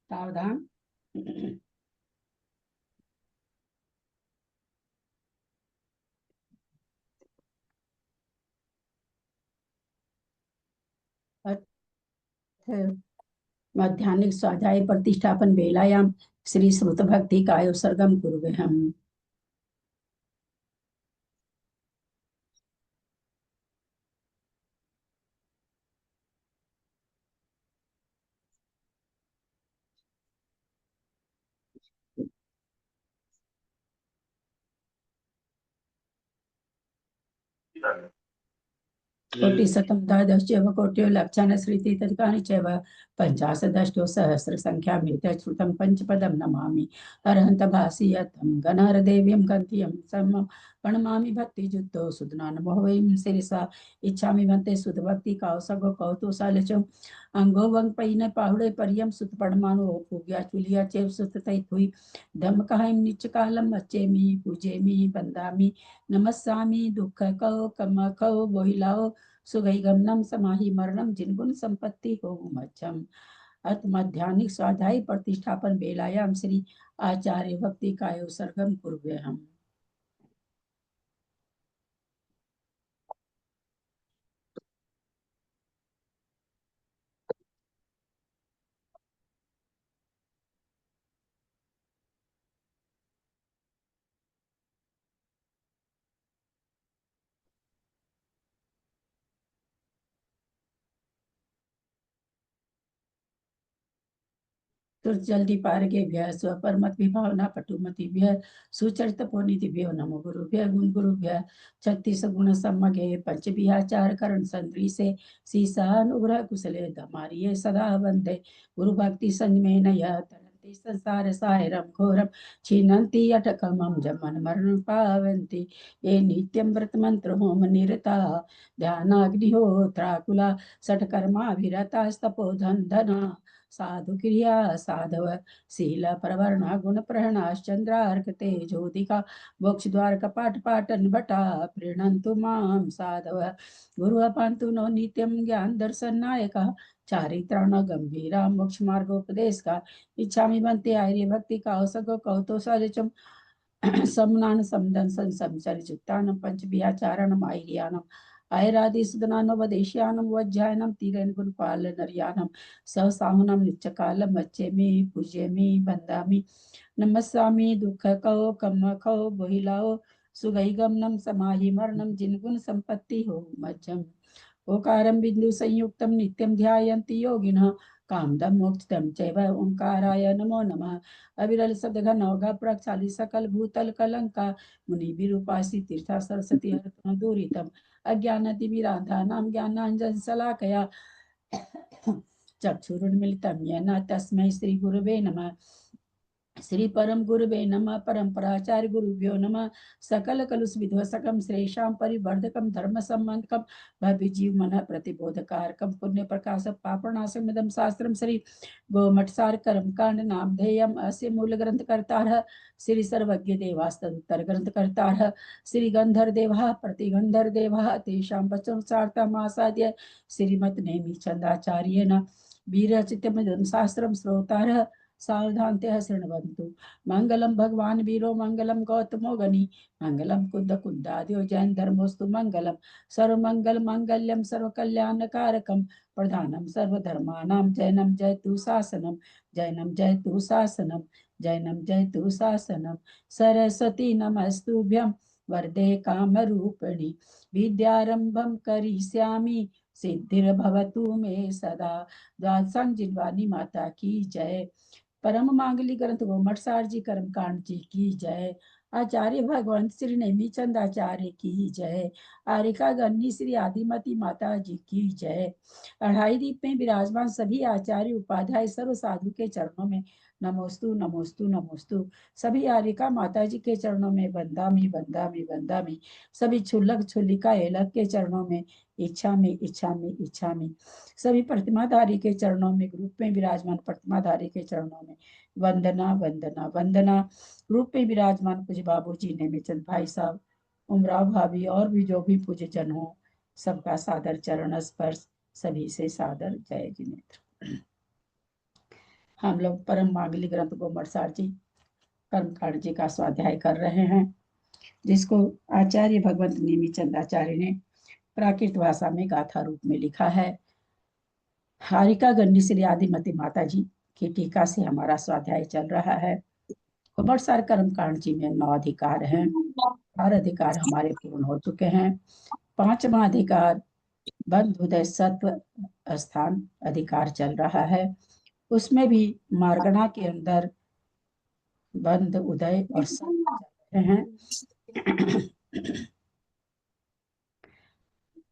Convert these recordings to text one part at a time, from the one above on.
सावधान। माध्याह्निक स्वाध्याय प्रतिष्ठापन वेलायाम श्री श्रुत भक्ति काय उत्सर्गम कुर्वहम। कोटिशतं द्वादशैव कोट्यो लक्षान् श्रुति तत्कानि चैव पञ्चाशदष्टो सहस्रसङ्ख्यामिति श्रुतं पञ्चपदं नमामि अरहन्त भासीयतं गणहरदेवीं गन्तियं समं प्रणमामि भक्तियुक्तो सुधना नमो वैं शिरसा इच्छामि भन्ते सुधभक्ति कावसगो कौतुसालचो अंगो वंग पैने पाहुड़े परियम सुत पड़मानो पूग्या चुलिया चेव सुत तै थुई धम कहाइम निच कालम अच्चेमी पूजेमी बंदामी नमस्सामि दुख कहो कम कहो बोहिलाओ सुगई गमनम समाहि मरणम जिनगुण संपत्ति हो मच्छम। अत मध्याह्निक स्वाध्याय प्रतिष्ठापन बेलायाम श्री आचार्य भक्ति कायो सर्गम कुर्वहम। जल्दी पारगेभ्यः स्वपरमत विभावना पटुमतिभ्यः सुचरित पुनीतिभ्यो नमो गुरुभ्यः गुण गुरुभ्यः छत्तीस गुण सम्मगे पंचविहाचार करण संद्री से सीसा अनुग्रह कुशले धमारिये सदा वंदे गुरु भक्ति संजमे नया तरंति संसार सायरम घोरम छिन्नन्ति अटकमं जमन मरण पावन्ति ये नित्यं व्रत मंत्र होम निरता ध्यानाग्निहोत्राकुला सठकर्मा विरता तपोधन धना साधु क्रिया साधव शील प्रवर्ण गुण प्रहणाश्चंद्रार्क तेजोदिका मोक्ष द्वार कपाट पाटन भटा प्रीणन्तु मां साधव गुरु पांतु नो नित्यं ज्ञान दर्शन नायक चारित्राण गंभीरा मोक्ष मार्गोपदेश का इच्छामि बनते आर्य भक्ति का सगो कौतो सरिचम समनान समदन संसंचरितानं पंचविहाचारणं आर्यानं ऐरादिसुदनानवदेश्यानं वज्जायनं तीरेन गुणपालनर्यानं ससाहुनं नित्यकालं मच्चेमि पूज्येमि वन्दामि नमस्सामि दुःखकौ कम्मकौ बोहिलाओ सुगैगमनं समाहि मरणं जिनगुण संपत्ति हो मज्जम। ओकारं बिंदु संयुक्तं नित्यं ध्यायन्ति योगिनः कामदं मोक्षदं चैव ओंकाराय नमो नमः। अविरल शब्द घन होगा प्रक्षाली सकल भूतल कलंका मुनि विरूपासी तीर्था सरस्वती हरतम दूरितम अज्ञानतिमिरांधा नाम ज्ञानांजन शलाकया चक्षुरुन्मिलितं येन तस्मै श्री गुरुवे नमः। श्री परम गुरुवे नमः परंपराचार्य गुरुभ्यो नमः सकल कलुष विध्वसकम श्रेषां परिवर्धकम धर्म संबंधकम भव्य जीव मन प्रतिबोधकारकम पुण्य प्रकाश पापनाशमदम शास्त्रम श्री गोमठसार कर्म कांड नामधेयम अस्य मूल ग्रंथ करतार श्री सर्वज्ञ देवास्तुत्तर ग्रंथ करतार श्री गंधर देवा प्रतिगंधर देवा तेषां वचनसार्थमासाद्य श्रीमत् नेमि चंदाचार्येण वीरचितमदं शास्त्रम श्रोतार सावधानतः शृण्वन्तु। मंगलम भगवान वीरो मंगलम गौतमो गनि मंगलम कुंद कुंदाद्यो जैन धर्मोस्तु मंगलम सर्वमंगल मांगल्यम सर्वकल्याणकारकम प्रधानम सर्वधर्मानां जैनम जयतु शासनम जैनम जयतु शासनम जैनम जयतु शासनम सरस्वती नमस्तुभ्यं वरदे कामरूपिणि विद्यारंभं करिष्यामि सिद्धिर्भवतु मे सदा। द्वादशांग जिनवानी माता की जय। परम मांगली ग्रंथ गोमठसार जी कर्मकांड जी की जय। आचार्य भगवंत श्री नेमीचंद आचार्य की जय। आरिका गन्नी श्री आदिमती माता जी की जय। अढ़ाई दीप में विराजमान सभी आचार्य उपाध्याय सर्व साधु के चरणों में नमोस्तु नमोस्तु नमोस्तु। सभी आरिका माता जी के चरणों में बंदामी बंदामी बंदामी। सभी छुल्लक छुल्लिका एलक के चरणों में इच्छा में इच्छा में इच्छा में। सभी प्रतिमाधारी के चरणों में ग्रुप में विराजमान प्रतिमाधारी के चरणों में वंदना वंदना वंदना। ग्रुप में विराजमान पूज्य बाबू जी नेमीचंद भाई साहब उमराव भाभी और भी जो भी पूज्य जन हो सबका सादर चरण स्पर्श। सभी से सादर जय जिनेन्द्र। हम लोग परम मांगलिक ग्रंथ गोमटसार जी कर्मकांड जी का स्वाध्याय कर रहे हैं, जिसको आचार्य भगवंत नेमी चंद आचार्य ने प्राकृत भाषा में गाथा रूप में लिखा है। हारिका गंडी श्री आदिमती माता जी की टीका से हमारा स्वाध्याय चल रहा है। गोमटसार कर्मकांड जी में 9 अधिकार हैं। 4 अधिकार हमारे पूर्ण हो चुके हैं। 5वां अधिकार बंध उदय सत्व स्थान अधिकार चल रहा है। उसमें भी मार्गणा के अंदर बंध उदय और सत्व चल रहे हैं।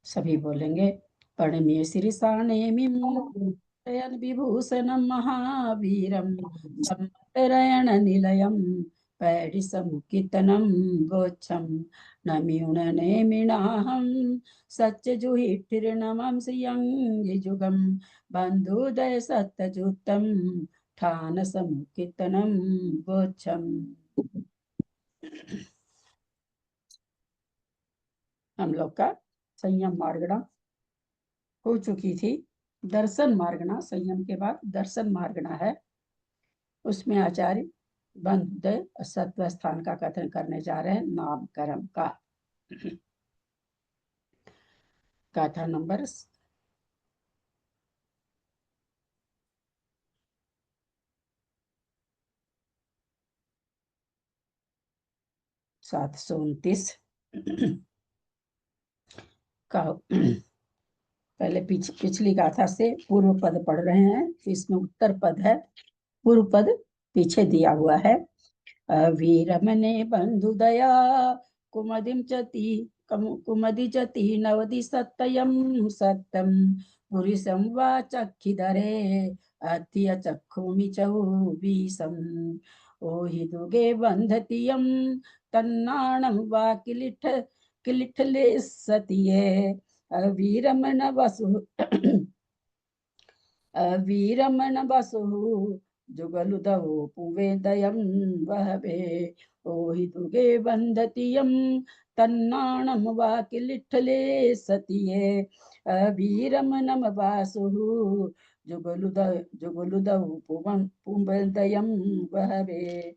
सभी बोलेंगे। परिणीय शीर्षाणेमिं शयन विभूषणं महावीरं सम्मतनयन निलयं पैडिसमुत्थितं गोच्छं नम्यूननेमिनाहं सत्यजुहिष्ठिर्नमं श्रियं युजुगं बन्धुदय सत्यजुतं ठानसमुत्थितं गोच्छम्। हम लोग का संयम मार्गणा हो चुकी थी। दर्शन मार्गणा, संयम के बाद दर्शन मार्गणा है। उसमें आचार्य बंध सत्व स्थान का कथन करने जा रहे हैं, नाम कर्म का। गाथा नंबर 729 का। पहले पिछली गाथा से पूर्व पद पढ़ रहे हैं, इसमें उत्तर पद है, पूर्व पद पीछे दिया हुआ है। वीरमने बंधुदया कुमदिं चति कुमदि चति नवदि सत्ययं सत्यं पुरुषं वाचक्षिधरे अत्य चक्षुमि चौबीसम् ओहि दुगे बंधतियं तन्नाणं वा किलिठले सतिये वीरमन वसु वीरमन वसु जुगलुदौ पुवेदयं वहवे ओहि दुगे बंधतियं तन्नाणं वा किलिठले सतिये वीरमनम वासु जुगलुदौ पुवेदयं वहवे।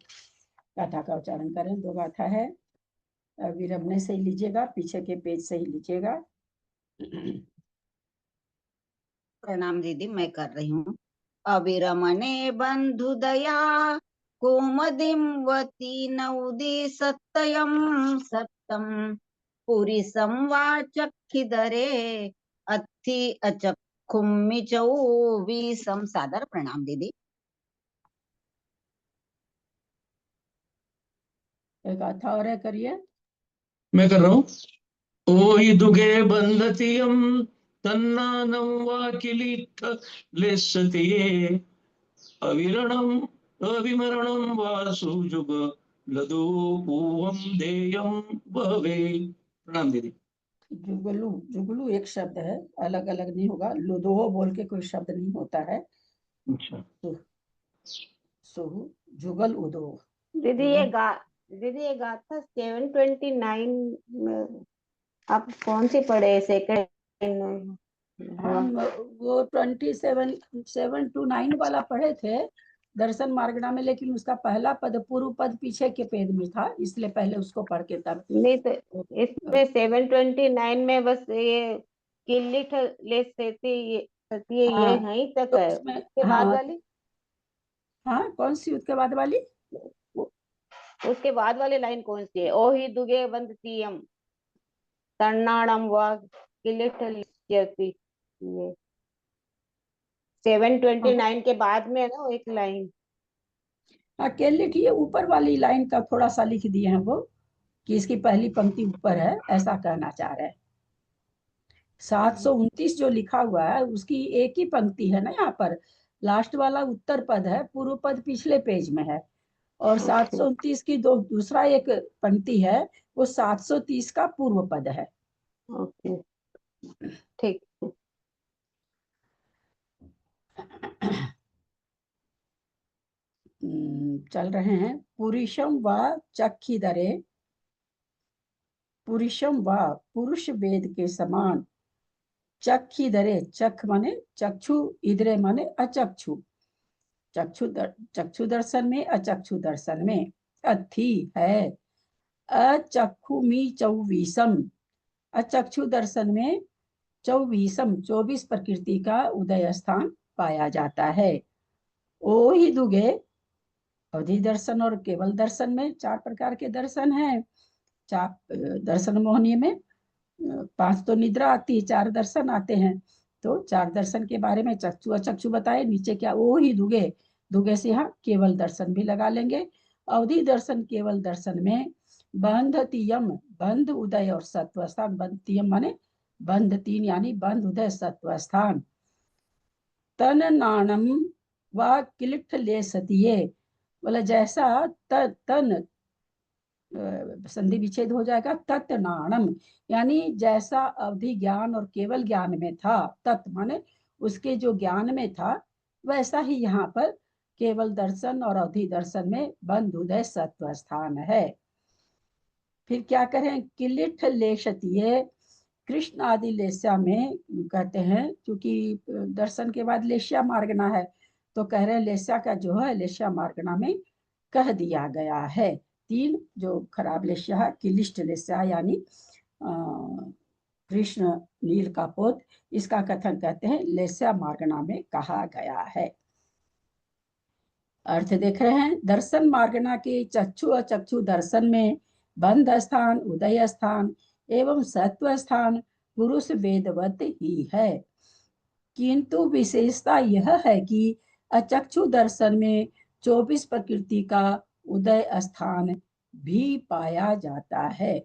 गाथा का उच्चारण करें। 2 गाथा है, विरमने से ही लीजिएगा, पीछे के पेज से ही लीजिएगा। प्रणाम दीदी, मैं कर रही हूँ। अविरमणे बंधुदया कुमदिं वती नवदि सत्ययं सत्यं पुरिसं वाचक्षिधरे अत्थि अचक्षुमि चौबीसं। सादर प्रणाम दीदी। एक गाथा और है, करिए। मैं कर रहा हूँ। ओहि दुगे बंधतियं तन्नानं वा किलिठलेस्सतिये अविरणं अविमरणं वासु जुग लदो पूवं देयं भवे। प्रणाम दीदी। जुगलू, जुगलू एक शब्द है, अलग अलग नहीं होगा। लुदोह बोल के कोई शब्द नहीं होता है। अच्छा, सोहु जुगल उदो। दीदी ये गाथा 729 में आप कौन सी पढ़े? सेकंड? हम वो 27 to 9 वाला पढ़े थे दर्शन मार्गणा में, लेकिन उसका पहला पद पूर्व पद पीछे के पेज में था, इसलिए पहले उसको पढ़ के तब। नहीं तो इसमें 729 में बस ये किल्लिठ ले सती ये हाँ, यहीं तक तो है। उसमें उसके बाद हाँ, वाली, हाँ कौन सी उसके बाद वाली? उसके बाद वाली लाइन कौन सी है? ओ ही दुगे बंद तीयम तन्नाणम व किल्लिठ लेस्यति। ये 729 के बाद में है ना एक लाइन। हाँ, केले की ये ऊपर वाली लाइन का थोड़ा सा लिख दिए हैं वो, कि इसकी पहली पंक्ति ऊपर है, ऐसा कहना चाह रहे हैं। 729 जो लिखा हुआ है उसकी एक ही पंक्ति है ना यहाँ पर। लास्ट वाला उत्तर पद है, पूर्व पद पिछले पेज में है। और 729 की दूसरा एक पंक्ति है, वो 730 का पूर्व पद है। ओके, ठीक। चल रहे हैं। पुरुषम व चक्षिधरे, पुरुषम व पुरुष वेद के समान, चक्षिधरे, चख माने चक्षु, इधरे माने अचक्षु, चक्षु दर्शन में, अचक्षु दर्शन में अथी है। अचक्षुमी चौबीसम, अचक्षु दर्शन में चौबीसम 24 प्रकृति का उदय स्थान पाया जाता है। ओ ही दुगे, अवधि दर्शन और केवल दर्शन में 4 प्रकार के दर्शन हैं। 4 दर्शन मोहनी में 5 तो निद्रा आती, 4 दर्शन आते हैं। तो 4 दर्शन के बारे में चक्षु अचक्षु बताए। नीचे क्या, ओ ही दुगे, दुगे से यहाँ केवल दर्शन भी लगा लेंगे। अवधि दर्शन केवल दर्शन में बंध तीयम, बंध उदय और सत्व स्थान, बंध तीयम माने बंध 3 यानी बंध उदय सत्व स्थान। तन नाणम व किलिठ ले सतिये, बोला जैसा तन संधि विच्छेद हो जाएगा, तत् नाणम यानी जैसा अवधि ज्ञान और केवल ज्ञान में था, तत् माने उसके जो ज्ञान में था, वैसा ही यहाँ पर केवल दर्शन और अवधि दर्शन में बंध उदय सत्व स्थान है। फिर क्या करें, किलिठ लेशतीय, कृष्ण आदि लेस्या में कहते हैं, क्योंकि दर्शन के बाद लेस्या मार्गना है, तो कह रहे हैं लेस्या का जो है लेस्या मार्गना में कह दिया गया है। 3 जो खराब लेस्या है, किलिष्ट लेस्या यानी कृष्ण नील का पोत, इसका कथन कहते हैं लेस्या मार्गना में कहा गया है। अर्थ देख रहे हैं, दर्शन मार्गना के चक्षु अचक्षु दर्शन में बंध स्थान, उदय स्थान एवं सत्व स्थान पुरुष वेदवत ही है, किंतु विशेषता यह है कि अचक्षु दर्शन में 24 प्रकृति का उदय स्थान भी पाया जाता है।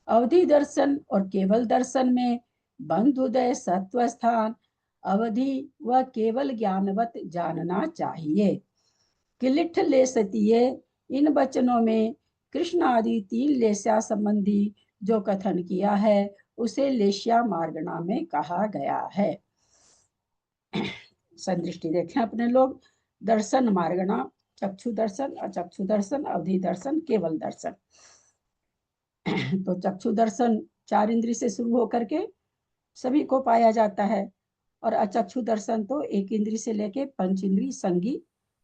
अवधि दर्शन और केवल दर्शन में बंध उदय सत्व स्थान अवधि व केवल ज्ञानवत जानना चाहिए। किलिठ लेसतीय, इन वचनों में कृष्ण आदि 3 लेस्या संबंधी जो कथन किया है उसे लेस्या मार्गना में कहा गया है। संदृष्टि देखें अपने लोग, दर्शन मार्गना, चक्षु दर्शन, अचक्षु दर्शन, अवधि दर्शन, केवल दर्शन। तो चक्षु दर्शन 4 इंद्रिय से शुरू होकर के सभी को पाया जाता है, और अचक्षु दर्शन तो 1 इंद्रिय से लेके 5 इंद्रिय संगी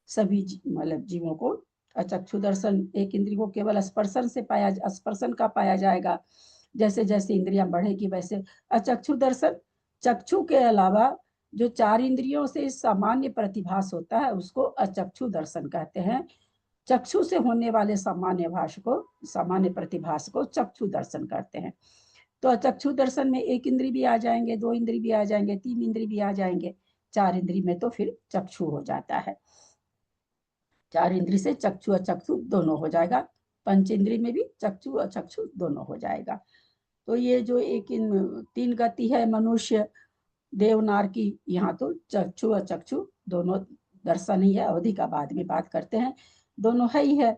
सभी मतलब जीवों को। अचक्षु दर्शन 1 इंद्रिय को केवल स्पर्शन से पाया, स्पर्शन का पाया जाएगा। जैसे जैसे इंद्रियां बढ़ेगी वैसे अचक्षु दर्शन, चक्षु के अलावा जो 4 इंद्रियों से सामान्य प्रतिभास होता है उसको अचक्षु दर्शन कहते हैं। चक्षु से होने वाले सामान्य भाष को, सामान्य प्रतिभास को चक्षु दर्शन कहते हैं। तो अचक्षु दर्शन में 1 इंद्रिय भी आ जाएंगे, 2 इंद्रिय भी आ जाएंगे, 3 इंद्रिय भी आ जाएंगे, 4 इंद्रिय में तो फिर चक्षु हो जाता है। 4 इंद्रिय से चक्षु अचक्षु दोनों हो जाएगा, 5 इंद्रिय में भी चक्षु अचक्षु दोनों हो जाएगा। तो ये जो 3 गति है मनुष्य देवनार की, यहाँ तो चक्षु अचक्षु दोनों दर्शन ही है। अवधि का बाद में बात करते हैं, दोनों है ही है।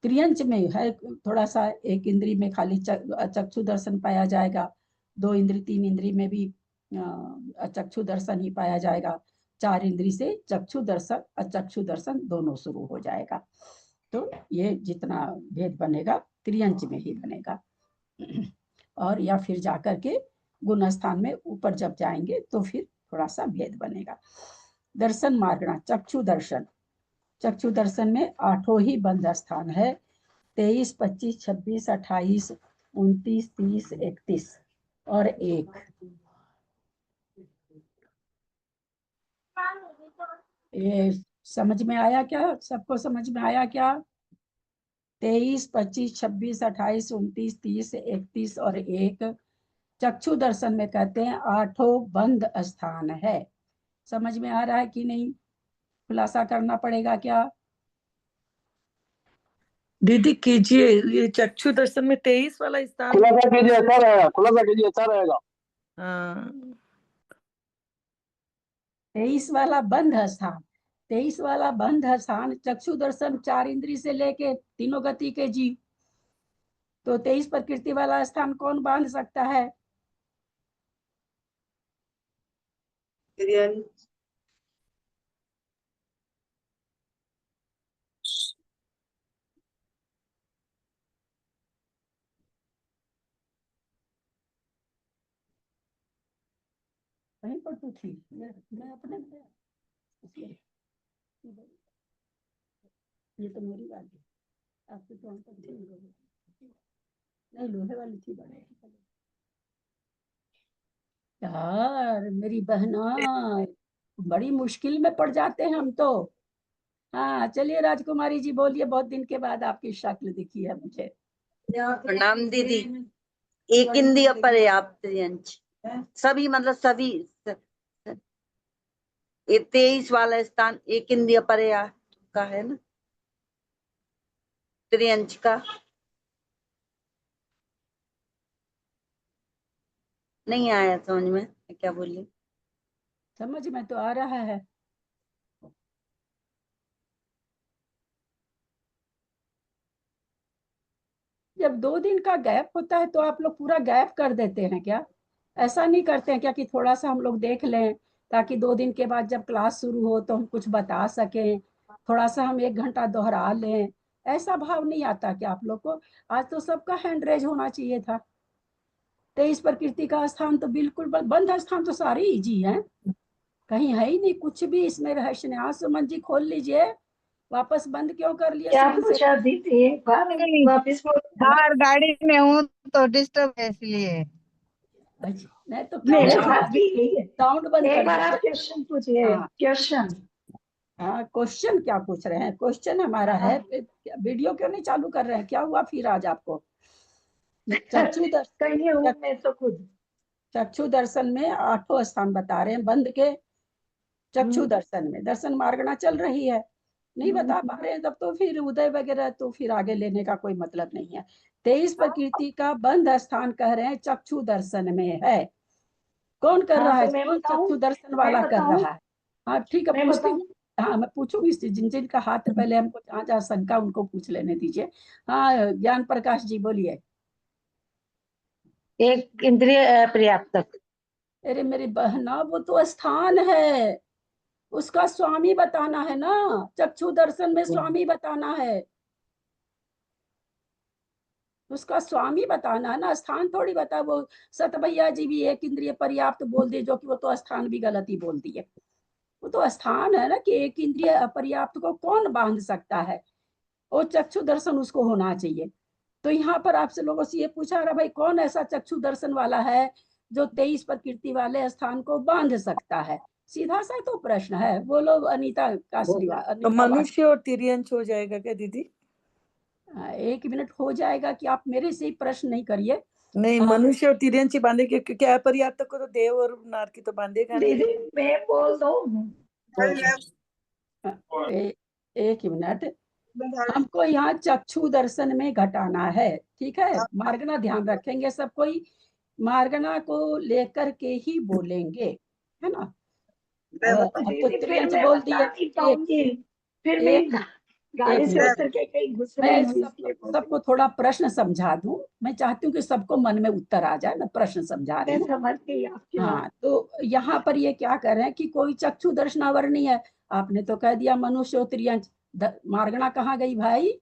त्रियंच में है थोड़ा सा, 1 इंद्रिय में खाली अचक्षु दर्शन पाया जाएगा, 2 इंद्रिय 3 इंद्रिय में भी अचक्षु दर्शन ही पाया जाएगा, 4 इंद्रिय से चक्षु दर्शन अचक्षु दर्शन दोनों शुरू हो जाएगा। तो ये जितना भेद बनेगा त्रियंच में ही बनेगा। और या फिर जाकर के गुण स्थान में ऊपर जब जाएंगे तो फिर थोड़ा सा भेद बनेगा। दर्शन मार्गना, चक्षु दर्शन, चक्षु दर्शन में 8 ही बंध स्थान है, 23, 25, 26, 28, 29, 30, 31 और 1। ये समझ में आया क्या? सबको समझ में आया क्या? 23, 25, 26, 28, 29, 30, 31 और 1 चक्षु दर्शन में कहते हैं 8 बंध स्थान है। समझ में आ रहा है कि नहीं? खुलासा करना पड़ेगा क्या? दीदी कीजिए, ये चक्षु दर्शन में 23 वाला स्थान। खुलासा कीजिए, अच्छा रहेगा, खुलासा कीजिए, अच्छा रहेगा। हाँ, 23 वाला बंध स्थान, 23 वाला बंध स्थान चक्षु दर्शन 4 इंद्रिय से लेके तीनों गति के जीव, तो 23 प्रकृति वाला स्थान कौन बांध सकता है? वहीं पर तो थी, मैं अपने ये तो मेरी बात है, आपकी तो तक थी नहीं, लोहे वाली थी बड़े। यार मेरी बहना, बड़ी मुश्किल में पड़ जाते हैं हम तो। हाँ चलिए राजकुमारी जी बोलिए, बहुत दिन के बाद आपकी शक्ल दिखी है मुझे। प्रणाम दीदी। एक इंद्रिय पर्याप्त यंच सभी मतलब सभी ये 23 वाला स्थान एक इंद्रिय पर्याप्त का है ना, त्रियंच का नहीं आया समझ में, मैं क्या बोली। समझ में तो आ रहा है। जब 2 दिन का गैप होता है तो आप लोग पूरा गैप कर देते हैं क्या? ऐसा नहीं करते हैं क्या कि थोड़ा सा हम लोग देख लें, ताकि 2 दिन के बाद जब क्लास शुरू हो तो हम कुछ बता सकें, थोड़ा सा हम 1 घंटा दोहरा लें? ऐसा भाव नहीं आता क्या आप लोग को? आज तो सबका हैंड रेज होना चाहिए था। 23 प्रकृति का स्थान तो बिल्कुल बंद स्थान तो सारे इजी हैं, कहीं है ही नहीं कुछ भी इसमें रहस्य नहीं। हाँ सुमन जी खोल लीजिए, वापस बंद क्यों कर लिए? क्या सुमन से पूछा दीदी, एक बार वापिस बोलो। बाहर गाड़ी में हूँ तो डिस्टर्ब है इसलिए। अच्छा, नहीं तो क्या मेरे हुआ? साथ भी यही है। साउंड बंद एक कर बार आप दीजिए। क्वेश्चन पूछिए, हाँ क्वेश्चन। हाँ, क्वेश्चन क्या पूछ रहे हैं? क्वेश्चन हमारा है, वीडियो क्यों नहीं चालू कर रहे हैं? क्या हुआ फिर आज आपको? चक्षु कहीं हूँ मैं तो खुद। चक्षु दर्शन में 8 स्थान बता रहे हैं बंद के। चक्षु दर्शन में दर्शन मार्गना चल रही है, नहीं बता पा रहे हैं तब तो फिर उदय वगैरह तो फिर आगे लेने का कोई मतलब नहीं है। 23 प्रकृति का बंद स्थान कह रहे हैं चक्षु दर्शन में है। कौन कर रहा हाँ है? तो मैं कौन बताऊं, चक्षु दर्शन मैं वाला कर बताऊं, रहा है? हाँ ठीक है, मैं पूछती बताऊं। हूँ। हाँ मैं पूछूंगी, जिन जिन का हाथ है, पहले हमको जहाँ जहाँ शंका उनको पूछ लेने दीजिए। हाँ ज्ञान प्रकाश जी बोलिए। एक इंद्रिय पर्याप्तक। अरे मेरी बहना, वो तो स्थान है, उसका स्वामी बताना है ना। चक्षु दर्शन में स्वामी बताना है, उसका स्वामी बताना है ना, स्थान थोड़ी बता। वो सत भैया जी भी एक इंद्रिय पर्याप्त बोल दिए, जो कि वो तो स्थान भी गलत ही बोल दिए। वो तो स्थान है ना, कि एक इंद्रिय अपर्याप्त को कौन बांध सकता है? वो चक्षु दर्शन उसको होना चाहिए। तो यहाँ पर आपसे लोगों से ये पूछा रहा, भाई कौन ऐसा चक्षु दर्शन वाला है जो 23 प्रकृति वाले स्थान को बांध सकता है? सीधा सा तो प्रश्न है। बोलो अनीता का तो अनीता मनुष्य और तिर्यंच हो जाएगा क्या दीदी? 1 मिनट हो जाएगा कि आप मेरे से ही प्रश्न नहीं करिए। नहीं, मनुष्य और तिर्यंच ही बांधेंगे, क्योंकि अपर्याप्त को तो देव और नारकी तो बांधेगा नहीं। दीदी मैं बोल दूं। एक मिनट, हमको यहाँ चक्षु दर्शन में घटाना है, ठीक है? मार्गना ध्यान रखेंगे सब कोई, मार्गना को लेकर के ही बोलेंगे, है ना? अब तो दीदी फिर त्रियंच मैं बोल बता दिए। नहीं एक पाऊंगी, फिर मैं एक गाड़ी एक से मिनट, उतर के कहीं घुस मैं रही हूँ इसलिए बोल रही सबको थोड़ा प्रश्न समझा दूं। मैं चाहती हूँ कि सबको मन में उत्तर आ जाए, मैं प्रश्न समझा हूँ। रही मैं हूँ। समझ गई आपकी बात। हाँ तो यहाँ पर ये क्या कर रहे हैं कि कोई चक्षु दर्शनावर नहीं है। आपने तो कह दिया मनुष्य और त्रियंच। मार्गना कहाँ गई भाई?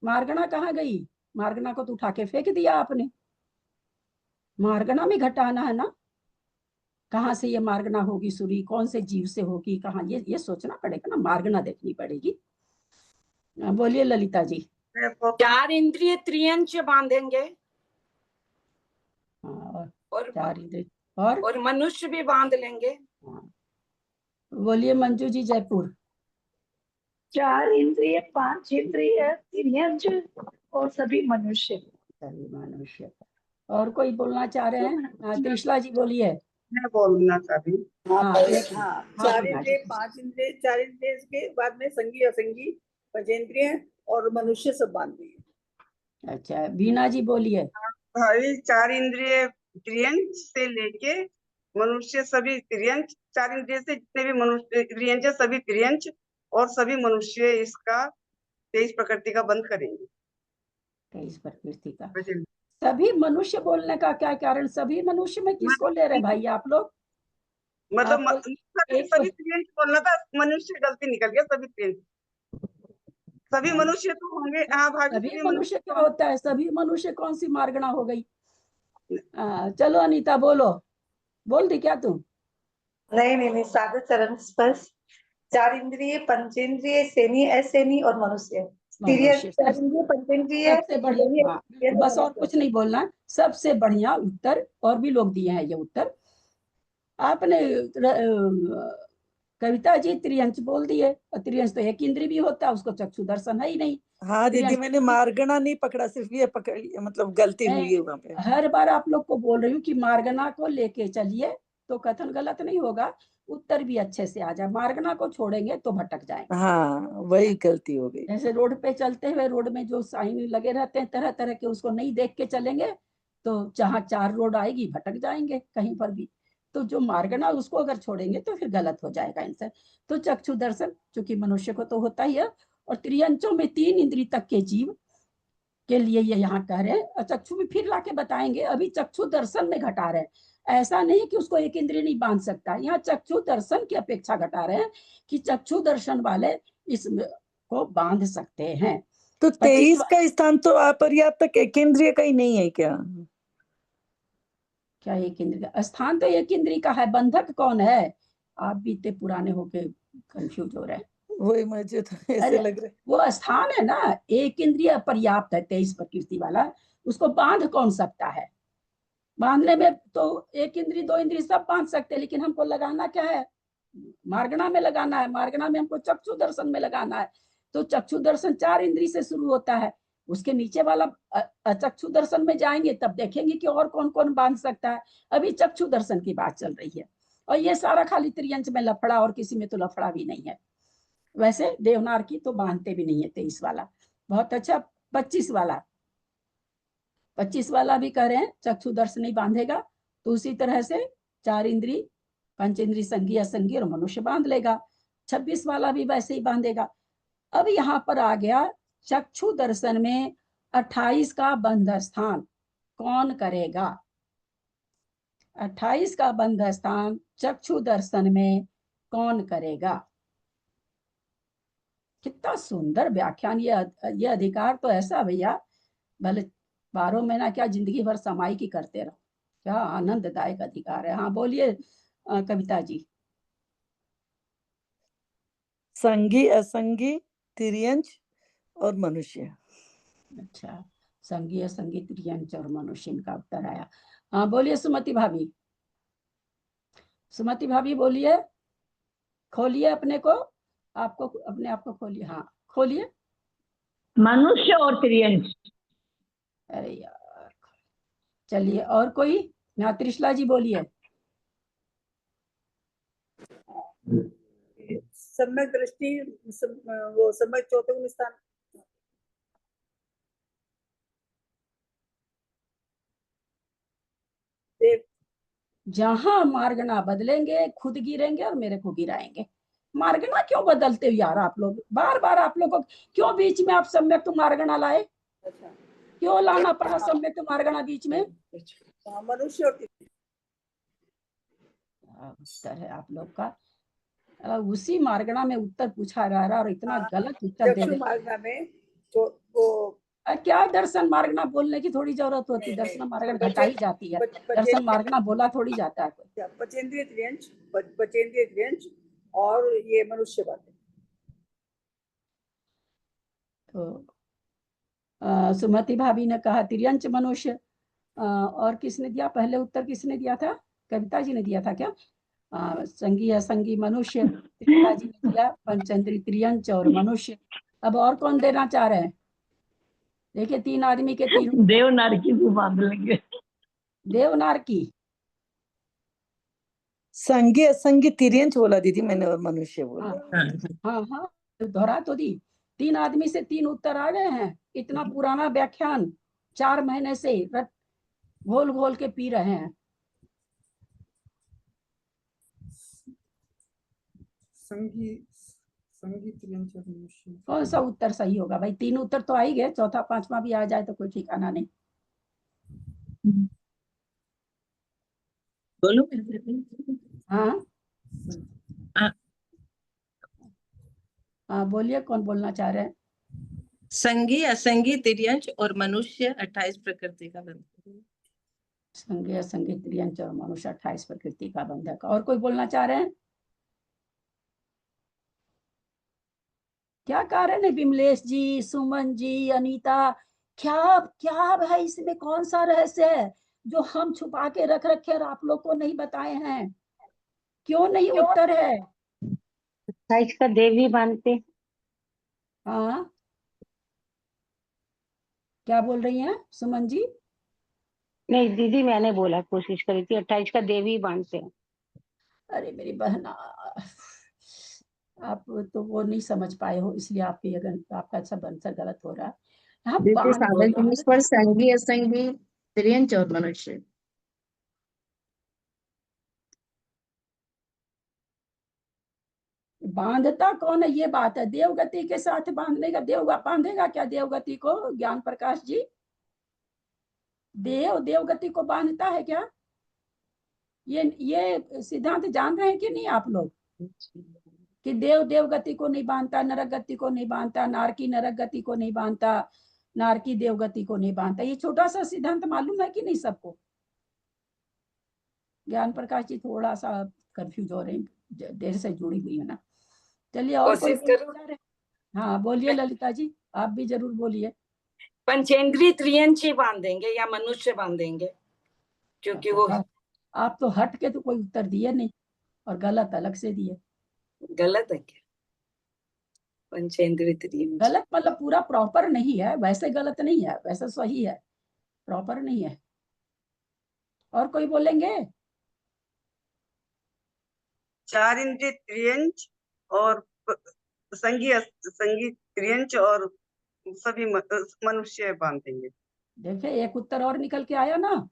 मार्गना कहाँ गई? मार्गना को तो उठा के फेंक दिया आपने। मार्गना में घटाना है ना, कहाँ से ये मार्गना होगी? सूरी कौन से जीव से होगी? कहाँ? ये सोचना पड़ेगा ना, मार्गना देखनी पड़ेगी। बोलिए ललिता जी। 4 इंद्रिय त्रियंच बांधेंगे हाँ, और 4 इंद्रिय और मनुष्य भी बांध लेंगे। हाँ। बोलिए मंजू जी जयपुर। 4 इंद्रिय, 5 इंद्रिय, तिर्यंच और सभी मनुष्य। सभी मनुष्य। और कोई बोलना चाह रहे हैं? त्रिशला जी बोलिए। मैं बोलना चाहती हूँ। हाँ एक चार इंद्रिय, 5 इंद्रिय, 4 इंद्रिय के बाद में संगी असंगी पंचेंद्रिय और मनुष्य सब बांध दिए। अच्छा बीना जी बोलिए। भाई 4 इंद्रिय त्रियंच से लेके मनुष्य सभी त्रियंच, 4 इंद्रिय से जितने भी मनुष्य त्रियंच सभी त्रियंच और सभी मनुष्य इसका 23 प्रकृति का बंद करेंगे। 23 प्रकृति का सभी मनुष्य बोलने का क्या कारण? सभी मनुष्य में किसको ले रहे भाई आप लोग? मतलब आप सभी त्रियंच बोलना था, मनुष्य गलती निकल गया। सभी त्रियंच, सभी मनुष्य तो होंगे। हाँ भाभी, सभी मनुष्य क्या होता है? सभी मनुष्य कौन सी मार्गना हो गई? चलो अनीता बोलो, बोल दी क्या तुम? नहीं, साधु चरण स्पर्श चार इंद्रिय, पंचेंद्रिय, सेनी, असेनी और मनुष्य। मनुष्य चार इंद्रिय, पंचेंद्रिय, सबसे बढ़िया। हाँ, बस और कुछ नहीं बोलना, सबसे बढ़िया उत्तर। और भी लोग दिए हैं ये उत्तर। आपने कविता जी त्रियंच बोल दिए, और त्रियंच तो एक इंद्रिय भी होता है, उसको चक्षु दर्शन है ही नहीं। हाँ दीदी, त्रियंच मैंने मार्गना नहीं पकड़ा, सिर्फ ये पकड़ लिया, मतलब गलती हुई है वहाँ पे। हर बार आप लोग को बोल रही हूँ कि मार्गना को लेके चलिए, तो कथन गलत नहीं होगा, उत्तर भी अच्छे से आ जाए। मार्गना को छोड़ेंगे तो भटक जाएंगे। हाँ वही गलती हो गई। जैसे रोड पे चलते हुए, रोड में जो साइन लगे रहते हैं तरह तरह के, उसको नहीं देख के चलेंगे तो जहाँ 4 रोड आएगी भटक जाएंगे कहीं पर भी। तो जो मार्गना, उसको अगर छोड़ेंगे तो फिर गलत हो जाएगा आंसर। तो चक्षु दर्शन चूंकि मनुष्य को तो होता ही है, और त्रियंचों में 3 इंद्रिय तक के जीव के लिए ये यहाँ कह रहे हैं। और चक्षु भी फिर लाके बताएंगे, अभी चक्षु दर्शन में घटा रहे हैं। ऐसा नहीं कि उसको एक इंद्रिय नहीं बांध सकता, यहाँ चक्षु दर्शन की अपेक्षा घटा रहे हैं कि चक्षु दर्शन वाले इस को बांध सकते हैं। तो 23 का स्थान तो अपर्याप्तक एक इंद्रिय का ही नहीं है क्या? क्या एक इंद्रिय का स्थान तो एक इंद्रिय का है, बंधक कौन है? आप भी इतने पुराने होके कंफ्यूज हो रहे हैं। वही मुझे तो ऐसे लग रहा है। वो स्थान है ना, एक इंद्रिय पर्याप्त है 23 प्रकृति वाला, उसको बांध कौन सकता है? बांधने में तो एक इंद्रिय 2 इंद्रिय सब बांध सकते हैं, लेकिन हमको लगाना क्या है? मार्गना में लगाना है। मार्गना में हमको चक्षु दर्शन में लगाना है। तो चक्षु दर्शन 4 इंद्रिय से शुरू होता है, उसके नीचे वाला अचक्षु दर्शन में जाएंगे तब देखेंगे कि और कौन कौन बांध सकता है। अभी चक्षु दर्शन की बात चल रही है, और ये सारा खाली त्रियंच में लफड़ा, और किसी में तो लफड़ा भी नहीं है। वैसे देवनार की तो बांधते भी नहीं है 23 वाला। बहुत अच्छा। 25 वाला भी कह रहे हैं चक्षु दर्शन नहीं बांधेगा, तो उसी तरह से 4 इंद्रिय, पंचेंद्रिय, संगी, असंगी और मनुष्य बांध लेगा। 26 वाला भी वैसे ही बांधेगा। अब यहाँ पर आ गया चक्षु दर्शन में 28 का बंध स्थान कौन करेगा? 28 का बंध स्थान चक्षु दर्शन में कौन करेगा? कितना सुंदर व्याख्यान। ये अधिकार तो ऐसा भैया, भले 12 महीना क्या जिंदगी भर समाई की करते रहो, क्या आनंददायक अधिकार है। हाँ बोलिए कविता जी। संगी, असंगी, तिर्यंच और मनुष्य। अच्छा, संगी, असंगी, त्रियंच और मनुष्य, इनका उत्तर आया। हाँ बोलिए सुमति भाभी। सुमति भाभी बोलिए, खोलिए अपने को, आपको अपने आप को खोलिए। हाँ खोलिए। मनुष्य और त्रियंच। अरे यार, चलिए और कोई? यहाँ त्रिशला जी बोलिए। सम्यक दृष्टि, वो सम्यक चौथे गुण स्थान। जहां मार्गना बदलेंगे खुद गिरेंगे और मेरे को गिराएंगे। मार्गना क्यों बदलते हो यार आप लोग? बार बार आप लोग को क्यों बीच में आप सम्यक तो मार्गना लाए? क्यों लाना पड़ा सम्यक तो मार्गना बीच में? मनुष्य और उत्तर है आप लोग का, उसी मार्गना में उत्तर पूछा जा रहा और इतना गलत उत्तर दे चक्षु मार्गना में जो वो क्या दर्शन मार्गना बोलने की थोड़ी जरूरत होती है? दर्शन मार्गना घटाई जाती है, दर्शन मार्गना बोला थोड़ी जाता है कोई। पचेंद्रिय त्रियंच, पचेंद्रिय त्रियंच और ये मनुष्य बातें। तो सुमति भाभी ने कहा त्रियंच मनुष्य। और किसने दिया पहले उत्तर? किसने दिया था? कविता जी ने दिया था क्या? संगी, असंगी, मनुष्य। त्रिशला जी ने दिया पंचेंद्रिय, त्रियंच और मनुष्य। अब और कौन देना चाह रहे हैं? देखिए 3 आदमी के 3। देवनार की भी बांध लेंगे। देवनार की। संगी, असंगी, तिर्यंच बोला दीदी मैंने और मनुष्य बोला। हाँ हाँ, दोहरा तो दी। 3 आदमी से 3 उत्तर आ गए हैं। इतना पुराना व्याख्यान 4 महीने से घोल घोल के पी रहे हैं। संगी, संगी, त्रियंच और मनुष्य। कौन सा उत्तर सही होगा भाई? 3 उत्तर तो आ ही गए, चौथा 5वां भी आ जाए तो कोई ठिकाना नहीं। बोलो। हाँ हाँ बोलिए, कौन बोलना चाह रहे हैं? संगी, असंगी, तिर्यंच और मनुष्य 28 प्रकृति का बंधक। संगी, असंगी, त्रियंच और मनुष्य 28 प्रकृति का बंधक। और कोई बोलना चाह रहे हैं? क्या कारण है विमलेश जी, सुमन जी, अनीता? क्या क्या है इसमें? कौन सा रहस्य है जो हम छुपा के रख रखे और आप लोग को नहीं बताए हैं? क्यों नहीं उत्तर है? 28 का देवी मानते। हाँ, क्या बोल रही हैं सुमन जी? नहीं दीदी, मैंने बोला, कोशिश करी थी, 28 का देवी मानते हैं। अरे मेरी बहना, आप तो वो नहीं समझ पाए हो, इसलिए आपकी अगर आपका सब आंसर गलत हो रहा है। हाँ, जैसे साधन पुरुष पर संगी असंगी तिर्यंच और मनुष्य। बांधता कौन है ये बात है? देवगति के साथ बांधने का, बांधेगा क्या देवगति को? ज्ञान प्रकाश जी, देवगति को बांधता है क्या? ये सिद्धांत जान रहे हैं कि नहीं आप लोग कि देवगति को नहीं बांधता, नरक गति को नहीं बांधता, नारकी नरक गति को नहीं बांधता, नारकी देवगति को नहीं बांधता? ये छोटा सा सिद्धांत मालूम है कि नहीं सबको? ज्ञान प्रकाश जी थोड़ा सा कंफ्यूज हो रहे हैं, देर से जुड़ी हुई है ना। चलिए, और कोई कोशिश करो। विचार है? हाँ बोलिए ललिता जी, आप भी जरूर बोलिए। पंचेंद्रिय त्रियंच ही बांधेंगे या मनुष्य बांधेंगे, क्योंकि वो आप तो हट के तो कोई उत्तर दिए नहीं और गलत अलग से दिए। गलत है क्या? पंचेंद्रिय त्रियंच गलत मतलब पूरा प्रॉपर नहीं है, वैसे गलत नहीं है, वैसे सही है, प्रॉपर नहीं है। और कोई बोलेंगे? 4 इंद्रिय त्रियंच और संगी त्रियंच और सभी मनुष्य बांधेंगे। देखिए, एक उत्तर और निकल के आया ना,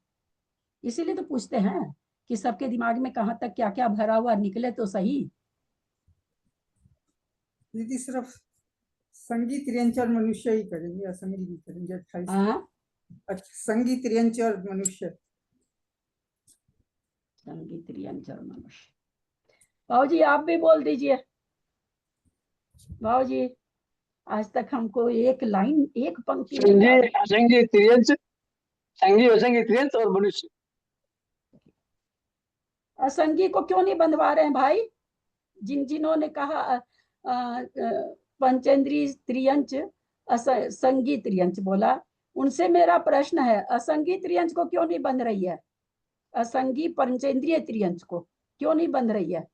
इसीलिए तो पूछते हैं कि सबके दिमाग में कहाँ तक क्या क्या भरा हुआ, निकले तो सही। दीदी सिर्फ संगी त्रियंच और मनुष्य ही करेंगे, असंगी नहीं करेंगे। 28 हाँ, अच्छा, संगी त्रियंच और मनुष्य। संगी त्रियंच और मनुष्य। भाव जी आप भी बोल दीजिए। भाव जी, आज तक हमको एक लाइन, एक पंक्ति नहीं संगी याद। असंगी त्रियंच, संगी असंगी त्रियंच और मनुष्य। असंगी को क्यों नहीं बंधवा रहे हैं भाई? जिन्होंने कहा पंचेंद्रीय त्रियंच, असंगी त्रियंच बोला, उनसे मेरा प्रश्न है, असंगी त्रियंच को क्यों नहीं बंध रही है? असंगी पंचेंद्रिय त्रियंच को क्यों नहीं बंध रही है?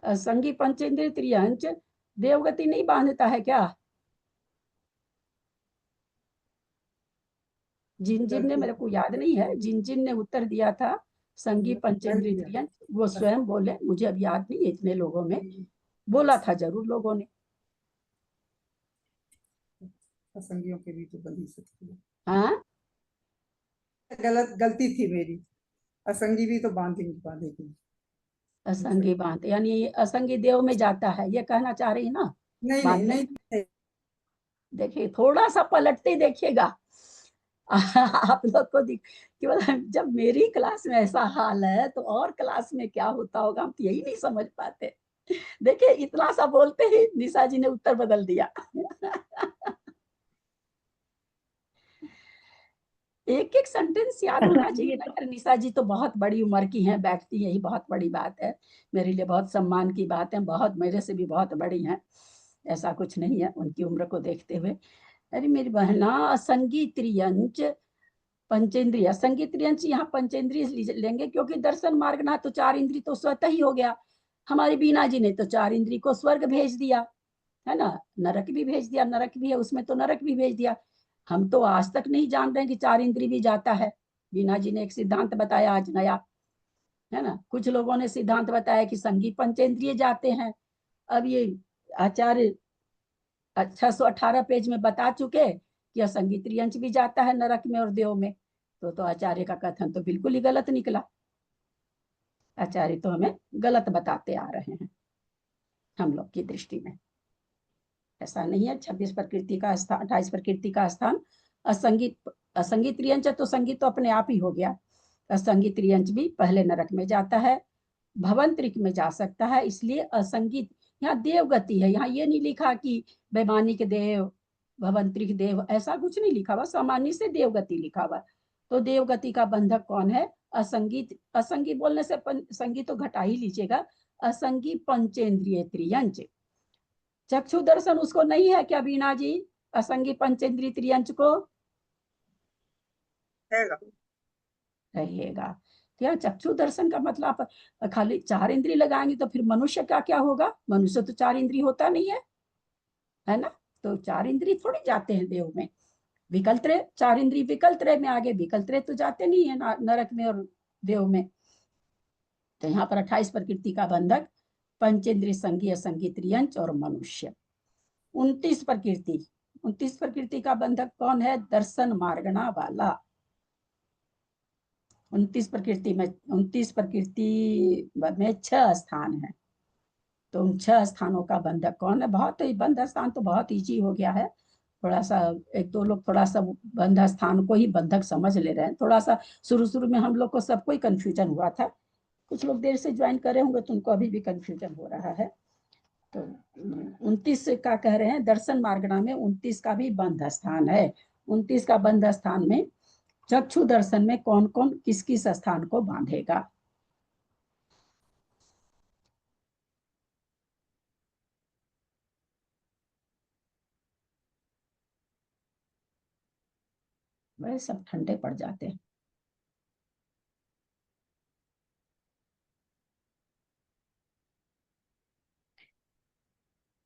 असंगी पंचेंद्रिय त्रियंच देवगति नहीं बांधता है क्या? जिन ने, मेरे को याद नहीं है, जिन ने उत्तर दिया था संगी पंचेंद्रिय त्रियंच, वो स्वयं बोले, मुझे अब याद नहीं है, इतने लोगों में बोला था जरूर लोगों ने। असंगियों के भी तो बंधी सकती है। हाँ, गलती थी मेरी, असंगी भी तो बांधेगी। असंगी बांध यानी असंगी देव में जाता है, ये कहना चाह रही ना? नहीं। देखिए, थोड़ा सा पलटते देखिएगा। आप लोग को कि मतलब जब मेरी क्लास में ऐसा हाल है तो और क्लास में क्या होता होगा, हम तो यही नहीं समझ पाते। देखिए, इतना सा बोलते ही निशा जी ने उत्तर बदल दिया। एक एक सेंटेंस याद होना चाहिए ना यार। निशा जी तो बहुत बड़ी उम्र की हैं, बैठती, यही बहुत बड़ी बात है, मेरे लिए बहुत सम्मान की बात है, बहुत मेरे से भी बहुत बड़ी हैं, ऐसा कुछ नहीं है उनकी उम्र को देखते हुए। अरे मेरी बहना, असंगी त्रियंच पंचेंद्रिय, असंगी त्रियंच यहाँ पंचेंद्रिय लेंगे, क्योंकि दर्शन मार्ग ना तो 4 इंद्रिय तो स्वतः ही हो गया। हमारी बीना जी ने तो 4 इंद्रिय को स्वर्ग भेज दिया है ना, नरक भी भेज दिया, नरक भी है उसमें तो नरक भी भेज दिया। हम तो आज तक नहीं जान रहे कि 4 इंद्रिय भी जाता है। बीना जी ने एक सिद्धांत बताया आज नया, है ना। कुछ लोगों ने सिद्धांत बताया कि संगी पंचेंद्रिय जाते हैं। अब ये आचार्य 618 पेज में बता चुके कि असंगी त्रियंच भी जाता है नरक में और देव में। तो आचार्य का कथन तो बिल्कुल ही गलत निकला। आचार्य तो हमें गलत बताते आ रहे हैं हम लोग की दृष्टि में। ऐसा नहीं है। 26 प्रकृति का स्थान, 28 प्रकृति का स्थान असंगी त्रियंच, तो संगी तो अपने आप ही हो गया। असंगी त्रियंच भी पहले नरक में जाता है, भवंतरिक में जा सकता है, इसलिए असंगी। यहाँ देवगति है, यहाँ ये नहीं लिखा कि वैमानिक देव, भवंतरिक देव, ऐसा कुछ नहीं लिखा हुआ, सामान्य से देवगति लिखा हुआ। तो देव गति का बंधक कौन है? असंगी। असंगी बोलने से संगी तो घटा ही लीजिएगा। असंगी पंचेंद्रिय त्रियंच। चक्षु दर्शन उसको नहीं है क्या बीणा जी? असंगी पंचेंद्रिय त्रियंच को रहेगा क्या? चक्षु दर्शन का मतलब आप खाली 4 इंद्रिय लगाएंगे तो फिर मनुष्य का क्या होगा? मनुष्य तो 4 इंद्रिय होता नहीं है ना? तो 4 इंद्रिय थोड़ी जाते हैं देव में। विकल्प 4 इंद्रिय विकल्प में आगे, विकल्प तो जाते नहीं है नरक में और देव में। तो यहाँ पर 28 प्रकृति का बंधक पंचेंद्रिय संगी असंगी त्रियंच और मनुष्य। 29 प्रकृति का बंधक कौन है? दर्शन मार्गना वाला। 29 प्रकृति में 6 स्थान है। तो उन 6 स्थानों का बंधक कौन है? बहुत ही बंध स्थान तो बहुत इजी हो गया है। थोड़ा सा एक दो लोग थोड़ा सा बंध स्थान को ही बंधक समझ ले रहे हैं। थोड़ा सा शुरू में हम लोग को सबको ही कंफ्यूजन हुआ था। कुछ लोग देर से ज्वाइन करे होंगे तो उनको अभी भी कंफ्यूजन हो रहा है। तो 29 का कह रहे हैं दर्शन मार्गना में 29 का भी बंध स्थान है। 29 का बंध स्थान में चक्षु दर्शन में कौन कौन किस किस स्थान को बांधेगा? वह सब ठंडे पड़ जाते हैं।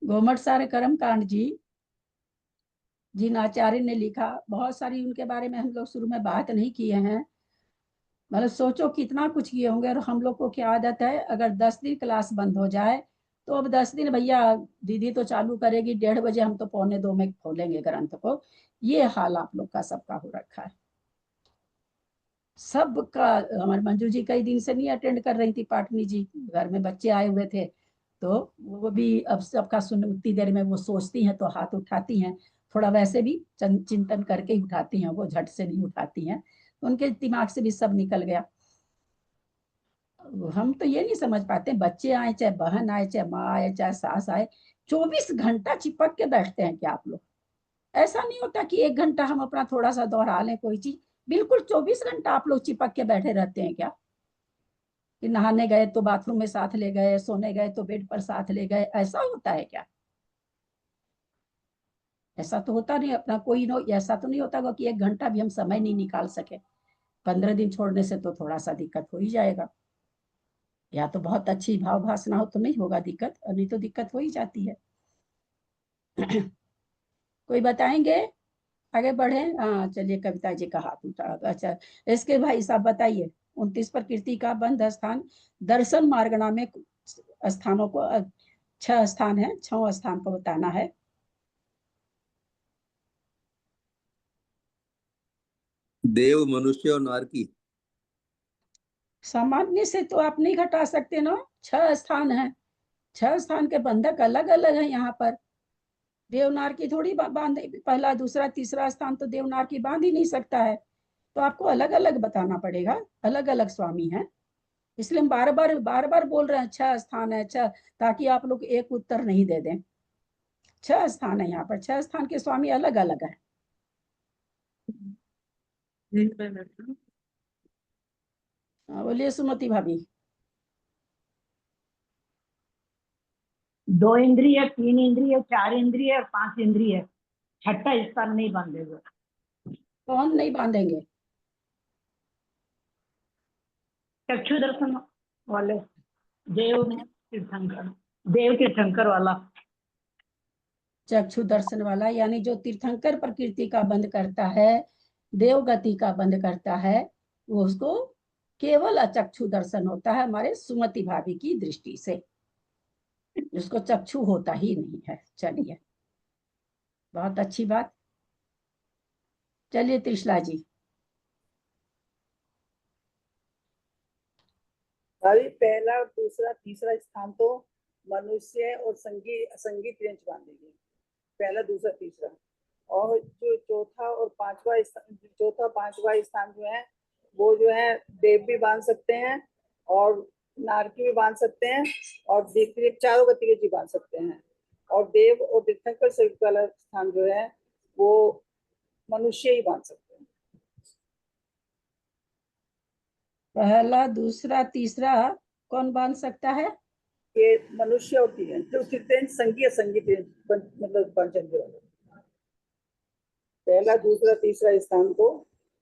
गोमट सारे कर्म कांड जी जिन आचार्य ने लिखा, बहुत सारी उनके बारे में हम लोग शुरू में बात नहीं किए हैं। मतलब सोचो कितना कुछ किए होंगे। और हम लोग को क्या आदत है, अगर 10 दिन क्लास बंद हो जाए तो अब 10 दिन भैया दीदी तो चालू करेगी 1:30 बजे, हम तो 1:45 में खोलेंगे ग्रंथ को। ये हाल आप लोग का सबका हो रखा है सबका। हमारे मंजू जी कई दिन से नहीं अटेंड कर रही थी, पाटनी जी घर में बच्चे आए हुए थे तो वो भी अब सबका सुन, उतनी देर में वो सोचती हैं तो हाथ उठाती हैं। थोड़ा वैसे भी चिंतन करके ही उठाती हैं, वो झट से नहीं उठाती हैं। तो उनके दिमाग से भी सब निकल गया। हम तो ये नहीं समझ पाते, बच्चे आए चाहे बहन आए चाहे माँ आए चाहे सास आए, 24 घंटा चिपक के बैठते हैं क्या आप लोग? ऐसा नहीं होता कि 1 घंटा हम अपना थोड़ा सा दोहरा लें कोई चीज। बिल्कुल 24 घंटा आप लोग चिपक के बैठे रहते हैं क्या? कि नहाने गए तो बाथरूम में साथ ले गए, सोने गए तो बेड पर साथ ले गए, ऐसा होता है क्या? ऐसा तो होता नहीं। अपना कोई नो ऐसा तो नहीं होता कि 1 घंटा भी हम समय नहीं निकाल सके। 15 दिन छोड़ने से तो थोड़ा सा दिक्कत हो ही जाएगा। या तो बहुत अच्छी भाव भाषणा हो तो नहीं होगा दिक्कत, और नहीं तो दिक्कत हो ही जाती है। कोई बताएंगे? आगे बढ़े। हाँ चलिए, कविता जी का हाथ उठा। अच्छा इसके भाई साहब बताइए। 29 प्रकृति का बंध स्थान दर्शन मार्गना में स्थानों को 6 स्थान है, 6 स्थान को बताना है। देव मनुष्य और नारकी। सामान्य से तो आप नहीं घटा सकते ना, 6 स्थान है। 6 स्थान के बंधक अलग अलग है। यहाँ पर देवनार की थोड़ी बांध, पहला दूसरा तीसरा स्थान तो देवनार की बांध ही नहीं सकता है। तो आपको अलग अलग बताना पड़ेगा, अलग अलग स्वामी है। इसलिए हम बार बार बोल रहे हैं 6 स्थान है 6, ताकि आप लोग एक उत्तर नहीं दे दें। 6 स्थान है यहाँ पर, 6 स्थान के स्वामी अलग अलग है। बोलिए सुमति भाभी। 2 इंद्रिय, 3 इंद्रिय, 4 इंद्रिय और 5 इंद्रिय, 6ठा स्थान नहीं बांधेगा। कौन नहीं बांधेंगे? चक्षु दर्शन वाले, देव तीर्थंकर वाला। चक्षु दर्शन वाला यानी जो तीर्थंकर प्रकृति का बंद करता है, देव गति का बंद करता है, वो उसको केवल अचक्षु दर्शन होता है हमारे सुमति भाभी की दृष्टि से, जिसको चक्षु होता ही नहीं है। चलिए बहुत अच्छी बात। चलिए त्रिशला जी। भाभी पहला दूसरा तीसरा स्थान तो मनुष्य और संगी असंगी त्रियंच बांधेंगे, पहला दूसरा तीसरा। और जो चौथा और पांचवा स्थान जो है वो जो है देव भी बांध सकते हैं और नारकी भी बांध सकते हैं और चारों गति के जी बांध सकते हैं। और देव और तीर्थंकर सहित वाला स्थान जो है वो मनुष्य ही बांध सकते हैं। पहला दूसरा तीसरा कौन बांध सकता है? ये मनुष्य और तिर्यंच, जो तिर्यंच संगी असंगी तिर्यंच मतलब पंचेंद्रिय वाले। पहला दूसरा तीसरा स्थान को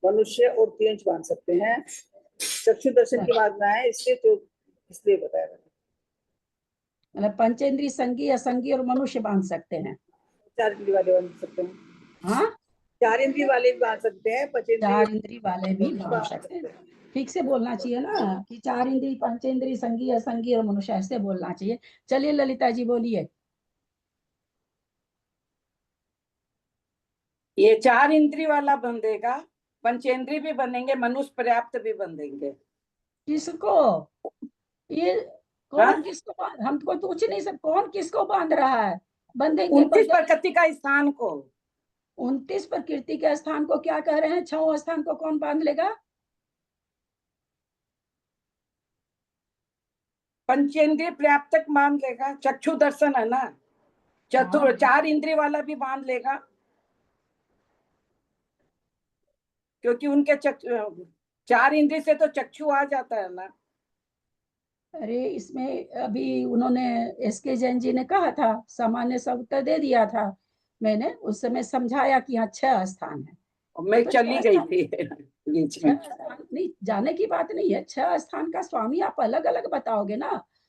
मनुष्य और तिर्यंच बांध सकते हैं। चक्षु दर्शन की बात ना है, इसलिए बताया गया। मतलब पंचेंद्रीय संगी असंगी और मनुष्य बांध सकते हैं। 4 इंद्रिय वाले बांध सकते हैं। हाँ, 4 इंद्रिय वाले भी बांध सकते हैं, 4 इंद्रिय वाले भी बांध सकते हैं। ठीक से बोलना चाहिए ना कि 4 इंद्रिय पंचेंद्रिय संगी असंगी और मनुष्य, ऐसे बोलना चाहिए। चलिए ललिता जी बोलिए। ये 4 इंद्रिय वाला बंधेगा, पंचेंद्रिय भी बनेंगे, मनुष्य पर्याप्त भी बंधेंगे। किसको? ये कौन किसको हमको तो कुछ नहीं सब, कौन किसको बांध रहा है? बंधेंगे 29 प्रकृति का स्थान को। 29 प्रकृति के स्थान को क्या कह रहे हैं? 6वां स्थान को कौन बांध लेगा? पंचेंद्रिय पर्याप्त बांध लेगा, चक्षु दर्शन है ना, 4 इंद्रिय वाला भी बांध लेगा, क्योंकि उनके 4 इंद्रिय से तो चक्षु आ जाता है ना। अरे इसमें अभी उन्होंने एसके जैन जी ने कहा था, सामान्य सा उत्तर दे दिया था, मैंने उस समय समझाया कि यहाँ 6 स्थान है। मैं तो चली गई थी बीच में। 6 स्थान नहीं, जाने की बात नहीं है। 6 स्थान का स्वामी आप अलग अलग बताओगे ना।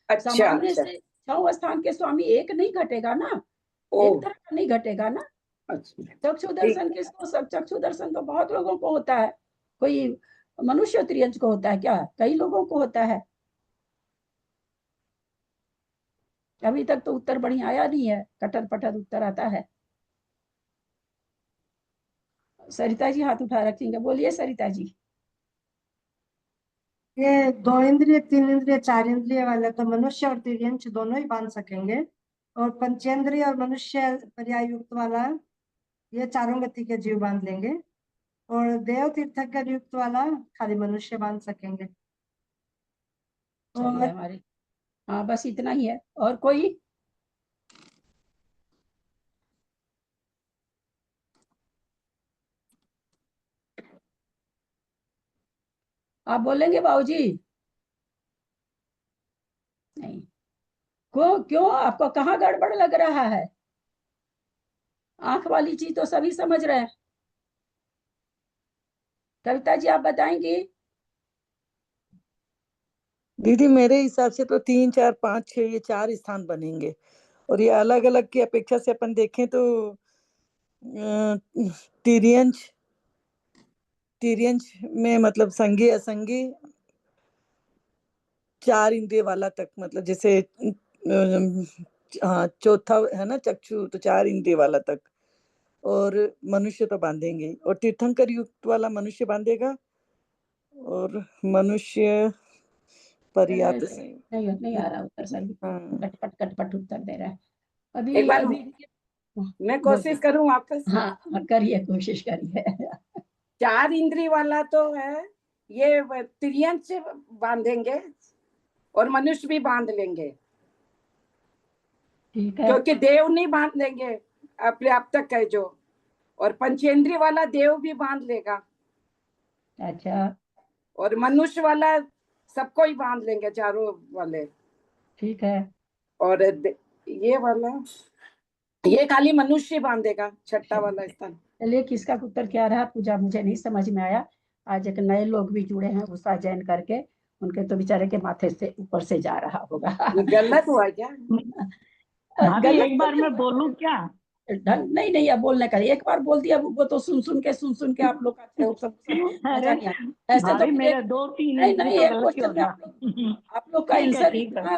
अच्छा, सामान्य से 6 स्थान के स्वामी एक नहीं घटेगा ना, एक तरह का नहीं घटेगा ना। चक्षु दर्शन किसको? सब चक्षु दर्शन तो बहुत लोगों को होता है, कोई मनुष्य त्रियंच को होता है क्या? कई लोगों को होता है। अभी तक तो उत्तर बढ़िया आया नहीं है, कटर पटर उत्तर आता है। सरिता जी हाथ उठा रखेंगे, बोलिए सरिता जी। ये 2 इंद्रिय 3 इंद्रिय 4 इंद्रिय वाले तो मनुष्य और तिर्यंच दोनों ही बांध सकेंगे, और पंचेंद्रिय और मनुष्य पर्याय युक्त वाला ये चारों गति के जीव बांध लेंगे, और देव तीर्थंकर युक्त वाला खाली मनुष्य बांध सकेंगे। चलिए हमारे, हाँ बस इतना ही है। और कोई? आप बोलेंगे बाबूजी? नहीं। क्यों आपको कहाँ गड़बड़ लग रहा है? आंख वाली चीज तो सभी समझ रहे हैं। कविता जी आप बताएंगी? दीदी मेरे हिसाब से तो 3 4 5 6 ये 4 स्थान बनेंगे, और ये अलग अलग की अपेक्षा से अपन देखें तो तिर्यंच में मतलब संगी असंगी 4 इंद्रिय वाला तक, मतलब जैसे हाँ चौथा है ना चक्षु, तो 4 इंद्रिय वाला तक, और मनुष्य तो बांधेंगे, और तीर्थंकर युक्त वाला मनुष्य बांधेगा, और मनुष्य पर्याप्त नहीं आ रहा उत्तर सही। कटपट उत्तर दे रहा है। अभी एक बार अभी मैं कोशिश करूं वापस। हाँ करिए, कोशिश करिए। 4 इंद्रिय वाला तो है, ये तिर्यंच बांधेंगे और मनुष्य भी बांध लेंगे। ठीक है, क्योंकि देव नहीं बांध लेंगे, पर्याप्तक है जो, और पंचेंद्रिय वाला देव भी बांध लेगा। अच्छा, और मनुष्य वाला सबको ही बांध लेंगे, चारों वाले। ठीक है। और ये वाला, ये खाली मनुष्य बांधेगा, 6ठा वाला स्थान। चलिए किसका उत्तर क्या रहा पूजा, मुझे नहीं समझ में आया। आज एक नए लोग भी जुड़े हैं उषा जैन करके, उनके तो बेचारे के माथे से ऊपर से जा रहा होगा। गलत हुआ क्या? भाभी एक बार मैं बोलूं क्या? नहीं अब बोलने का, एक बार बोल दिया वो तो सुन के आप लोग सब मजा नहीं आता। ऐसे तो मेरे 2-3 नहीं एक क्वेश्चन में आप लोग का आंसर इतना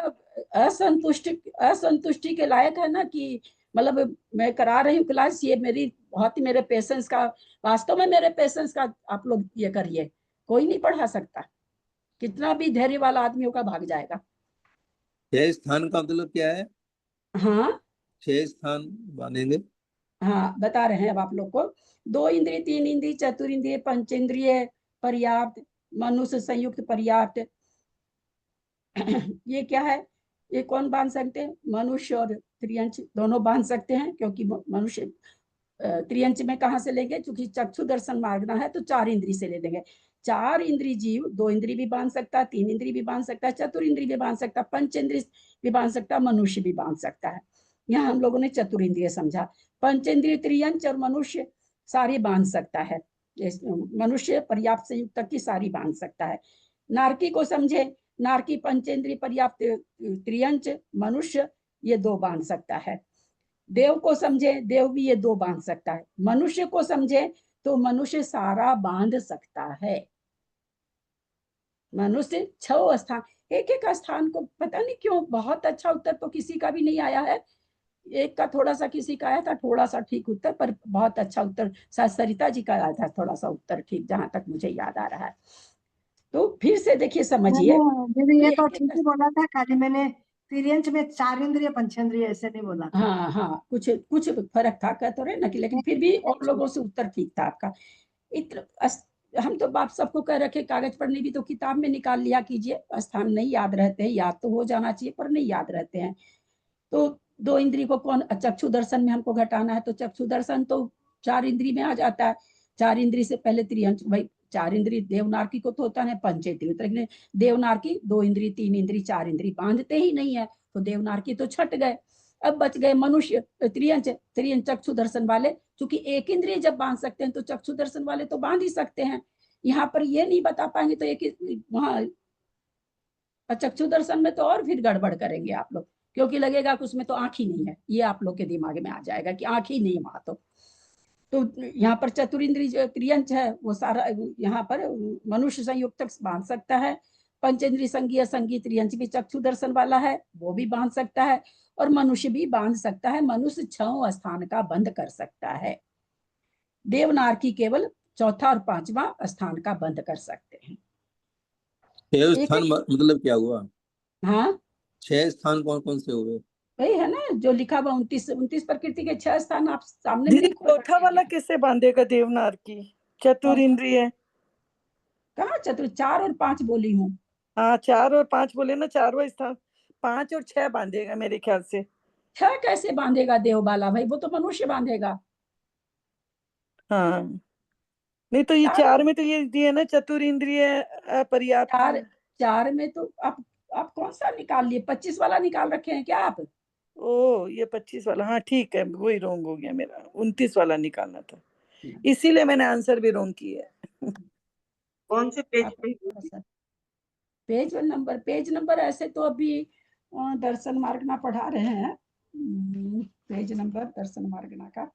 असंतुष्टि के लायक है ना, कि मतलब मैं करा रही हूँ क्लास, ये मेरी बहुत ही मेरे पेशेंस का, वास्तव में मेरे पेशेंस का आप लोग ये करिए, कोई नहीं पढ़ा सकता, कितना भी धैर्य वाला आदमी होगा भाग जाएगा। 6 स्थान का मतलब क्या है? हाँ 6 स्थान बांधेंगे। हाँ बता रहे हैं अब आप लोग को। 2 इंद्रिय 3 इंद्रिय चतुरिंद्रिय पंचेंद्रिय पर्याप्त, मनुष्य संयुक्त पर्याप्त। ये क्या है? ये कौन बांध सकते हैं? मनुष्य और त्रियंच दोनों बांध सकते हैं, क्योंकि मनुष्य त्रियंच में कहाँ से लेंगे, क्योंकि चक्षु दर्शन मार्गना है तो 4 इंद्री से ले लेंगे। 4 इंद्री जीव 2 इंद्री भी बांध सकता है, 3 इंद्री भी बांध सकता है, चतुर इंद्री भी बांध सकता है, पंच इंद्री भी बांध सकता है, मनुष्य भी बांध सकता है। यहाँ हम लोगों ने चतुर इंद्रिय समझा। पंचेंद्रिय त्रियंच और मनुष्य सारी बांध सकता है, मनुष्य पर्याप्त संयुक्त तक की सारी बांध सकता है। नारकी को समझे, नारकी पंचेंद्रिय पर्याप्त त्रियंच, मनुष्य ये 2 बांध सकता है। देव को समझे, देव भी ये 2 बांध सकता है। मनुष्य को समझे तो मनुष्य सारा बांध सकता है। मनुष्य 6 स्थान, एक एक स्थान को पता नहीं क्यों बहुत अच्छा उत्तर तो किसी का भी नहीं आया है। एक का थोड़ा सा किसी का आया था, थोड़ा सा ठीक उत्तर, पर बहुत अच्छा उत्तर सरिता जी का आया था, थोड़ा सा उत्तर ठीक, जहां तक मुझे याद आ रहा है। तो फिर से देखिए, समझिए। दीदी ये तो ठीक ही बोला था, खाली मैंने तिर्यंच में 4 इंद्रिय पंचेंद्रिय ऐसे नहीं बोला था। हाँ हाँ, कुछ कुछ फर्क था, कह तो रहे ना कि, लेकिन फिर भी और लोगों से उत्तर ठीक था आपका। हम तो बाप सबको कह रखे कागज पर नहीं भी तो किताब में निकाल लिया कीजिए। स्थान नहीं याद रहते हैं, याद तो हो जाना चाहिए पर नहीं याद रहते हैं। तो 2 इंद्री को कौन, चक्षु दर्शन में हमको घटाना है तो चक्षु दर्शन तो 4 इंद्री में आ जाता है। 4 इंद्री से पहले त्रियंच, भाई 4 इंद्री देवनारकी को तो होता है पंचेंद्रिय, देवनारकी 2 इंद्री 3 इंद्री 4 इंद्री बांधते ही नहीं है, तो देवनारकी तो छट गए। अब बच गए मनुष्य त्रियंच, त्रियंच चक्षु दर्शन वाले, क्योंकि एक इंद्रिय जब बांध सकते हैं तो चक्षु दर्शन वाले तो बांध ही सकते हैं। यहाँ पर ये नहीं बता पाएंगे तो एक वहां चक्षु दर्शन में तो और फिर गड़बड़ करेंगे आप लोग, क्योंकि लगेगा कि उसमें तो आंख ही नहीं है, ये आप लोग के दिमाग में आ जाएगा कि आंख ही नहीं वहां। तो यहाँ पर चतुरिंद्रिय जो त्रियंच है वो सारा यहाँ पर मनुष्य संयुक्त बांध सकता है। पंचेंद्रिय संगीय संगीत त्रियंच भी चक्षु दर्शन वाला है, वो भी बांध सकता है, और मनुष्य भी बांध सकता है। मनुष्य 6 स्थान का बंद कर सकता है। देवनारकी केवल 4था और 5वां स्थान का बंद कर सकते हैं। 6 स्थान मतलब क्या हुआ? हाँ, 6 स्थान कौन कौन से हुए? वही है ना जो लिखा हुआ 29 प्रकृति के 6 स्थान आप सामने दीदी चौथा वाला कैसे बांधेगा देवनारकी? चतुर इंद्रिय कहाँ, चतुर 4 और 5 बोली हूँ। हाँ 4 और 5 बोले ना, 4वां स्थान 5 और 6 बांधेगा मेरे ख्याल से। 6 कैसे बांधेगा देवबाला भाई, वो तो मनुष्य बांधेगा। हाँ नहीं तो ये 4 में तो ये दिए ना चतुर इंद्रिय पर्याप्त। 4 में तो आप कौन सा निकाल लिए, 25 वाला निकाल रखे हैं क्या आप? ओ ये 25 वाला, हाँ ठीक है, वही रोंग हो गया मेरा, 29 वाला निकालना था, इसीलिए मैंने आंसर भी रोंग किया। कौन से पेज पे? पेज नंबर ऐसे तो अभी दर्शन मार्गना पढ़ा रहे हैं। पेज नंबर दर्शन मार्गना का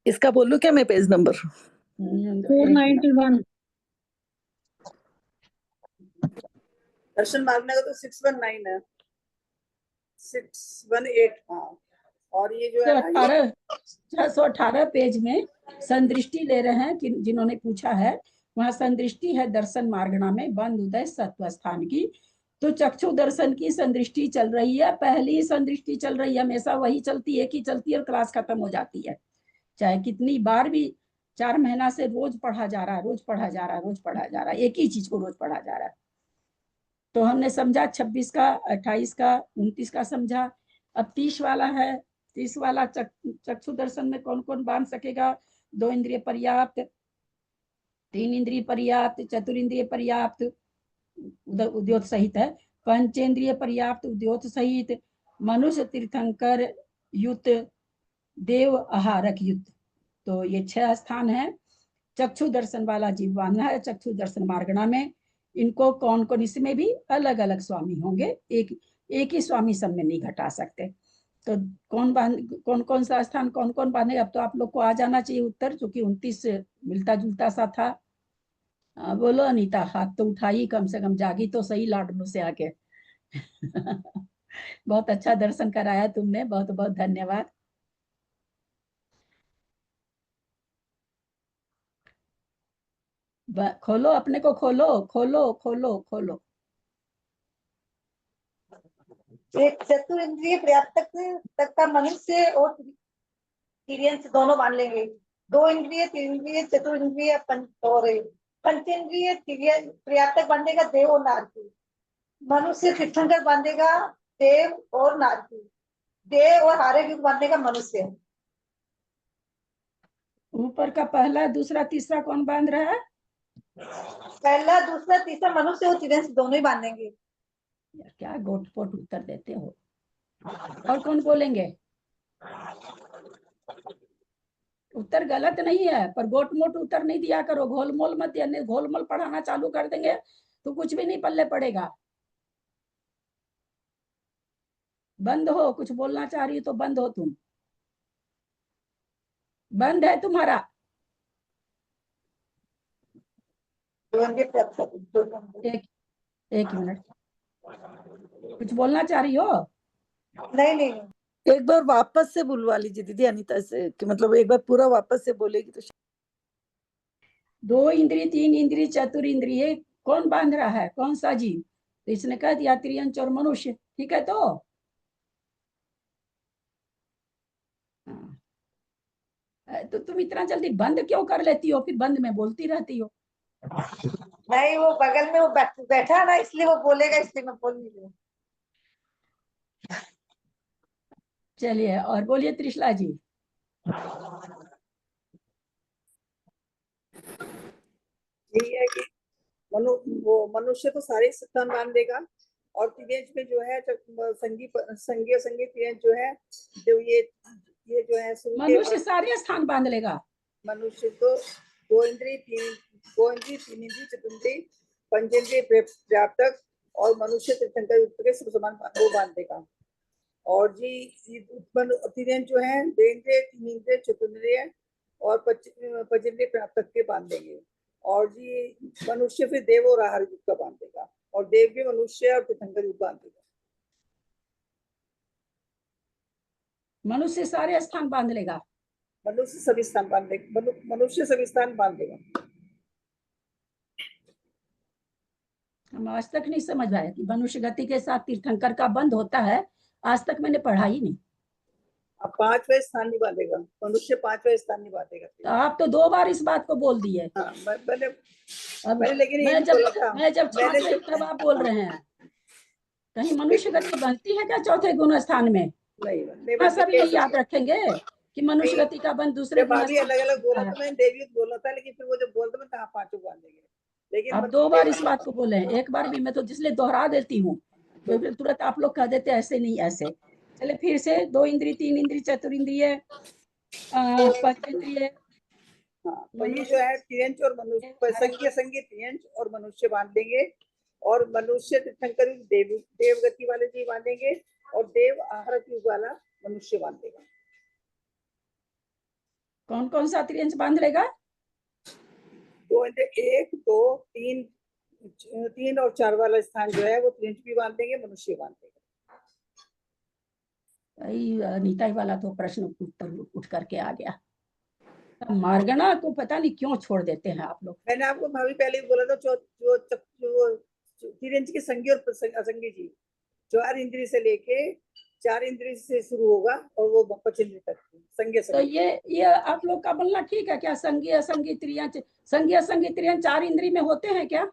इसका बोलूं क्या मैं पेज नंबर? 491 दर्शन मार्गना का तो 619 है, 618। हाँ, और ये जो है 618 पेज में संदृष्टि ले रहे हैं कि जिन्होंने पूछा है, वहां संदृष्टि है दर्शन मार्गना में बंद उदय सत्व स्थान की। तो चक्षु दर्शन की संदृष्टि चल रही है, पहली संदृष्टि चल रही है, हमेशा वही चलती है, एक ही चलती है और क्लास खत्म हो जाती है। चाहे कितनी बार भी 4 महीना से रोज पढ़ा जा रहा है, रोज पढ़ा जा रहा है, रोज पढ़ा जा रहा है, एक ही चीज को रोज पढ़ा जा रहा है। तो हमने समझा 26 का, 28 का, 29 का समझा। अब 30 वाला है। 30 वाला चक्षु दर्शन में कौन कौन बांध सकेगा? 2 इंद्रिय पर्याप्त, 3 इंद्रिय पर्याप्त, चतुरिंद्रिय पर्याप्त उद्योत सहित है, पंचेंद्रिय पर्याप्त उद्योत सहित, मनुष्य तीर्थंकर युक्त, देव आहारक युक्त। तो ये 6 स्थान है। चक्षु दर्शन वाला जीव बांधना है चक्षु दर्शन मार्गना में। इनको कौन कौन, इसमें भी अलग अलग स्वामी होंगे, एक ही स्वामी सब में नहीं घटा सकते। तो कौन कौन सा स्थान कौन कौन बांधेगा? अब तो आप लोग को आ जाना चाहिए उत्तर, क्योंकि 29 मिलता जुलता सा था। बोलो अनीता, हाथ तो उठाई, कम से कम जागी तो सही लाडनू से आके। बहुत अच्छा दर्शन कराया तुमने, बहुत बहुत धन्यवाद। खोलो अपने को, खोलो खोलो खोलो खोलो। एक चतुरिंद्रिय पर्याप्त तक का मनुष्य और तिर्यंच दोनों बांध लेंगे। 2 इंद्रिय 3 इंद्रिय चतुर इंद्रिय और पंचेंद्रिय पर्याप्त बांधेगा देव और नारकी। मनुष्य तीर्थंकर बांधेगा देव और नारकी। देव और हारे युग बांधेगा मनुष्य। ऊपर का पहला दूसरा तीसरा कौन बांध रहा है? पहला दूसरा तीसरा मनुष्य और तिर्यंच दोनों ही बांधेंगे। यार क्या गोटपोट उत्तर देते हो। और कौन बोलेंगे? उत्तर गलत नहीं है, पर गोट मोट उत्तर नहीं दिया करो, घोलमोल मत दिया, नहीं घोलमोल पढ़ाना चालू कर देंगे तो कुछ भी नहीं पल्ले पड़ेगा। बंद हो, कुछ बोलना चाह रही हो तो बंद हो तुम, बंद है तुम्हारा। एक एक मिनट, कुछ बोलना चाह रही हो? नहीं नहीं एक बार वापस से बुलवा लीजिए दीदी अनीता से, कि मतलब एक बार पूरा वापस से बोलेगी तो। 2 इंद्रिय 3 इंद्रिय चतुर इंद्रिय कौन बांध रहा है? कौन सा जीव? तो इसने कह दिया त्रियंच और मनुष्य, ठीक है। तो तो तुम इतना जल्दी बंद क्यों कर लेती हो, फिर बंद में बोलती रहती हो। नहीं, वो बगल में वो बैठा ना, इसलिए वो बोलेगा, इसलिए मैं बोल नहीं रही हूँ। चलिए और बोलिए त्रिशला जी। यही है कि वो मनुष्य तो सारे स्थान बांध देगा, और तिर्यंच में जो है संगी असंगी तिर्यंच जो है, जो ये जो है मनुष्य सारे स्थान बांध लेगा। मनुष्य तो 2 इंद्रिय 3 इंद्रिय चतुर्ंद्रिय पंचेंद्रिय व्यापक और मनुष्य तीर्थंकर युक्त के सब समान वो बांध देगा। और जी तिर्यंच जो है 2 इंद्रिय 3 इंद्रिय चतुर्ंद्रिय और पंचेंद्रिय व्यापक के बांध देंगे। और जी मनुष्य फिर देव और आहार युक्त का बांध देगा, और देव भी मनुष्य और तीर्थंकर युक्त बांध देगा। मनुष्य सारे स्थान बांध लेगा। मनुष्य सभी स्थान बांध देगा, मनुष्य सभी स्थान बांध देगा। हम आज तक नहीं समझ आया कि मनुष्य गति के साथ तीर्थंकर का बंध होता है, आज तक मैंने पढ़ा ही नहीं। अब 5वें स्थान नहीं बांधेगा, मनुष्य 5वें स्थान नहीं बांधेगा। तो आप तो 2 बार इस बात को बोल दिए। हाँ, मैंने लेकिन मैं जब छाट रही तब आप बोल रहे हैं। कहीं मनुष्य गति बनती है क्या चौथे गुण स्थान में? नहीं सभी यही याद रखेंगे कि मनुष्य गति का बंध दूसरे गुण अलग अलग बोला था, मैंने देवी बोला था, लेकिन फिर वो जब बोलते मैं कहा 5 बांधेंगे। लेकिन आप 2 बार इस बात को बोले हैं, एक बार भी मैं तो इसलिए दोहरा देती हूँ, तो फिर तुरंत आप लोग कह देते ऐसे नहीं ऐसे। चले फिर से 2 इंद्रिय 3 इंद्रिय चतुर इंद्रिय पंचेंद्रिय। तो ये जो है तिर्यंच और मनुष्य संगी तिर्यंच और मनुष्य बांध देंगे, और मनुष्य तीर्थंकर देव गति वाले जी बांधेंगे, और देव आहार युग वाला मनुष्य बांधेगा। कौन कौन सा त्रियंच बांध लेगा? 2 1 2 3 और 4 वाला स्थान जो है वो त्रियंच भी बांध देंगे, मनुष्य बांध देगा। नीताई वाला तो प्रश्न उत्तर उठ करके आ गया। मार्गणा को पता नहीं क्यों छोड़ देते हैं आप लोग। मैंने आपको भाभी पहले ही बोला था, जो तिर्यंच के संगी और असंगी जी 4 इंद्रिय से लेके 4 इंद्रिय से शुरू होगा और वो 5 इंद्रिय तक संगी। तो ये आप लोग का बोलना ठीक है क्या? संगी असंगी त्रियंच, संगी असंगी त्रियंच 4 इंद्रिय में होते हैं क्या?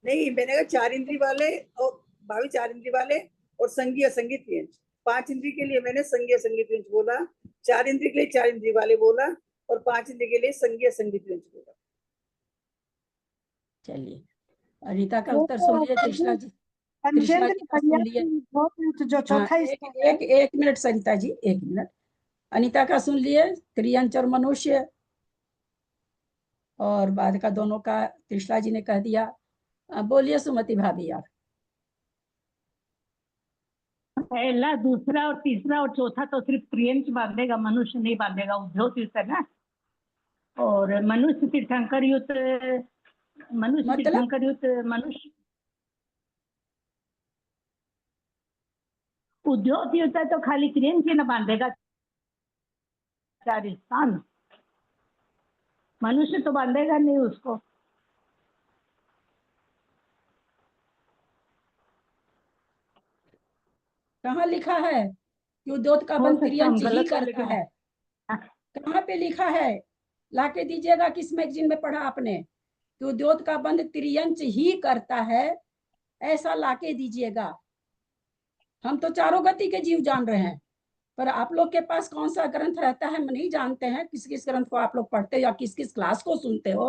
नहीं, मैंने कहा 4 इंद्रिय वाले और भाभी 4 इंद्रिय वाले और संगी असंगी त्रियंच। 5 इंद्रिय के लिए मैंने संगी असंगी त्रियंच बोला, 4 इंद्रिय के लिए 4 इंद्रिय वाले बोला, और 5 इंद्रिय के लिए संगी असंगी त्रियंच बोला। चलिए अनीता का उत्तर सुन लिए, त्रिशला जी का सुन लिए। जो चौथा एक मिनट सरिता जी, 1 मिनट। अनीता का सुन लिए, त्रियंच और मनुष्य, और बाद का दोनों का त्रिशला जी ने कह दिया। बोलिए सुमति भाभी आप। पहला दूसरा और तीसरा और चौथा तो सिर्फ त्रियंच बांधेगा, मनुष्य नहीं बांधेगा, उद्योग तीर्थ है ना। और मनुष्य तीर्थंकर युक्त मनुष्य उद्योग तीर्थ है तो खाली त्रियंच ही न बांधेगा, 4 स्थान। मनुष्य तो बांधेगा नहीं उसको। कहाँ लिखा है कि उद्योग का बंध त्रियंच ही करता है? कहाँ पे लिखा है? लाके दीजिएगा, किस मैगजीन में पढ़ा आपने कि उद्योग का बंध त्रियंच ही करता है? ऐसा लाके दीजिएगा। हम तो चारों गति के जीव जान रहे हैं। पर आप लोग के पास कौन सा ग्रंथ रहता है हम नहीं जानते हैं, किस किस ग्रंथ को आप लोग पढ़ते हो या किस किस क्लास को सुनते हो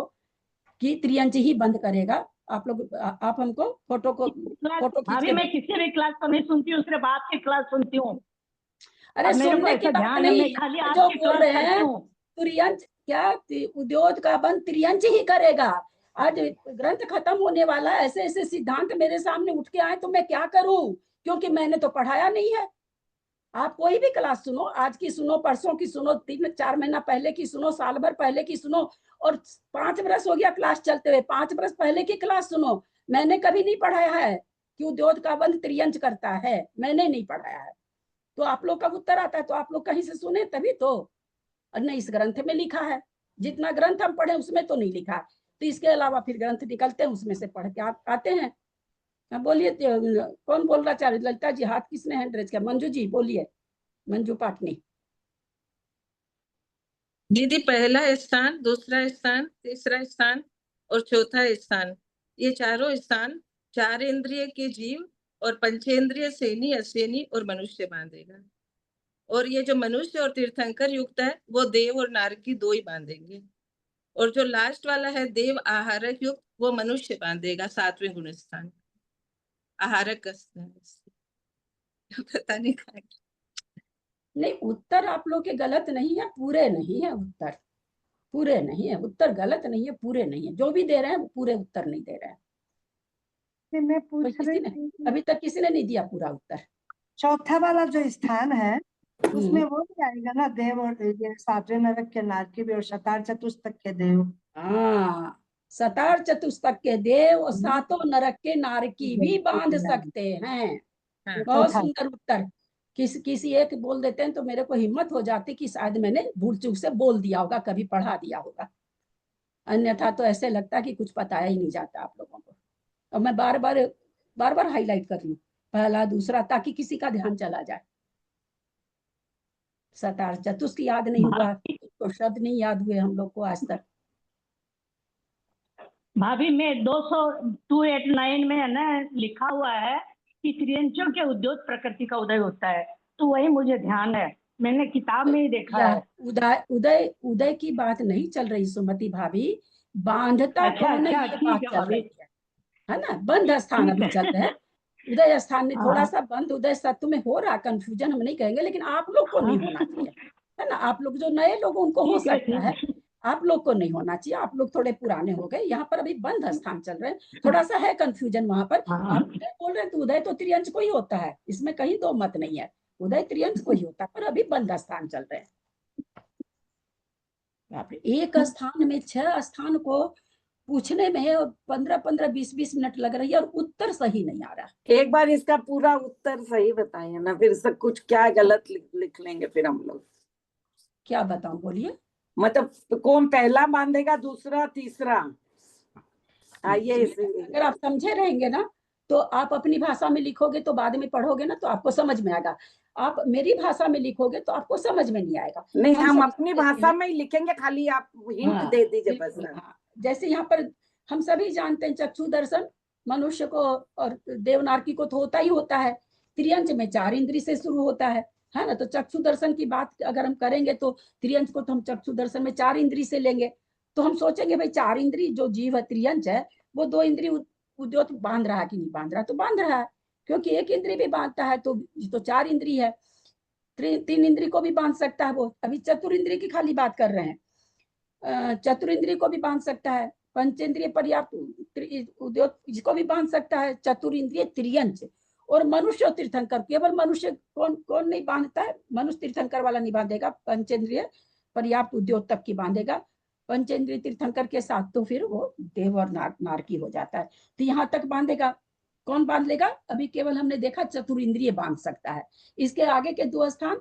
कि त्रियंच ही बंद करेगा। आप लोग आप हमको फोटो खींच भाभी के मैं किसी भी क्लास तो नहीं सुनती हूँ, सिर्फ आपकी क्लास सुनती हूँ। अरे अब मेरे को सुनने की ऐसा बात ध्यान है, नहीं, मैं खाली यहाँ जो आपकी बोल क्लास रहे करती हैं हूँ। त्रियंच क्या उद्योग का बंद त्रियंच ही करेगा। आज ग्रंथ खत्म होने वाला है, ऐसे ऐसे सिद्धांत मेरे सामने उठ के आए तो मैं क्या करूं, क्योंकि मैंने तो पढ़ाया नहीं है। आप कोई भी क्लास सुनो, आज की सुनो, परसों की सुनो, 3-4 महीना पहले की सुनो, साल भर पहले की सुनो, और 5 बरस हो गया क्लास चलते हुए, 5 बरस पहले की क्लास सुनो। मैंने कभी नहीं पढ़ाया है कि उद्योग का बंद त्रियंच करता है, मैंने नहीं पढ़ाया है। तो आप लोग का उत्तर आता है तो आप लोग कहीं से सुने तभी तो, और नहीं इस ग्रंथ में लिखा है। जितना ग्रंथ हम पढ़े उसमें तो नहीं लिखा, तो इसके अलावा फिर ग्रंथ निकलते हैं, उसमें से पढ़ के आते हैं। बोलिए कौन बोल रहा चाहे ललिता जी, हाथ किसने हैंड रेज किया? मंजू जी बोलिए, मंजू पाटनी। दीदी पहला स्थान, दूसरा स्थान, तीसरा स्थान और चौथा स्थान, ये चारों स्थान 4 इंद्रिय के जीव और पंचेंद्रिय सेनी, असेनी और मनुष्य बांधेगा। और ये जो मनुष्य और तीर्थंकर युक्त है वो देव और नारकी 2 ही बांधेंगे। और जो लास्ट वाला है देव आहारक युक्त, वो मनुष्य बांधेगा 7वें गुण स्थान, आहारक का स्थान। पता नहीं कहाँ। नहीं उत्तर आप लोग के गलत नहीं है, पूरे नहीं है उत्तर, पूरे नहीं है उत्तर, गलत नहीं है, पूरे नहीं है। जो भी दे रहे हैं वो पूरे उत्तर नहीं दे रहे हैं। मैं कोई पूछ किसी रही ने थी अभी तक किसी ने नहीं दिया पूरा उत्तर। चौथा वाला जो स्थान है उसमें वो भी आएगा ना, देव और ये 7वें नरक के नारकी भी और शतार चतुष्टक के देव। हाँ, सतार चतुष्टक के देव और 7 नरक के नारकी भी बांध सकते हैं। बहुत सुंदर उत्तर। किसी एक बोल देते हैं तो मेरे को हिम्मत हो जाती कि शायद मैंने भूल चूक से बोल दिया होगा, कभी पढ़ा दिया होगा, अन्यथा तो ऐसे लगता कि कुछ पताया ही नहीं जाता आप लोगों को। और मैं बार बार हाईलाइट कर लूं पहला दूसरा, ताकि किसी का ध्यान चला जाए। सतार चतुष्ट याद नहीं हुआ तो शब्द नहीं याद हुए हम लोग को आज तक। भाभी में 289 में है ना लिखा हुआ है कि त्रियंचों के उद्योग प्रकृति का उदय होता है, तो वही मुझे ध्यान है, मैंने किताब में ही देखा है। उदय की बात नहीं चल रही सुमति भाभी, बांधता कौन है ये बात चल रही है ना। बंध स्थान अभी चल रहा है, उदय स्थान में थोड़ा सा बंद उदय सत्व में हो रहा कंफ्यूजन, हम नहीं कहेंगे, लेकिन आप लोग को नहीं होना चाहिए, है ना। आप लोग जो नए लोग उनको हो सकता है, आप लोग को नहीं होना चाहिए, आप लोग थोड़े पुराने हो गए। यहाँ पर अभी बंध स्थान चल रहे हैं, थोड़ा सा है कंफ्यूजन वहां पर। आप उदय बोल रहे हैं तो उदय तो त्रियंच को ही होता है, इसमें कहीं दो मत नहीं है, उदय त्रियंच को ही होता है, पर अभी बंध स्थान चल रहे हैं। एक स्थान में 6 स्थान को पूछने में 15-15, 20-20 मिनट लग रही है और उत्तर सही नहीं आ रहा। एक बार इसका पूरा उत्तर सही बताइए ना, फिर सब कुछ क्या गलत लिख लेंगे फिर हम लोग। क्या बताऊं बोलिए। मतलब कौन पहला बांधेगा, दूसरा, तीसरा? आइए अगर आप समझे रहेंगे ना तो आप अपनी भाषा में लिखोगे तो बाद में पढ़ोगे ना तो आपको समझ में आएगा। आप मेरी भाषा में लिखोगे तो आपको समझ में नहीं आएगा। नहीं, हम अपनी भाषा में ही लिखेंगे, खाली आप हिंट दे दीजिए बस। जैसे यहाँ पर हम सभी जानते हैं चक्षु दर्शन मनुष्य को और देवनारकी को तो होता ही होता है। त्रियंच में 4 इंद्री से शुरू होता है ना। तो चक्षु दर्शन की बात अगर हम करेंगे तो त्रियंच को तो हम चक्षु दर्शन में 4 इंद्री से लेंगे। तो हम सोचेंगे भाई 4 इंद्री जो जीव है त्रियंच है वो 2 इंद्री उद्योग बांध रहा है कि नहीं बांध रहा, तो बांध रहा है, क्योंकि एक इंद्री भी बांधता है तो 4 इंद्री है। 3 इंद्री को भी बांध सकता है वो। अभी चतुर्इंद्रिय की खाली बात कर रहे हैं, चतुर्इंद्रिय को भी बांध सकता है, पंचेंद्रिय पर्याप्त उद्योग इसको भी बांध सकता है, चतुर्इंद्रिय त्रियंच। और मनुष्य और तीर्थंकर, केवल मनुष्य कौन नहीं बांधता है, मनुष्य तीर्थंकर वाला नहीं बांधेगा, पंचेंद्रिय पर्याप्त उद्योग तक की बांधेगा। पंचेंद्रिय तीर्थंकर के साथ तो फिर वो देव और नारकी हो जाता है। तो यहाँ तक बांधेगा। कौन बांध लेगा? अभी केवल हमने देखा चतुर्इंद्रिय बांध सकता है। इसके आगे के 2 स्थान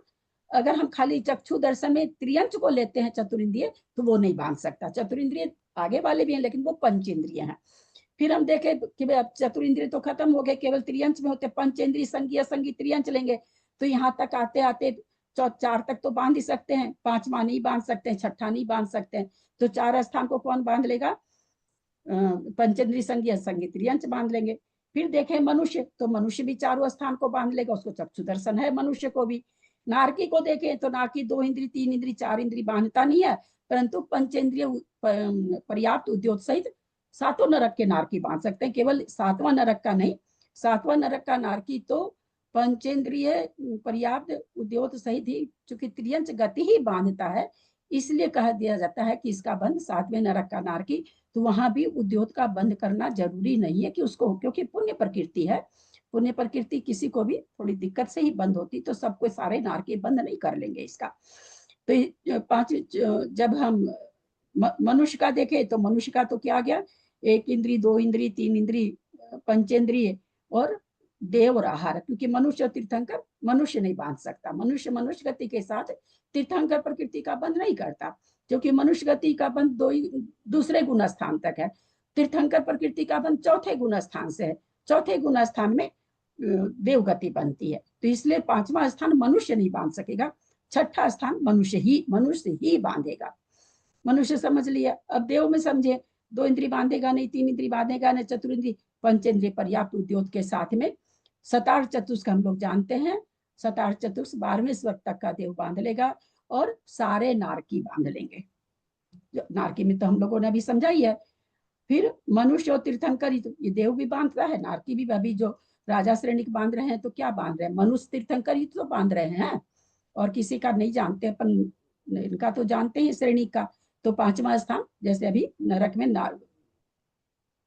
अगर हम खाली चक्षु दर्शन में त्रियंच को लेते हैं चतुर्इंद्रिय तो वो नहीं बांध सकता। चतुर्इंद्रिय आगे वाले भी हैं लेकिन वो पंचेंद्रिय हैं। फिर हम देखे कि अब चतुर्इंद्रिय तो खत्म हो गए, केवल त्रियंच में होते, पंचेंद्रिय संगी असंगी त्रियंच लेंगे तो यहाँ तक आते आते 4 तक तो बांध ही सकते हैं, 5वां नहीं बांध सकते हैं, 6ठा नहीं बांध सकते हैं। तो 4 स्थान को कौन बांध लेगा? पंचेंद्रिय संगी असंगी त्रियंच बांध लेंगे। फिर देखें मनुष्य, तो मनुष्य भी 4 स्थान को बांध लेगा, उसको चक्षु दर्शन है मनुष्य को भी। नारकी को देखें तो नारकी 2 इंद्री 3 इंद्री 4 इंद्री बांधता नहीं है, परंतु पंचेंद्रिय पर्याप्त उद्योग सहित 7 नरक के नारकी बांध सकते हैं, केवल 7वां नरक का नहीं। 7वां नरक का नारकी तो पंचेंद्रिय पर्याप्त उद्योग सहित ही चूंकि त्रियंच गति ही बांधता है, इसलिए कह दिया जाता है कि इसका बंध 7वें नरक का नारकी। तो वहां भी उद्योग का बंध करना जरूरी नहीं है कि उसको, क्योंकि पुण्य प्रकृति है, पुण्य प्रकृति किसी को भी थोड़ी दिक्कत से ही बंद होती, तो सबको सारे नारकी बंद नहीं कर लेंगे इसका। तो 5 जब हम मनुष्य का देखें तो मनुष्य का तो क्या गया, 1 इंद्री 2 इंद्री 3 इंद्री पंचेंद्रिय और देव और आहार, क्योंकि मनुष्य और तीर्थंकर मनुष्य नहीं बांध सकता। मनुष्य मनुष्य गति के साथ तीर्थंकर प्रकृति का बंध नहीं करता, क्योंकि मनुष्य गति का बंध दूसरे गुण स्थान तक है, तीर्थंकर प्रकृति का बंध चौथे गुण स्थान से है, चौथे गुण स्थान में देव गति बनती है। तो इसलिए 5वां स्थान मनुष्य नहीं बांध सकेगा, 6ठा स्थान मनुष्य ही बांधेगा। मनुष्य समझ लिया। अब देव में समझे, 2 इंद्री बांधेगा नहीं, 3 इंद्री बांधेगा नहीं, चतुर्ंद्री पंचेंद्रिय पर्याप्त उद्योग के साथ में सतार चतुष्क हम लोग जानते हैं, सतार चतुष्क 12वें स्वर्ग तक का देव बांध लेगा और सारे नारकी बांध लेंगे। नारकी में तो हम लोगों ने अभी समझाई है। फिर मनुष्य और तीर्थंकर ये देव भी बांधता है, नारकी भी। अभी जो राजा श्रेणी बांध रहे हैं तो क्या बांध रहे हैं, मनुष्य तीर्थंकर ही तो बांध रहे हैं, और किसी का नहीं जानते अपन, इनका तो जानते हैं श्रेणी का। तो 5वां स्थान जैसे अभी नरक में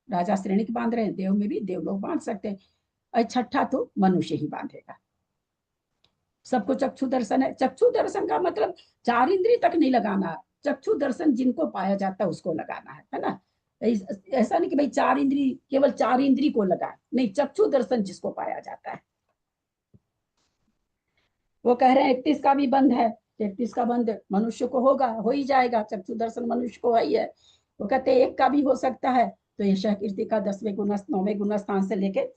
राजा श्रेणी बांध रहे हैं, देव में भी देव लोग बांध सकते हैं, और 6ठा तो मनुष्य ही बांधेगा। सबको चक्षु दर्शन है। चक्षु दर्शन का मतलब 4 इंद्री तक नहीं लगाना, चक्षु दर्शन जिनको पाया जाता है उसको लगाना है ना। ऐसा नहीं कि भाई 4 इंद्री केवल 4 इंद्री को लगाए, नहीं, चक्षु दर्शन जिसको पाया जाता है। वो कह रहे हैं 31 का भी बंद है, 31 का बंद मनुष्य को होगा, हो ही जाएगा, चक्षु दर्शन मनुष्य को ही है। वो कहते हैं 1 का भी हो सकता है, तो यश कीर्ति का 10वें गुण 9वें गुण स्थान से लेके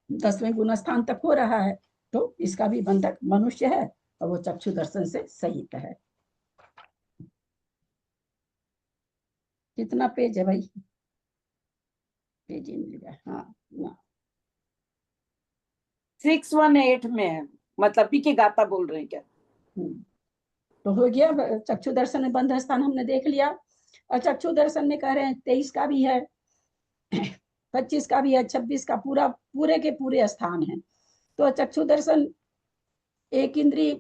10वें गुण स्थान तक हो रहा है, तो इसका भी बंधक मनुष्य है और वो चक्षु दर्शन से सहित है। कितना पेज है भाई, पेज हाँ 618 में है, मतलब पी के गाता बोल रहे हैं क्या? तो हो गया चक्षु दर्शन में बंध स्थान हमने देख लिया। और चक्षु दर्शन में कह रहे हैं 23 का भी है, 25 का भी है, 26 का पूरे के पूरे स्थान है। तो चक्षु दर्शन 1 इंद्री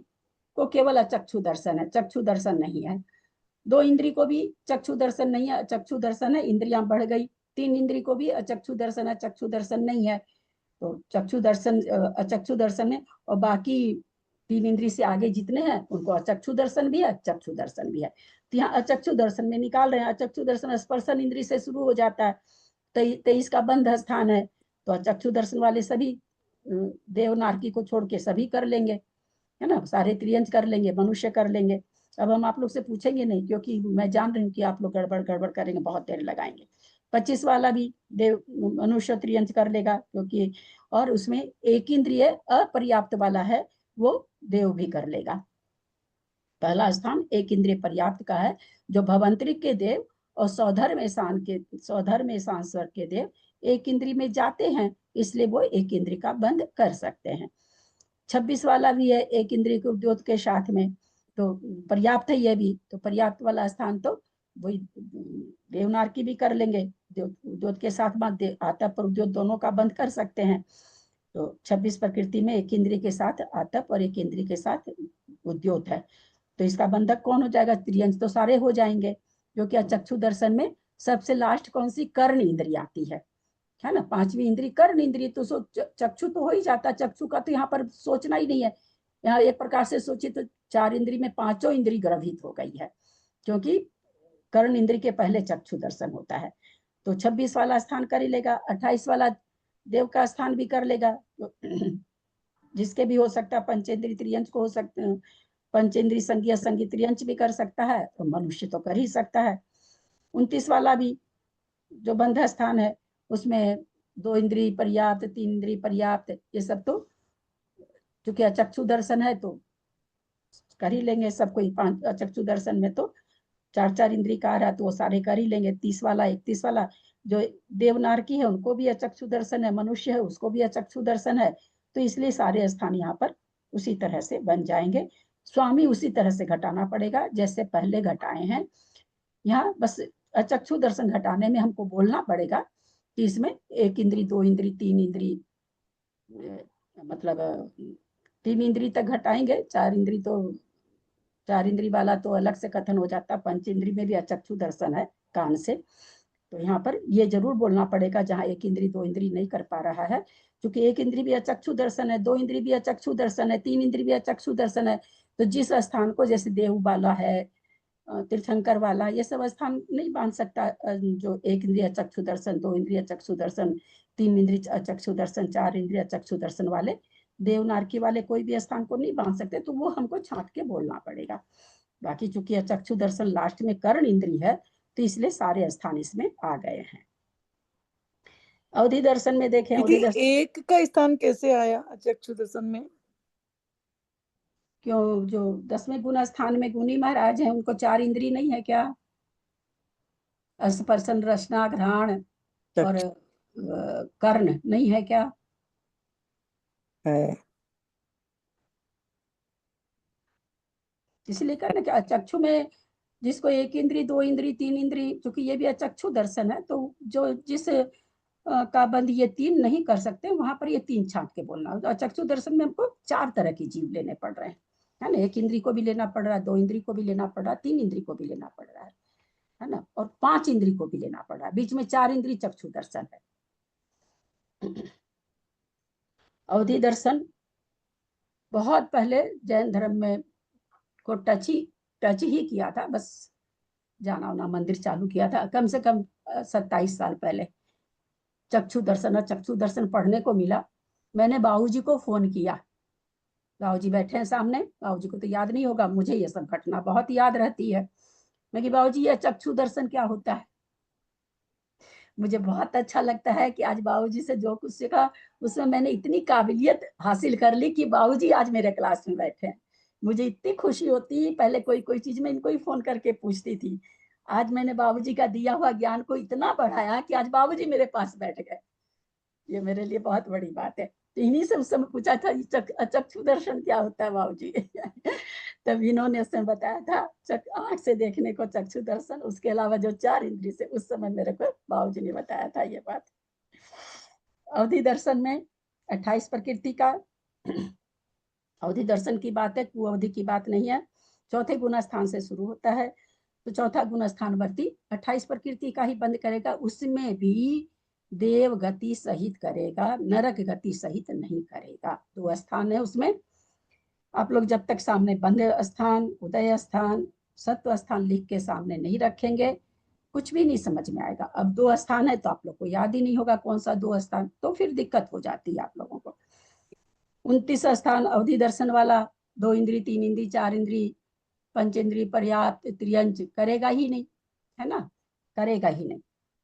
को केवल अचक्षु दर्शन है, चक्षु दर्शन नहीं है। 2 इंद्री को भी चक्षु दर्शन नहीं है, चक्षु दर्शन है, इंद्रियां बढ़ गई। 3 इंद्री को भी अचक्षु दर्शन है, चक्षु दर्शन नहीं है। तो चक्षु दर्शन अचक्षु दर्शन है, और बाकी 3 इंद्री से आगे जितने हैं उनको अचक्षु दर्शन भी है, चक्षु दर्शन भी है। तो यहाँ अचक्षु दर्शन में निकाल रहे हैं। अचक्षु दर्शन स्पर्शन इंद्री से शुरू हो जाता है, 23 का बंध स्थान है, तो अचक्षु दर्शन वाले सभी देव नारकी को छोड़ के सभी कर लेंगे, है ना, सारे त्रियंच कर लेंगे, मनुष्य कर लेंगे। अब हम आप लोग से पूछेंगे नहीं, क्योंकि मैं जान रही हूँ कि आप लोग गड़बड़ करेंगे, बहुत देर लगाएंगे। 25 वाला भी देव मनुष्य त्रियंच कर लेगा, क्योंकि और उसमें 1 इंद्रिय अपर्याप्त वाला है, वो देव भी कर लेगा। पहला स्थान 1 इंद्रिय पर्याप्त का है, जो भवंतरिक के देव और सौधर्म ईशान स्वर्ग के देव 1 इंद्रिय में जाते हैं, इसलिए वो 1 इंद्रिय का बंद कर सकते हैं। 26 वाला भी है 1 इंद्रिय के उद्योग के साथ में, तो पर्याप्त है ये भी। तो पर्याप्त वाला स्थान तो वही देवनारकी भी कर लेंगे, उद्योग के साथ में आतप और उद्योग दोनों का बंद कर सकते हैं। तो 26 प्रकृति में 1 इंद्रिय के साथ आतप और 1 इंद्रिय के साथ उद्योग है, तो इसका बंधक कौन हो जाएगा? त्रियंश तो सारे हो जाएंगे, क्योंकि चक्षु दर्शन में सबसे लास्ट कौन सी कर्ण इंद्रिय आती है ना, 5वीं इंद्रिय कर्ण इंद्रिय। तो चक्षु तो हो ही जाता, चक्षु का तो यहाँ पर सोचना ही नहीं है। यहाँ एक प्रकार से सोचे तो 4 इंद्रिय में 5 इंद्रिय गर्भित हो गई है, क्योंकि कर्ण इंद्रिय के पहले चक्षु दर्शन होता है। तो 26 वाला स्थान कर ही लेगा, 28 वाला देव का स्थान भी कर लेगा, जिसके भी हो सकता है। पंचेंद्रिय त्रियंच को हो सकता, पंचेंद्रिय संगी त्रियंच भी कर सकता है, तो मनुष्य तो कर ही सकता है। 29 वाला भी जो बंध स्थान है, उसमें 2 इंद्रिय पर्याप्त, 3 इंद्रिय पर्याप्त, ये सब तो क्योंकि अचक्षु दर्शन है तो कर ही लेंगे सबको ही। 5 अचक्षु दर्शन में तो 4 इंद्रिय का आ रहा है, तो वो सारे कर ही लेंगे। 30 वाला 31 वाला जो देवनारकी है उनको भी अचक्षु दर्शन है, मनुष्य है उसको भी अचक्षु दर्शन है, तो इसलिए सारे स्थान यहाँ पर उसी तरह से बन जाएंगे। स्वामी उसी तरह से घटाना पड़ेगा जैसे पहले घटाए हैं। यहाँ बस अचक्षु दर्शन घटाने में हमको बोलना पड़ेगा कि इसमें 1 इंद्री 2 इंद्री 3 इंद्री, मतलब 3 इंद्री तक घटाएंगे। 4 इंद्री तो 4 इंद्री वाला तो अलग से कथन हो जाता। 5 इंद्री में भी अचक्षु दर्शन है कान से। तो यहाँ पर ये जरूर बोलना पड़ेगा जहाँ 1 इंद्री 2 इंद्री नहीं कर पा रहा है, क्योंकि 1 इंद्री भी अचक्षु दर्शन है, 2 इंद्री भी अचक्षु दर्शन है, 3 इंद्री भी अचक्षु दर्शन है। तो जिस स्थान को, जैसे देव वाला है, तीर्थंकर वाला, ये सब स्थान नहीं बांध सकता जो 1 इंद्रिय चक्षु दर्शन, 2 इंद्रिय चक्षु दर्शन, 3 इंद्रिय चक्षु दर्शन, 4 इंद्रिय चक्षु दर्शन वाले देवनारकी वाले कोई भी स्थान को नहीं बांध सकते। तो वो हमको छांट के बोलना पड़ेगा। बाकी चूंकि चक्षु दर्शन लास्ट में कर्ण इंद्री है, तो इसलिए सारे स्थान इसमें आ गए हैं। अवधि दर्शन में देखें, अवधि दीदी दर्शन एक का स्थान कैसे आया चक्षु दर्शन में? क्यों, जो 10वें गुण स्थान में गुणी महाराज हैं उनको 4 इंद्री नहीं है क्या? स्पर्शन, रसना, घ्राण और कर्ण नहीं है क्या? है। इसलिए कहना कि चक्षु में जिसको 1 इंद्री 2 इंद्री 3 इंद्री, क्योंकि ये भी अचक्षु दर्शन है, तो जो जिस का बंद ये 3 नहीं कर सकते, वहां पर ये 3 छांट के बोलना। अचक्षु दर्शन में हमको 4 तरह की जीव लेने पड़ रहे हैं, है ना। 1 इंद्री को भी लेना पड़ रहा है, 2 इंद्री को भी लेना पड़ रहा है, 3 इंद्री को भी लेना पड़ रहा है ना, और 5 इंद्री को भी लेना पड़ रहा है। बीच में 4 इंद्री चक्षु दर्शन है। अवधि दर्शन बहुत पहले जैन धर्म में को टच ही किया था, बस जाना उना मंदिर चालू किया था कम से कम 27 साल पहले। चक्षु दर्शन और चक्षु दर्शन पढ़ने को मिला। मैंने बाबूजी को फोन किया, बाबूजी बैठे हैं सामने, बाबूजी को तो याद नहीं होगा, मुझे ये सब घटना बहुत याद रहती है। मैं कि बाबूजी ये चक्षु दर्शन क्या होता है? मुझे बहुत अच्छा लगता है कि आज बाबूजी से जो कुछ सीखा उसमें मैंने इतनी काबिलियत हासिल कर ली कि बाबूजी आज मेरे क्लास में बैठे हैं। मुझे इतनी खुशी होती, पहले कोई चीज में इनको ही फोन करके पूछती थी। आज मैंने बाबूजी का दिया हुआ ज्ञान को इतना बढ़ाया कि आज बाबूजी मेरे पास बैठ गए। ये मेरे लिए बहुत बड़ी बात है। तो इन्हीं से उस समय पूछा था चक्षु दर्शन क्या होता है बाबूजी? तब इन्होंने उसमें बताया था आंख से देखने को चक्षु दर्शन, उसके अलावा जो 4 इंद्री से, उस समय मेरे को बाबूजी ने बताया था ये बात। अवधि दर्शन में 28 प्रकृति का अवधि दर्शन की बात है, कुअवधि की बात नहीं है। चौथे गुण स्थान से शुरू होता है, तो चौथा गुण स्थान वर्ती 28 प्रकृति का ही बंद करेगा। उसमें भी देव गति सहित करेगा, नरक गति सहित नहीं करेगा। 2 स्थान है उसमें। आप लोग जब तक सामने बंद स्थान, उदय स्थान, सत्व स्थान लिख के सामने नहीं रखेंगे, कुछ भी नहीं समझ में आएगा। अब 2 स्थान है तो आप लोग को याद ही नहीं होगा कौन सा 2 स्थान, तो फिर दिक्कत हो जाती है आप लोगों को। 29 स्थान अवधि दर्शन वाला 2 इंद्री 3 इंद्री 4 इंद्री पंचेंद्री पर्याप्त त्रियंच करेगा ही नहीं, है ना, करेगा ही नहीं।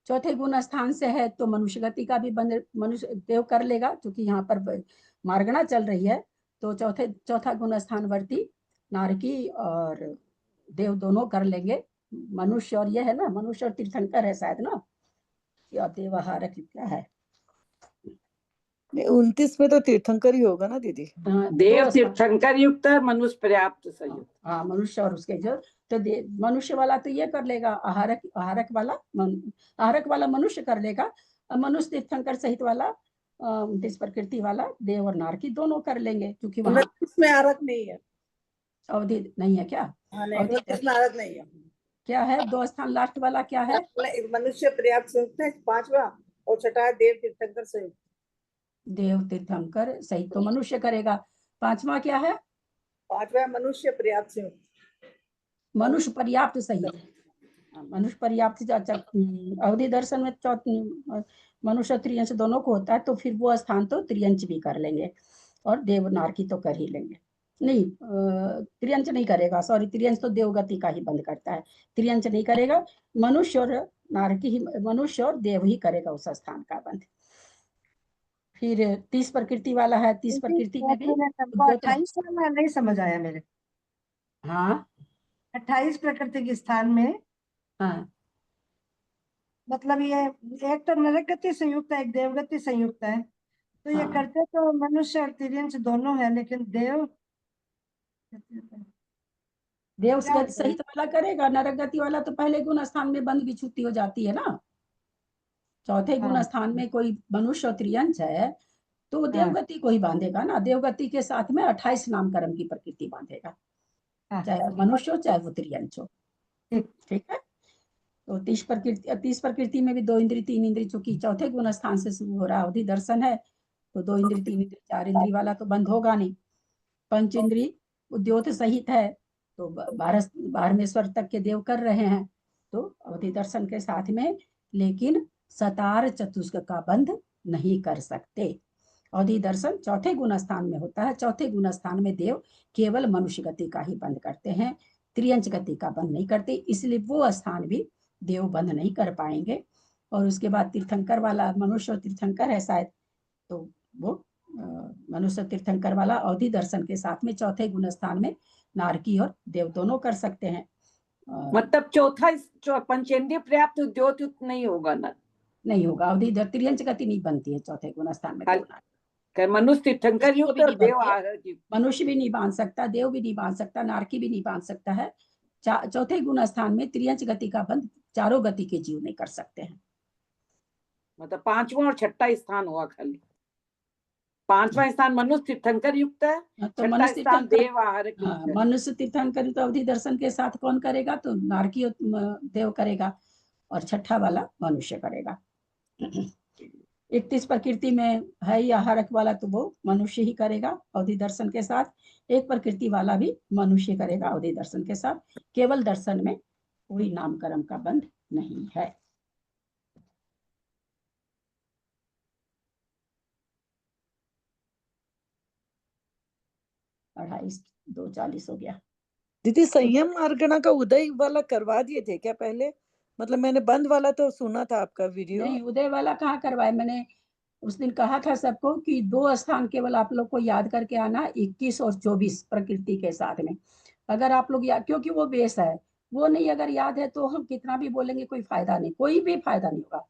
चौथे गुण स्थान से है तो मनुष्य गति का भी बंद मनुष्य देव कर लेगा, क्योंकि यहाँ पर मार्गणा चल रही है। तो चौथा गुण स्थान वर्ती नारकी और देव दोनों कर लेंगे। मनुष्य और ये है ना, मनुष्य और तीर्थंकर है शायद ना, या देवहारक क्या है? 29 में तो तीर्थंकर ही होगा ना दीदी। देव तीर्थंकर युक्त, मनुष्य पर्याप्त संयुक्त। हाँ, मनुष्य और उसके जो, तो मनुष्य वाला तो ये कर लेगा, आहारक वाला मनुष्य कर लेगा, मनुष्य तीर्थंकर सहित वाला 29 प्रकृति वाला देव और नारकी दोनों कर लेंगे, क्योंकि वहां इसमें आरक नहीं है, अवधि नहीं है क्या? इसमें आरक नहीं है। क्या है 2 स्थान लास्ट वाला क्या है? मनुष्य पर्याप्त संयुक्त है 5वां, और 6ठा है देव तीर्थंकर संयुक्त। देव तीर्थंकर सहित तो मनुष्य करेगा। 5वां क्या है? 5वां मनुष्य पर्याप्त संयुक्त, मनुष्य पर्याप्त सहित। मनुष्य पर्याप्त अवधि दर्शन में मनुष्य त्रियंश दोनों को होता है, तो फिर वो स्थान तो त्रियंश भी कर लेंगे और देव नारकी तो कर ही लेंगे। नहीं, त्रियंश नहीं करेगा, सॉरी, त्रियंश तो देवगति का ही बंद करता है, त्रियंश नहीं करेगा। मनुष्य और नारकी ही, मनुष्य और देव ही करेगा उस स्थान का बंद। फिर 30 प्रकृति वाला है, 30 प्रकृति में भी 28 में नहीं समझ आया मेरे। हाँ, 28 प्रकृति के स्थान में, हाँ, मतलब ये एक तो नरक गति संयुक्त है, एक देवगति संयुक्त है, तो ये हाँ। करते तो मनुष्य और तिर्यंश दोनों है, लेकिन देव देव गति सहित वाला करेगा, नरक गति वाला तो पहले गुण स्थान में बंध विच्छुति हो जाती है ना। चौथे गुण स्थान में कोई मनुष्य और त्रियंश है तो देवगति को ही बांधेगा ना। देवगति के साथ में 28 नाम कर्म की प्रकृति बांधेगा, चाहे मनुष्य हो चाहे वो त्रियंश हो। ठीक है। तो 30 प्रकृति में भी 2 इंद्री 3 इंद्री, चूंकि चौथे गुण स्थान से शुरू हो रहा अवधि दर्शन है तो 2 इंद्री 3 इंद्री 4 इंद्री वाला तो बंद होगा नहीं। पंच इंद्री उद्योत सहित है तो 12वें स्वर तक के देव कर रहे हैं तो अवधि दर्शन के साथ में, लेकिन सतार चतुष्क का बंध नहीं कर सकते। अवधि दर्शन चौथे गुण स्थान में होता है। चौथे गुण स्थान में देव केवल मनुष्य गति का ही बंद करते हैं, त्रियंश गति का बंद नहीं करते, इसलिए वो स्थान भी देव बंद नहीं कर पाएंगे। और उसके बाद तीर्थंकर वाला, मनुष्य और तीर्थंकर है शायद, तो वो मनुष्य तीर्थंकर वाला अवधि दर्शन के साथ में चौथे गुण स्थान में नारकी और देव दोनों कर सकते हैं। मतलब चौथा पंचेंद्रिय पर्याप्त उद्योत नहीं होगा ना, नहीं होगा। अवधि त्रियंश गति नहीं बनती है चौथे गुण स्थान में। मनुष्य तीर्थंकर युक्त और देव मनुष्य भी नहीं बांध सकता, देव भी नहीं बांध सकता, नारकी भी नहीं बांध सकता है। चौथे गुण स्थान में त्रियंश गति का बंध चारों गति के जीव नहीं कर सकते हैं। मतलब 5वां और 6ठा स्थान हुआ खाली। 5वां स्थान मनुष्य तीर्थंकर युक्त है, तो 6ठा मनुष्य स्थान तीर्थंकर, देव आहारक युक्त है। मनुष्य तीर्थंकर तो अवधि दर्शन के साथ कौन करेगा, तो नारकी और देव करेगा और 6ठा वाला मनुष्य करेगा। 31 प्रकृति में है या आहारक वाला तो वो मनुष्य ही करेगा अवधि दर्शन के साथ। एक प्रकृति वाला भी मनुष्य करेगा अवधि दर्शन के साथ। केवल दर्शन में कोई नामकरण का बंध नहीं है। पढ़ाई 2:40 हो गया। दीदी संयम अर्गणा का उदय वाला करवा दिए थे क्या पहले? मतलब मैंने बंद वाला तो सुना था आपका वीडियो। नहीं, उदय वाला कहाँ करवाए। मैंने उस दिन कहा था सबको कि 2 स्थान केवल आप लोग को याद करके आना, 21 और 24 प्रकृति के साथ में। अगर आप लोग याद, क्योंकि वो बेस है, वो नहीं अगर याद है तो हम कितना भी बोलेंगे कोई फायदा नहीं, कोई भी फायदा नहीं होगा।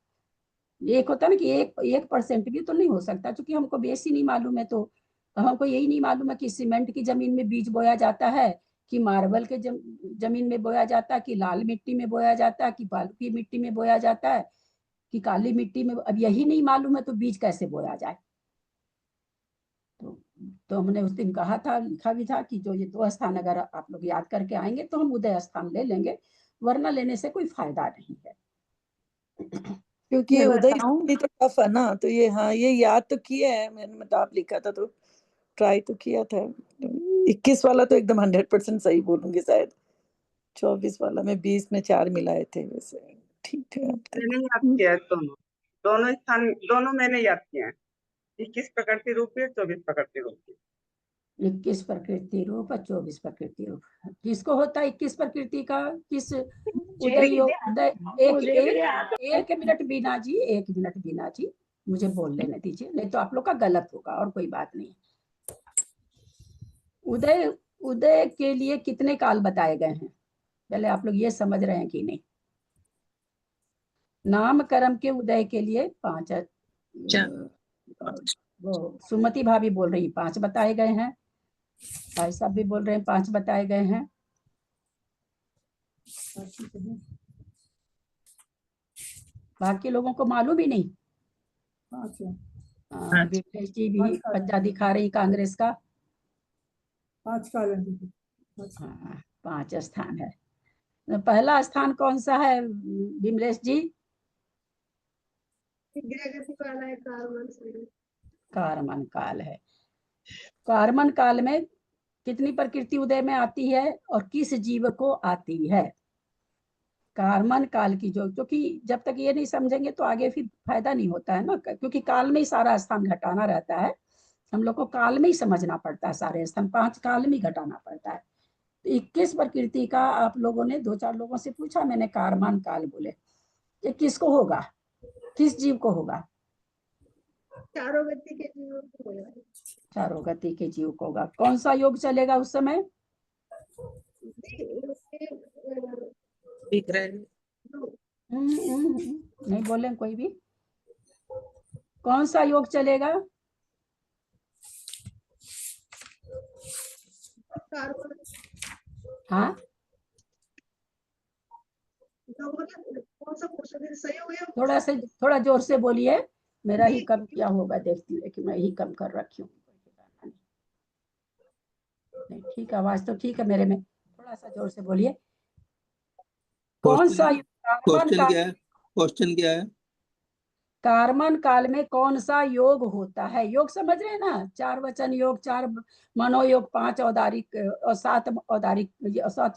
एक होता है ना कि 1% भी तो नहीं हो सकता, क्योंकि हमको बेस ही नहीं मालूम है। तो हमको यही नहीं मालूम है कि सीमेंट की जमीन में बीज बोया जाता है कि मार्बल के जमीन में बोया जाता है कि लाल मिट्टी में बोया जाता है कि बालू की मिट्टी में बोया जाता है कि काली मिट्टी में। अब यही नहीं मालूम है तो बीज कैसे बोया जाए। तो हमने उस दिन कहा था, लिखा भी था कि जो ये 2 स्थान अगर आप लोग याद करके आएंगे तो हम उदय स्थान ले लेंगे, वरना लेने से कोई फायदा नहीं है। क्योंकि उदय भी तो टफ है ना, तो ये हाँ ये याद तो किया है मैंने, मतलब आप लिखा था तो ट्राई तो किया था। 21 वाला तो एकदम 100% सही बोलूंगी शायद। 24 वाला में 20 में 4 मिलाए थे वैसे। ठीक है, मैंने याद किया है दोनों स्थान, दोनों मैंने याद किया है। 21 प्रकृति रूप है, 24 प्रकृति रूप है। 21 प्रकृति रूप और 24 प्रकृति रूप किसको होता है? 21 प्रकृति का किस उदय उदय? एक मिनट बीना जी, 1 मिनट बीना जी, मुझे बोल लेने दीजिए, नहीं तो आप लोग का गलत होगा और कोई बात नहीं। उदय के लिए कितने काल बताए गए हैं, पहले आप लोग ये समझ रहे हैं कि नहीं? नाम कर्म के उदय के लिए 5, वो सुमति भाभी बोल रही 5 बताए गए हैं, भाई साहब भी बोल रहे हैं 5 बताए गए हैं। बाकी लोगों को मालूम ही नहीं। विमलेश जी भी पंजा दिखा रही कांग्रेस का। 5 काल है। 5 स्थान है। पहला स्थान कौन सा है विमलेश जी? कारमन काल है। कारमन काल में कितनी प्रकृति उदय में आती है और किस जीव को आती है? कारमन काल की जो, क्योंकि जब तक ये नहीं समझेंगे तो आगे फिर फायदा नहीं होता है ना, क्योंकि काल में ही सारा स्थान घटाना रहता है। हम लोग को काल में ही समझना पड़ता है, सारे स्थान 5 काल में ही घटाना पड़ता है। 21 प्रकृति का आप लोगों ने 2-4 लोगों से पूछा, मैंने कारमान काल बोले। ये किसको होगा, किस जीव को होगा? चारों गति के जीव को होगा। चारों गति के जीव को होगा। कौन सा योग चलेगा उस समय? नहीं बोले कोई भी। कौन सा योग चलेगा? कार्बन हाँ कौन सा क्वेश्चन है? सही हो गया? थोड़ा जोर से बोलिए, मेरा ही कम क्या होगा देखती हूँ कि मैं ही कम कर रखी हूँ। नहीं ठीक, आवाज तो ठीक है मेरे में, थोड़ा सा जोर से बोलिए। कौन सा कार्बन क्वेश्चन काल, क्या है? क्वेश्चन क्या है? कार्बन काल में कौन सा योग होता है? योग समझ रहे हैं ना, 4 वचन योग, 4 मनोयोग, 5 औदारिक और 7 औदारिक,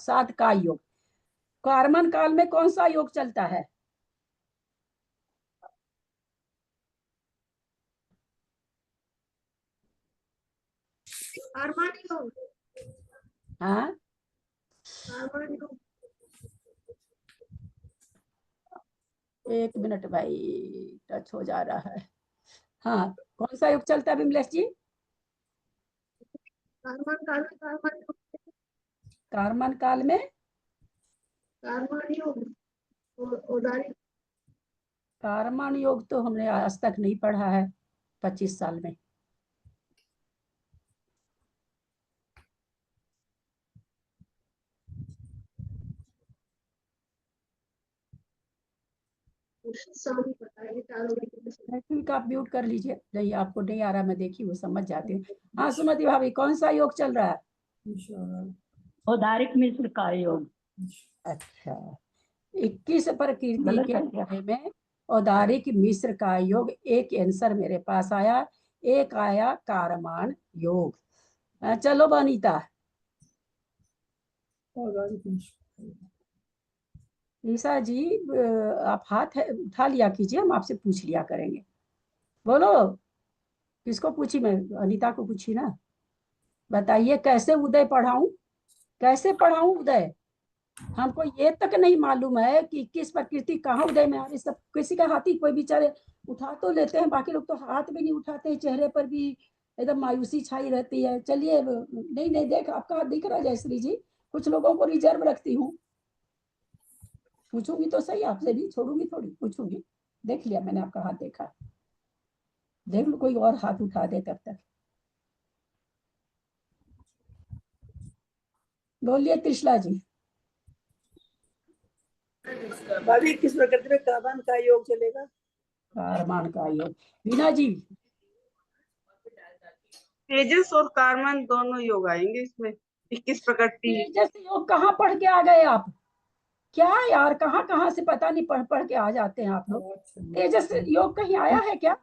7 का योग। कार्बन काल में कौन सा योग चलता है? कार्बन योग। हाँ कार्बन योग। 1 मिनट भाई, टच हो जा रहा है। हाँ कौन सा योग चलता है विमलेश जी? कार्बन काल में कार्बन योग। कार्बन काल में कार्बन योग औदारिक। कार्बन योग तो हमने आज तक नहीं पढ़ा है 25 साल में। स्वामी बताएंगे चारों में। ठीक, आप म्यूट कर लीजिए, नहीं आपको नहीं आ रहा, मैं देखी वो समझ जाती हूँ। हाँ सुमति भाभी, कौन सा योग चल रहा है? औदारिक मिश्र का योग। अच्छा, 21 प्रकृति गलत के है क्या? बारे में औदारिक मिश्र का योग, एक आंसर मेरे पास आया, एक आया कारमान योग। चलो बनीता, ईसा जी आप हाथ उठा लिया कीजिए, हम आपसे पूछ लिया करेंगे। बोलो, किसको पूछी? मैं अनीता को पूछी ना। बताइए कैसे उदय पढ़ाऊं, कैसे पढ़ाऊं उदय? हमको ये तक नहीं मालूम है कि किस प्रकृति कहाँ उदय में आ रही। सब किसी का हाथी कोई बेचारे उठा तो लेते हैं, बाकी लोग तो हाथ भी नहीं उठाते हैं, चेहरे पर भी एकदम मायूसी छाई रहती है। चलिए, नहीं नहीं, देख आपका हाथ दिख रहा है जयश्री जी, कुछ लोगों को रिजर्व रखती हूँ। पूछूंगी तो सही आपसे भी, छोड़ूंगी थोड़ी, पूछूंगी। देख लिया मैंने आपका हाथ देखा, देख लो कोई और हाथ उठा दे तब तक। बोलिए त्रिशला जी। भाभी किस प्रकृति में कार्बन का योग चलेगा? कारमान का योग, वीना जी। तेजस और कार्बन दोनों योग आएंगे इसमें। 21 प्रकृति। तेजस योग कहाँ पढ़ के आ गए आप? क्या यार, कहाँ कहाँ से पता नहीं पढ़ पढ़ के आ जाते हैं आप लोग। तेजस योग कहीं आया है क्या?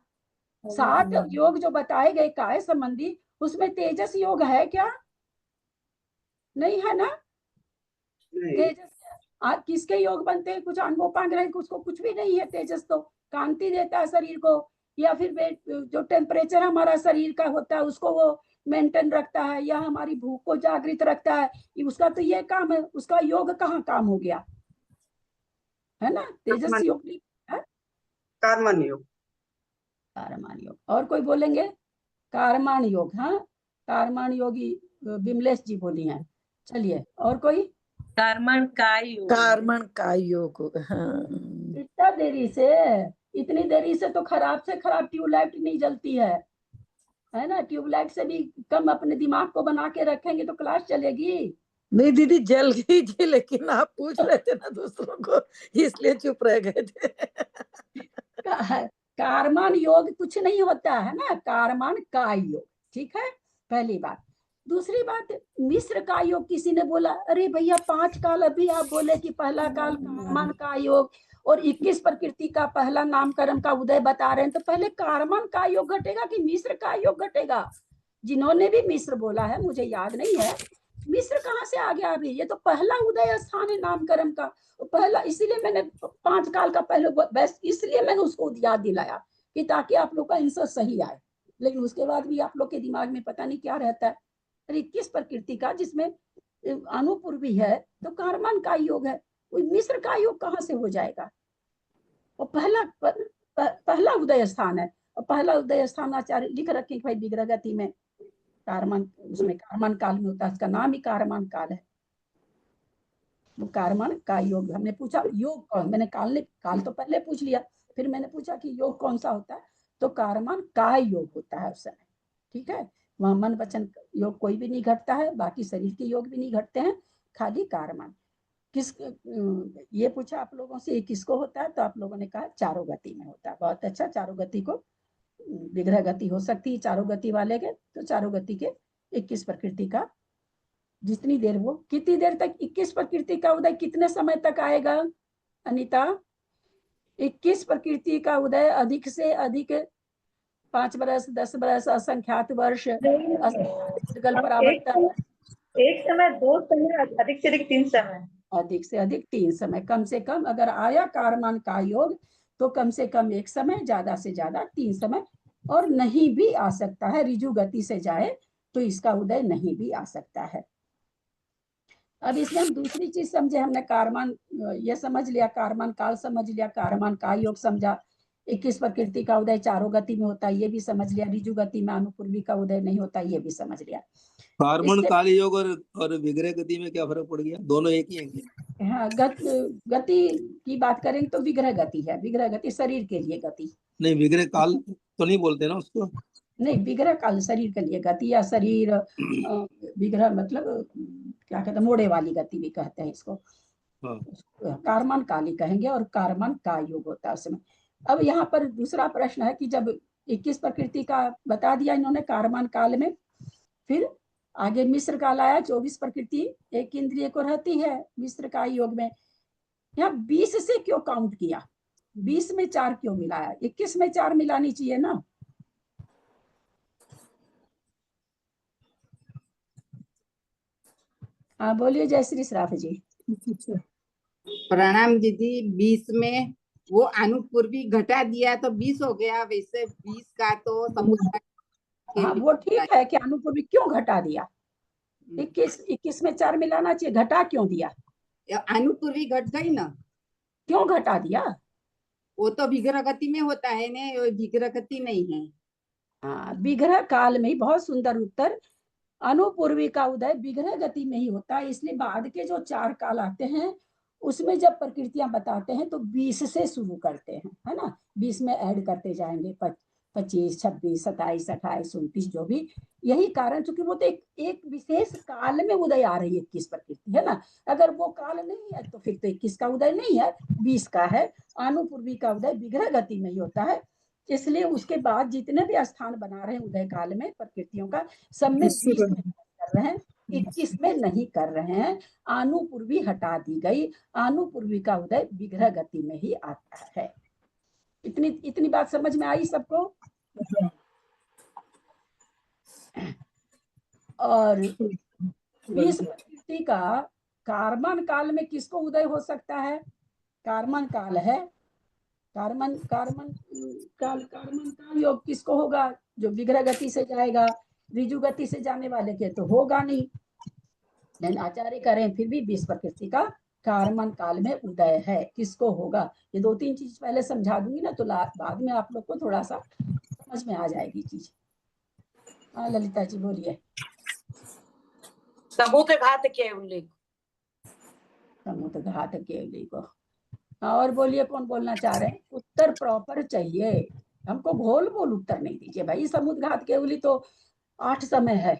7 योग जो बताए गए काय संबंधी, उसमें तेजस योग है क्या? नहीं है ना। तेजस किसके योग बनते हैं? कुछ अनगोपांग ग्रह, उसको कुछ भी नहीं है। तेजस तो कांति देता है शरीर को, या फिर जो टेम्परेचर हमारा शरीर का होता है उसको वो मेंटेन रखता है, या हमारी भूख को जागृत रखता है। उसका तो ये काम है, उसका योग कहाँ काम हो गया है ना। तेजस योग नहीं है, कार्बन योग। कारमान योग। और कोई बोलेंगे? कारमान योग, हाँ कारमान योगी विमलेश जी बोली हैं। चलिए और कोई? कार्बन का योग। कार्बन का योग। हाँ। इतना देरी से, इतनी देरी से तो खराब से खराब ट्यूबलाइट नहीं जलती है ना। ट्यूबलाइट से भी कम अपने दिमाग को बना के रखेंगे तो क्लास चलेगी। नहीं दीदी, जल गई थी, लेकिन आप पूछ रहे थे ना दूसरों को, इसलिए चुप रह गए थे। कारमान योग कुछ नहीं होता है ना, कारमान का योग। ठीक है, पहली बात। दूसरी बात, मिश्र का योग किसी ने बोला, अरे भैया 5 काल अभी आप बोले कि पहला काल कारमान का योग और 21 प्रकृति का पहला नामकरण का उदय बता रहे हैं, तो पहले कारमान का योग घटेगा कि मिश्र का योग घटेगा? जिन्होंने भी मिश्र बोला है, मुझे याद नहीं है, मिश्र कहाँ से आ गया अभी? ये तो पहला उदय स्थान है नामकरण का, पहला। इसीलिए मैंने 5 काल का पहले बेस्ट, इसलिए मैंने उसको याद दिलाया कि ताकि आप लोग का आंसर सही आए। लेकिन उसके बाद भी आप लोग के दिमाग में पता नहीं क्या रहता है। 21 प्रकृति का जिसमें अनुपूर भी है, तो कार्बन का योग है, मिश्र का योग कहाँ से हो जाएगा? वो पहला उदय स्थान है, और पहला उदय स्थान आचार्य लिख रखे भाई विग्रह गति में, कार्बन, उसमें कार्बन काल में होता है, उसका नाम ही कार्बन काल है। वो कार्बन का योग। हमने पूछा योग कौन, मैंने काल तो पहले पूछ लिया, फिर मैंने पूछा कि योग कौन सा होता है, तो कार्बन का योग होता है उस समय। ठीक है, वहां मन वचन योग कोई भी नहीं घटता है, बाकी शरीर के योग भी नहीं घटते हैं, खाली कारमान। किस ये पूछा आप लोगों से, ये किसको होता है, तो आप लोगों ने कहा चारों गति में होता है। बहुत अच्छा, चारों गति को विग्रह गति हो सकती है चारों गति वाले के, तो चारों गति के 21 प्रकृति का जितनी देर वो, कितनी देर तक 21 प्रकृति का उदय कितने समय तक आएगा अनीता? 21 प्रकृति का उदय अधिक से अधिक 5 बरस 10 बरस असंख्यात वर्ष परावर्तन, एक समय, 2 समय, अधिक से अधिक 3 समय, अधिक से अधिक 3 समय, कम से कम अगर आया कारमान का योग तो कम से कम 1 समय, ज्यादा से ज्यादा 3 समय, और नहीं भी आ सकता है, रिजु गति से जाए तो इसका उदय नहीं भी आ सकता है। अब इसमें हम दूसरी चीज समझे, हमने कारमान ये समझ लिया, कारमान काल समझ लिया, कारमान का योग समझा, 21 प्रकृति का उदय चारों गति में होता है ये भी समझ लिया, रिजु गति में अनुपूर्वी का उदय नहीं होता ये भी समझ लिया। कारमन काल योग और विग्रह गति में क्या फर्क पड़ गया? दोनों एक ही है? हाँ, गति की बात करेंगे तो विग्रह गति है, विग्रह गति शरीर के लिए गति नहीं, विग्रह काल तो नहीं बोलते ना उसको? नहीं, विग्रह काल शरीर के लिए गति, या शरीर विग्रह मतलब क्या कहते हैं, मोड़े वाली गति भी कहते हैं इसको। कारमान काली कहेंगे और कारमान का योग होता है उसमें। अब यहाँ पर दूसरा प्रश्न है कि जब 21 प्रकृति का बता दिया इन्होंने कारमान काल में, फिर आगे मिश्र काल आया, 24 प्रकृति एक इंद्रिय को रहती है मिश्र का योग में। यहाँ 20 से क्यों काउंट किया, 20 में 4 क्यों मिलाया? 21 में 4 मिलानी चाहिए ना। हाँ बोलिए जयश्री श्राफ जी। प्रणाम दीदी। 20 में वो अनुपूर्वी घटा दिया तो 20 हो गया, वैसे 20 का तो समुद्र। हाँ वो ठीक है कि अनुपूर्वी क्यों घटा दिया, 21 में 4 मिलाना चाहिए, घटा क्यों दिया? अनुपूर्वी घट गई ना। क्यों घटा दिया? वो तो विग्रह गति में होता है ना, वो विग्रह गति नहीं है। हाँ, विग्रह काल में ही, बहुत सुंदर उत्तर, अनुपूर्वी का उदय विग्रह गति में ही होता है, इसलिए बाद के जो 4 काल आते हैं उसमें जब प्रकृतियां बताते हैं तो 20 से शुरू करते हैं, है ना, 20 में ऐड करते जाएंगे, 25, 26, 27, 28, 29 जो भी। यही कारण, चूंकि वो तो एक विशेष काल में उदय आ रही है 21 प्रकृति, है ना। अगर वो काल नहीं है तो फिर तो 21 का उदय नहीं है, 20 का है। अनुपूर्वी का उदय विग्रह गति में ही होता है, इसलिए उसके बाद जितने भी स्थान बना रहे हैं उदय काल में प्रकृतियों का, सब में 20 में कर रहे हैं, 21 में नहीं कर रहे हैं। अनुपूर्वी हटा दी गई, अनुपूर्वी का उदय विग्रह गति में ही आता है। इतनी बात समझ में आई सबको? और 20 प्रकृति का कारमान काल में किसको उदय हो सकता है? कारमान काल है, कारमान काल योग किसको होगा? जो विग्रह गति से जाएगा, रिजु गति से जाने वाले के तो होगा नहीं। लेकिन आचार्य करें फिर भी 20 प्रकृति का कारमान काल में उदय है, किसको होगा? ये 2-3 चीज पहले समझा दूंगी ना, तो बाद में आप लोग को थोड़ा सा समझ में आ जाएगी चीज। हाँ ललिता जी बोलिए। समुद्रघात केवली, समुद्रघात केवली को। और बोलिए, कौन बोलना चाह रहे हैं? उत्तर प्रॉपर चाहिए हमको, घोल बोल उत्तर नहीं दीजिए भाई। समुद्रघात केवली तो 8 समय है।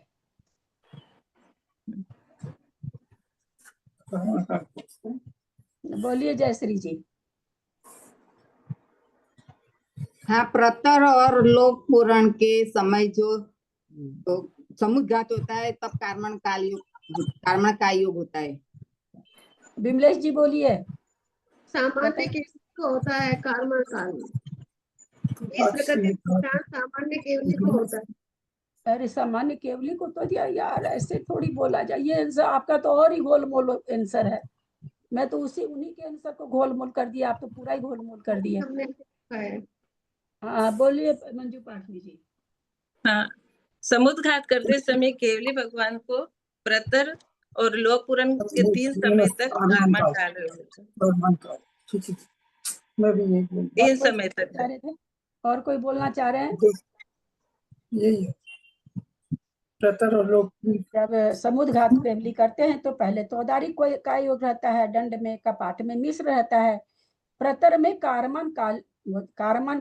बोलिए जयश्री जी। हाँ, प्रतर और लोक पुराण के समय जो तो समुद्रघात होता है तब कारमन का योग होता है। बिमलेश जी बोलिए। सामान्य केवली को होता है कारमन काल में, सामान्य केवली को होता है। अरे सामान्य केवली को तो दिया यार, ऐसे थोड़ी बोला जाए। ये आंसर आपका तो और ही गोलमोल आंसर है, मैं तो उन्हीं के आंसर को गोलमोल कर दिया, आप तो पूरा ही गोलमोल कर दिए। हाँ बोलिए मंजू पाठनी जी। हाँ, समुद्रघात करते समय केवली भगवान को प्रतर और लोक पुराण के 3 समय तक कारमान काल है। 3 समय तक। और कोई बोलना चाह रहे हैं? यही है प्रतर और लोक। जब समुद्रघात केवली करते हैं तो पहले तोदारी का योग रहता है, दंड में कपाट में मिश्र रहता है, प्रतर में कारमान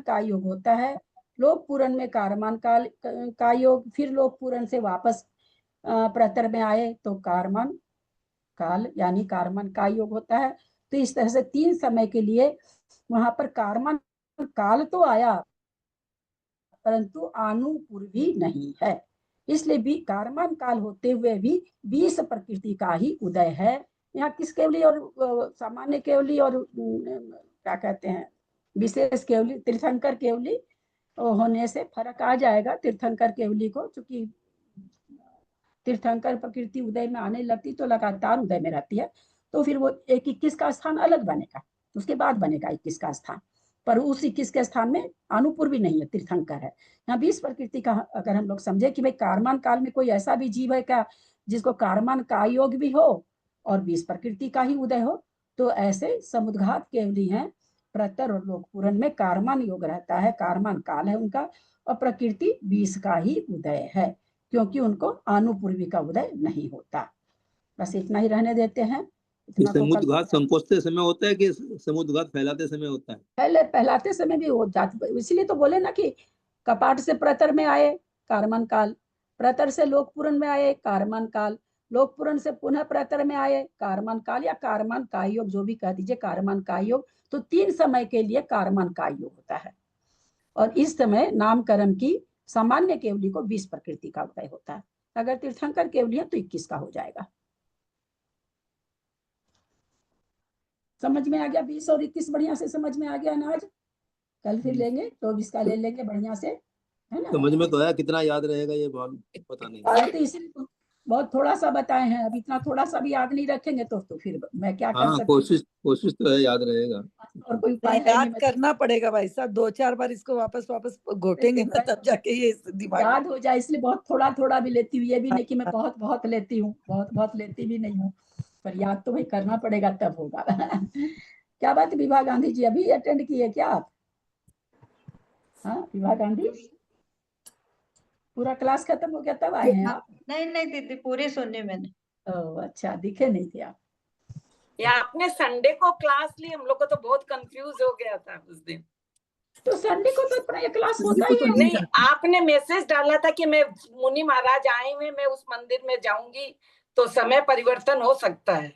का योग होता है, लोक पूरण में कारमान काल का योग, फिर लोक पूरण से वापस प्रतर में आए तो कारमान काल यानी कारमान का योग होता है। तो इस तरह से 3 समय के लिए वहां पर कारमान काल तो आया परंतु आनुपूर्वी नहीं है, इसलिए भी कारमान काल होते हुए भी 20 प्रकृति का ही उदय है। यहाँ किस केवली और सामान्य केवली और क्या कहते हैं विशेष केवली, तीर्थंकर केवली होने से फर्क आ जाएगा। तीर्थंकर केवली को, चूंकि तीर्थंकर प्रकृति उदय में आने लगती तो लगातार उदय में रहती है, तो फिर वो 21 का स्थान अलग बनेगा, उसके बाद बनेगा 21 का स्थान, पर उस 21 के स्थान में अनुपूर्वी नहीं है, तीर्थंकर है। यहाँ 20 प्रकृति का अगर हम लोग समझे कि भाई कारमान काल में कोई ऐसा भी जीव है क्या जिसको कारमान का योग भी हो और 20 प्रकृति का ही उदय हो, तो ऐसे समुद्घात केवली हैं। प्रतर और लोक पूरण में कारमान योग रहता है, कारमान काल है उनका, और प्रकृति 20 का ही उदय है, क्योंकि उनको आनुपूर्वी का उदय नहीं होता। बस इतना ही रहने देते हैं। इतना तो समुद्घात संकोचते समय होता है कि समुद्घात फैलाते समय होता है? पहले फैलाते समय भी हो जाता, इसीलिए तो बोले ना कि कपाट से प्रतर में आए कारमान काल, प्रतर से लोक पूरण में आए कारमान काल, लोक पूरण से पुनः प्रतर में आए कारमान काल या कारमान का योग, जो भी कह दीजिए कारमान का योग। तो 3 समय के लिए कारमान का योग होता है, और इस समय नामकरण की सामान्य केवली को 20 प्रकृति का उदय होता है। अगर तीर्थंकर केवली है तो 21 का हो जाएगा। समझ में आ गया? 20 और 21 बढ़िया से समझ में आ गया ना? आज कल फिर लेंगे 24 का ले लेंगे बढ़िया से, है ना? समझ में तो आया, कितना याद रहेगा ये पता नहीं। तो इसीलिए बहुत थोड़ा सा बताए हैं, अब इतना थोड़ा सा भी याद नहीं रखेंगे तो फिर मैं क्या कर सकती हूँ। कोशिश तो है, याद रहेगा। और कोई उपाय याद करना पड़ेगा भाई साहब, 2-4 बार इसको वापस घोटेंगे ना तब जाके ये दिमाग याद हो जाए, इसलिए बहुत थोड़ा थोड़ा भी लेती हूँ। ये भी नहीं कि मैं बहुत बहुत लेती हूँ, बहुत लेती भी नहीं हूँ, पर याद तो भाई करना पड़ेगा तब होगा। क्या बात है विभा गांधी जी, अभी अटेंड किए क्या आप? हाँ विभा गांधी, पूरा क्लास खत्म हो गया तब आए हैं आप? नहीं दीदी, पूरी सुनी मैंने। ओह अच्छा, दिखे नहीं थे आप। या आपने संडे को क्लास ली, हम लोग को तो बहुत कंफ्यूज हो गया था उस दिन। तो संडे को तो अपना ये क्लास होता ही है। नहीं, आपने मैसेज डाला था कि मैं मुनि महाराज आए हुए, मैं उस मंदिर में जाऊंगी तो समय परिवर्तन हो सकता है,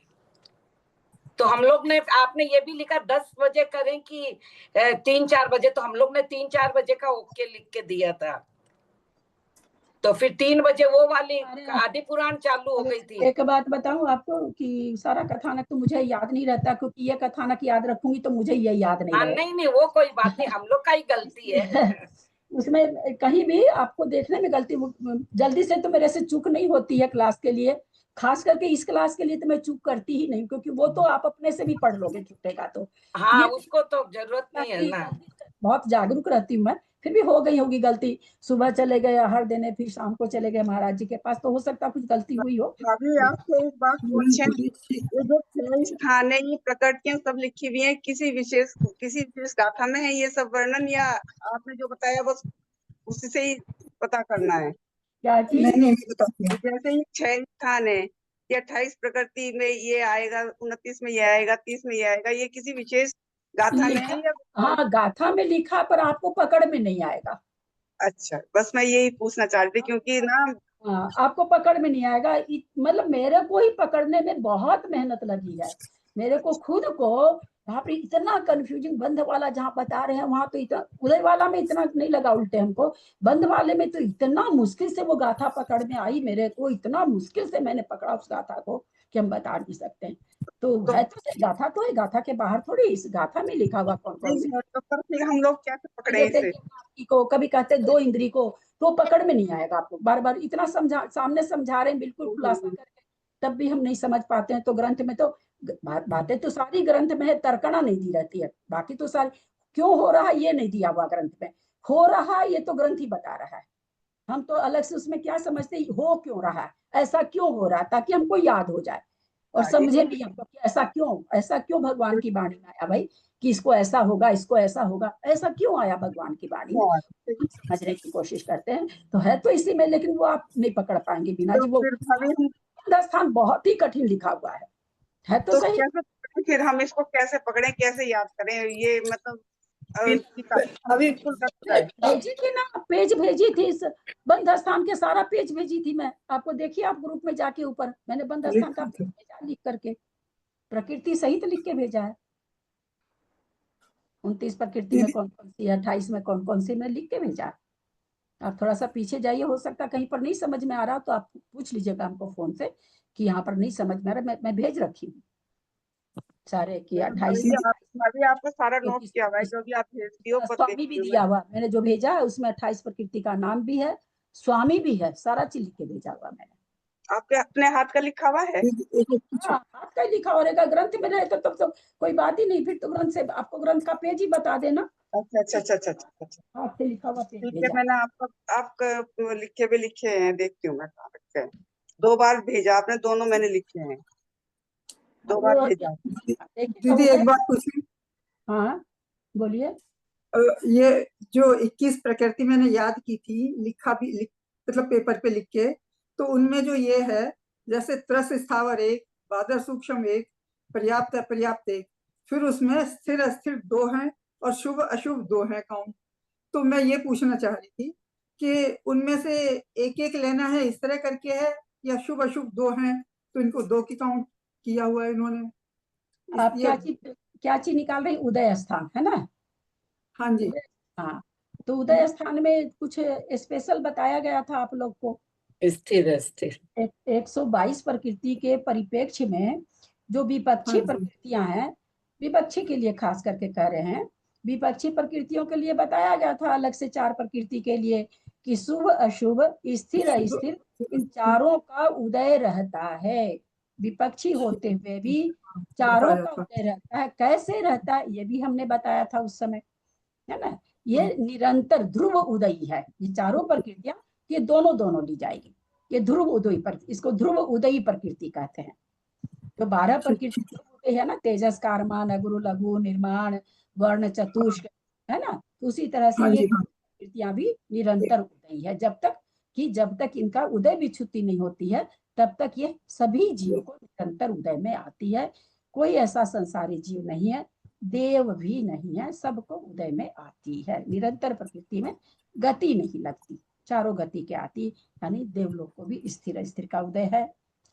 तो हम लोग ने, आपने ये भी लिखा 10 बजे करें कि 3-4 बजे, तो हम लोग ने 3-4 बजे का ओके लिख के दिया था, तो फिर 3 बजे वो वाली आदि पुराण चालू हो गई थी। एक बात बताऊं आपको कि सारा कथानक तो मुझे याद नहीं रहता, क्योंकि ये कथानक याद रखूंगी तो मुझे ये याद नहीं रहेगा। नहीं वो कोई बात नहीं, हम लोग का ही गलती है। उसमें कहीं भी आपको देखने में गलती, जल्दी से तो मेरे से चूक नहीं होती है क्लास के लिए, खास करके इस क्लास के लिए तो मैं चूक करती ही नहीं, क्योंकि वो तो आप अपने से भी पढ़ लोगे छुटेगा तो। हाँ, उसको तो जरूरत नहीं है ना। बहुत जागरूक रहती हूँ मैं, फिर भी हो गई होगी गलती। सुबह चले गए आहार देने, फिर शाम को चले गए महाराज जी के पास, तो हो सकता कुछ गलती हुई हो। अभी आपसे एक बात पूछे, ये जो 6 स्थान है, ये प्रकृतियां सब लिखी हुई है, किसी विशेष गाथा में है ये सब वर्णन, या आपने जो बताया बस उसी से ही पता करना है? क्या चीज? जैसे ही 6 स्थान है, ये 28 प्रकृति में ये आएगा, 29 में ये आएगा, 30 में ये आएगा, ये किसी विशेष गाथा में है या? हाँ गाथा में लिखा, पर आपको पकड़ में नहीं आएगा। अच्छा, बस मैं यही पूछना चाह रही थी, क्योंकि ना हाँ आपको पकड़ में नहीं आएगा। मतलब मेरे को ही पकड़ने में बहुत मेहनत लगी है, मेरे को खुद को। यहाँ पे इतना कंफ्यूजिंग, बंध वाला जहाँ बता रहे हैं वहां तो इतना, उदय वाला में इतना नहीं लगा उल्टे हमको, बंध वाले में तो इतना मुश्किल से वो गाथा पकड़ में आई मेरे को, इतना मुश्किल से मैंने पकड़ा उस गाथा को कि हम बता नहीं सकते हैं। तो है तो सही गाथा, तो है गाथा के बाहर थोड़ी, इस गाथा में लिखा हुआ कौन कौन से हम लोग कैसे पकड़े इसे? को कभी कहते हैं 2 इंद्री को, तो पकड़ में नहीं आएगा आपको। बार बार इतना सामने समझा रहे हैं बिल्कुल खुलासा करके, तब भी हम नहीं समझ पाते हैं। तो ग्रंथ में तो बातें तो सारी ग्रंथ में है, तर्कणा नहीं दी रहती है, बाकी तो सारी क्यों हो रहा है ये नहीं दिया हुआ ग्रंथ में, हो रहा है ये तो ग्रंथ ही बता रहा है। हम तो अलग से उसमें क्या समझते, हो क्यों रहा है, ऐसा क्यों हो रहा है, ताकि हमको याद हो जाए और समझे भी हमको कि ऐसा क्यों भगवान की वाणी में आया भाई, कि इसको ऐसा होगा, इसको ऐसा होगा, ऐसा क्यों आया भगवान की वाणी में, समझने की कोशिश करते हैं। तो है तो इसी में, लेकिन वो आप नहीं पकड़ पाएंगे बिना जी। वो स्थान बहुत ही कठिन लिखा हुआ है तो सही। फिर हम इसको कैसे पकड़े, कैसे याद करें? ये मतलब अभी भेजी थी ना, पेज भेजी थी, इस बंध स्थान के सारा पेज भेजी थी मैं आपको, देखिए आप ग्रुप में जाके ऊपर मैंने बंध स्थान का पेज भेजा लिख करके, प्रकृति सहित लिख के भेजा है। 29 प्रकृति में कौन कौन सी है, 28 में कौन कौन सी, मैं लिख के भेजा है। आप थोड़ा सा पीछे जाइए, हो सकता कहीं पर नहीं समझ में आ रहा तो आप पूछ लीजिएगा हमको फोन से कि यहाँ पर नहीं समझ में आ रहा, मैं भेज रखी हूँ सारे कि 28 अभी आपको सारा नोट किया हुआ है जो भी आप भेजती हो, स्वामी भी दिया हुआ मैंने जो भेजा है, उसमें 28 प्रकृति का नाम भी है, स्वामी भी है, सारा चीज लिख के भेजा हुआ मैंने। आपके अपने हाथ का लिखा हुआ है? हाँ, हाथ का लिखा हो रहेगा, ग्रंथ में रहे तो कोई बात ही नहीं, फिर तो ग्रंथ से आपको ग्रंथ का पेज ही बता देना। अच्छा। हाथ से लिखा हुआ पेज ठीक है, भेजा। मैंने आपका लिखे हैं, देखती हूँ मैं कहाँ रखे हैं। 2 बार भेजा आपने, दोनों मैंने लिखे हैं, 2 बार भेजा। दीदी एक बात पूछी। हाँ बोलिए। ये जो 21 प्रकृति मैंने याद की थी, मतलब पेपर पे लिख के, तो उनमें जो ये है जैसे त्रस स्थावर 1, बादर सूक्ष्म 1, पर्याप्त अपर्याप्त 1, फिर उसमें स्थिर अस्थिर 2 हैं और शुभ अशुभ 2 हैं काउंट। तो मैं ये पूछना चाह रही थी कि उनमें से एक एक लेना है, इस तरह करके है, या शुभ अशुभ 2 हैं तो इनको 2 की काउंट किया हुआ है इन्होंने? आप क्या चीज निकाल रही, उदय स्थान है ना? हाँ जी। हाँ, तो उदय स्थान में कुछ स्पेशल बताया गया था आप लोग को, स्थिर 122 प्रकृति के परिप्रेक्ष्य में जो विपक्षी प्रकृतियां हैं, विपक्षी के लिए खास करके कह रहे हैं, विपक्षी प्रकृतियों के लिए बताया गया था अलग से 4 प्रकृति के लिए कि शुभ अशुभ स्थिर अस्थिर इन चारों का उदय रहता है, विपक्षी होते हुए भी चारों का उदय रहता है। कैसे रहता है ये भी हमने बताया था उस समय, है ना? ये निरंतर ध्रुव उदयी है, ये चारों प्रकृतियां, ये दोनों ली जाएगी, ये ध्रुव उदयी पर, इसको ध्रुव उदयी प्रकृति कहते हैं। तो 12 प्रकृति होते हैं ना, तेजस कारमान अगुरु लघु निर्माण वर्ण चतुष्क, है ना? तो उसी तरह से ये प्रकृतियां भी निरंतर उदयी है, जब तक इनका उदय विच्छुति नहीं होती है तब तक ये सभी जीव को निरंतर उदय में आती है। कोई ऐसा संसारी जीव नहीं है, देव भी नहीं है, सबको उदय में आती है। निरंतर प्रकृति में गति नहीं लगती, चारों गति के आती, यानी देवलोक को भी स्थिर स्थिर का उदय है,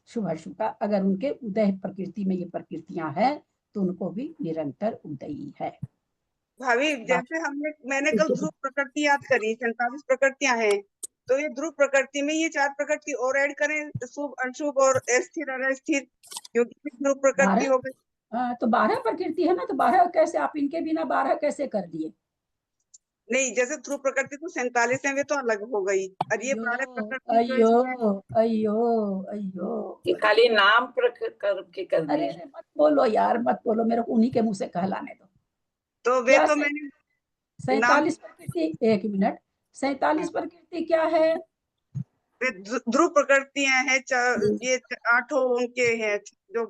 शुभ अशुभ का। अगर उनके उदय प्रकृति में ये प्रकृतियां हैं तो उनको भी निरंतर उदयी है। भाभी जैसे मैंने कल ध्रुव प्रकृति याद करी, 47 प्रकृतियां हैं, तो ये ध्रुव प्रकृति में ये 4 प्रकृति और ऐड करें, शुभ अशुभ और स्थिर और अस्थिर, क्योंकि ध्रुव प्रकृति हो गई। तो 12 प्रकृति है ना, तो 12 कैसे आप इनके बिना 12 कैसे कर दिए? नहीं, जैसे ध्रुव प्रकृति तो 47 है, वे तो अलग हो गई, और ये 12 प्रकृति अयो ये खाली नाम करके कर दिए। अरे मत बोलो यार, मत बोलो, मेरे को उन्हीं के मुंह से कहलाने दो। तो वे तो मैंने 47 प्रकृति, 1 मिनट, 47 प्रकृति क्या है? ध्रुव प्रकृतियां हैं, ये 8 उनके हैं जो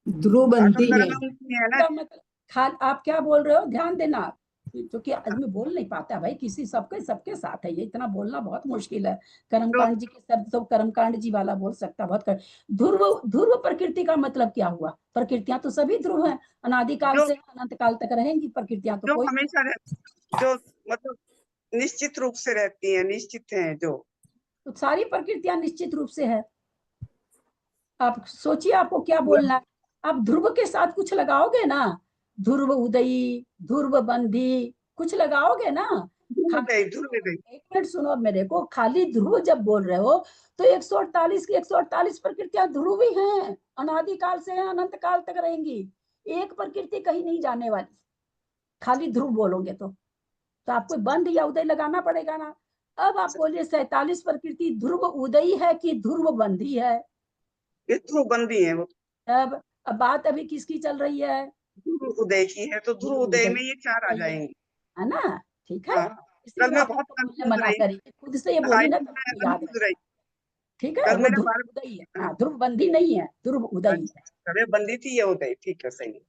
ध्रुव बंधी है ना। मतलब आप क्या बोल रहे हो, ध्यान देना, क्योंकि आदमी बोल नहीं पाता भाई, किसी सबके साथ है ये, इतना बोलना बहुत मुश्किल है। कर्मकांड जी के शब्द तो कर्मकांड जी वाला बोल सकता, बहुत ध्रुव प्रकृति का मतलब क्या हुआ? प्रकृतियां तो सभी ध्रुव हैं, अनादिकाल से अनंत काल तक रहेंगी प्रकृतियां, तो कोई हमेशा जो मतलब निश्चित रूप से रहती है, निश्चित है जो, तो सारी प्रकृतियां निश्चित रूप से है। आप सोचिए आपको क्या बोलना है, आप ध्रुव के साथ कुछ लगाओगे ना, ध्रुव उदयी, ध्रुव बंधी, कुछ लगाओगे ना। एक मिनट सुनो मेरे को, खाली ध्रुव जब बोल रहे हो तो 148 की 148 प्रकृतियां ध्रुव ही हैं, अनादिकाल से अनंत काल तक रहेंगी, एक प्रकृति कहीं नहीं जाने वाली, खाली ध्रुव बोलोगे तो आपको बंध या उदय लगाना पड़ेगा ना। अब आप बोलिए 47 प्रकृति ध्रुव उदयी है कि ध्रुव बंधी है? ध्रुव बंधी है वो। अब बात अभी किसकी चल रही है? ध्रुव उदय की है, तो ध्रुव उदय में ये 4 आ जाएंगे, है ना? ठीक है, कल मैं बहुत मना करी, खुद से ये बोली ना, याद रही, ठीक है? वो ध्रुव उदयी है, हाँ, ध्रुव बंधी नहीं है, ध्रुव उदयी है। बंधी थी ये उदय, ठीक है, सही।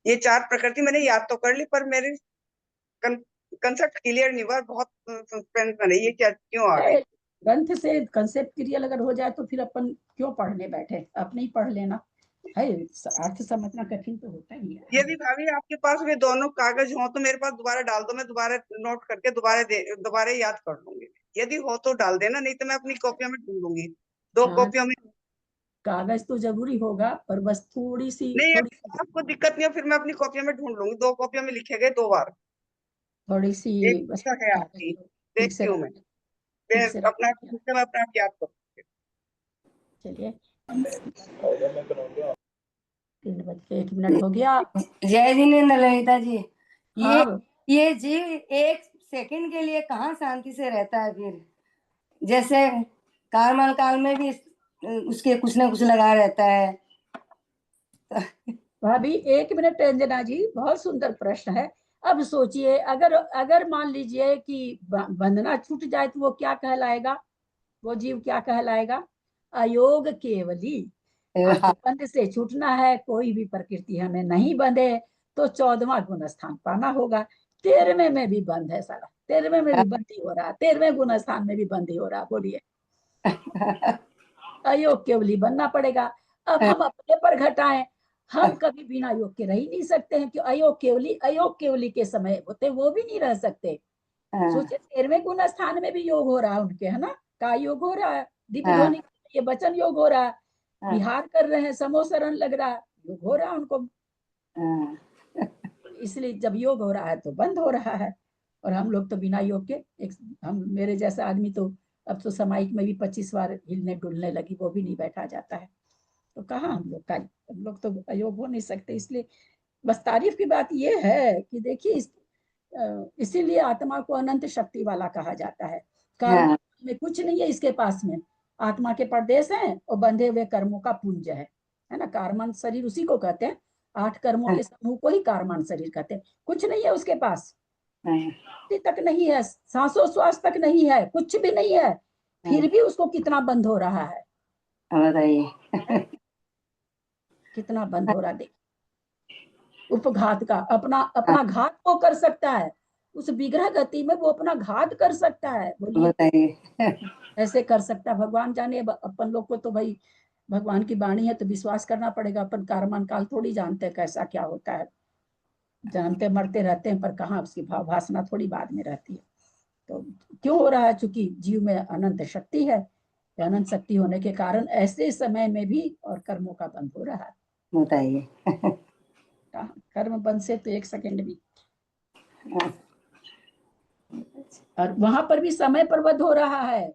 ये 4 प्रकृति मैंने याद तो कर ली, पर मेरे कंसेप्ट क्लियर नहीं हुआ, बहुत सस्पेंस में ये क्या क्यों आ गई। ग्रंथ से कंसेप्ट क्लियर अगर हो जाए तो फिर अपन क्यों पढ़ने बैठे, अपने ही पढ़ लेना, है, अर्थ समझना कठिन तो होता ही है। यदि भाभी आपके पास वे दोनों कागज हो तो मेरे पास दोबारा डाल दो, मैं दोबारा नोट करके दोबारा याद कर लूंगी। यदि हो तो डाल देना, नहीं तो मैं अपनी कॉपियों में ढूंढूंगी, 2 हाँ, कॉपियों में। कागज तो जरूरी होगा, पर बस थोड़ी सी नहीं आपको दिक्कत नहीं है, फिर मैं अपनी कॉपियों में ढूंढ लूंगी। 2 कॉपियों में लिखे गए 2 बार। थोड़ी सी एक बस तो है कागज आपकी, को ठीक से देखती हूँ मैं ठीक से अपना मैं अपना याद करूँ। चलिए 3:01 हो गया। जय जिनेन्द्र ललिता जी। हाँ, ये जीव 1 सेकंड के लिए कहाँ शांति से रहता है? फिर जैसे कार्मल काल में भी उसके कुछ ना कुछ लगा रहता है। भाभी 1 मिनट अंजना जी, बहुत सुंदर प्रश्न है। अब सोचिए, अगर मान लीजिए कि बंधना छूट जाए तो वो क्या कहलाएगा? वो जीव क्या कहलाएगा? अयोग केवली। बंध से छूटना है, कोई भी प्रकृति हमें नहीं बंधे तो 14वां गुण स्थान पाना होगा। 13वें में भी बंद है सारा, 13वें में भी बंदी हो रहा, 13वें गुण स्थान में भी बंदी हो रहा। बोलिए, अयोग केवली बनना पड़ेगा। अब हम अपने पर घटाएं, हम कभी बिना योग के रह ही नहीं सकते हैं कि अयोग केवली के समय होते वो भी नहीं रह सकते। सोचिए 13वें गुण स्थान में भी योग हो रहा है उनके, है ना? का योग हो रहा है, दीप ध्वनि, ये वचन योग हो रहा है, विहार कर रहे हैं, समोसरण लग रहा है, योग हो रहा है उनको। इसलिए जब योग हो रहा है तो बंद हो रहा है। और हम लोग तो बिना योग के, हम मेरे जैसा आदमी तो अब तो सामायिक में भी 25 बार हिलने डुलने लगी, वो भी नहीं बैठा जाता है। तो कहाँ हम लोग तो अयोग हो नहीं सकते। इसलिए बस तारीफ की बात ये है कि देखिए, इसीलिए आत्मा को अनंत शक्ति वाला कहा जाता है। कर्म में कुछ नहीं है इसके पास में, आत्मा के प्रदेश हैं और बंधे हुए कर्मों का पुंज है ना? कारमान शरीर उसी को कहते हैं, 8 कर्मों के समूह को ही कारमान शरीर कहते हैं। कुछ नहीं है उसके पास, तक नहीं है, सांसों श्वास तक नहीं है, कुछ भी नहीं है, फिर भी उसको कितना बंद हो रहा है, कितना बंद हो रहा। देख, उपघात का अपना घात को कर सकता है, उस विग्रह गति में वो अपना घात कर सकता है। बोलिए, ऐसे कर सकता है भगवान जाने। अपन लोग को तो भाई भगवान की वाणी है तो विश्वास करना पड़ेगा, अपन कारमान काल थोड़ी जानते हैं कैसा क्या होता है। जानते मरते रहते हैं, पर कहाँ उसकी भाव वासना थोड़ी बाद में रहती है। तो क्यों हो रहा है? चूंकि जीव में अनंत शक्ति है, अनंत शक्ति होने के कारण ऐसे समय में भी और कर्मों का बंद हो रहा है। बताइए, कर्म बंद से तो 1 सेकंड भी। और वहां पर भी समय पर बंद हो रहा है।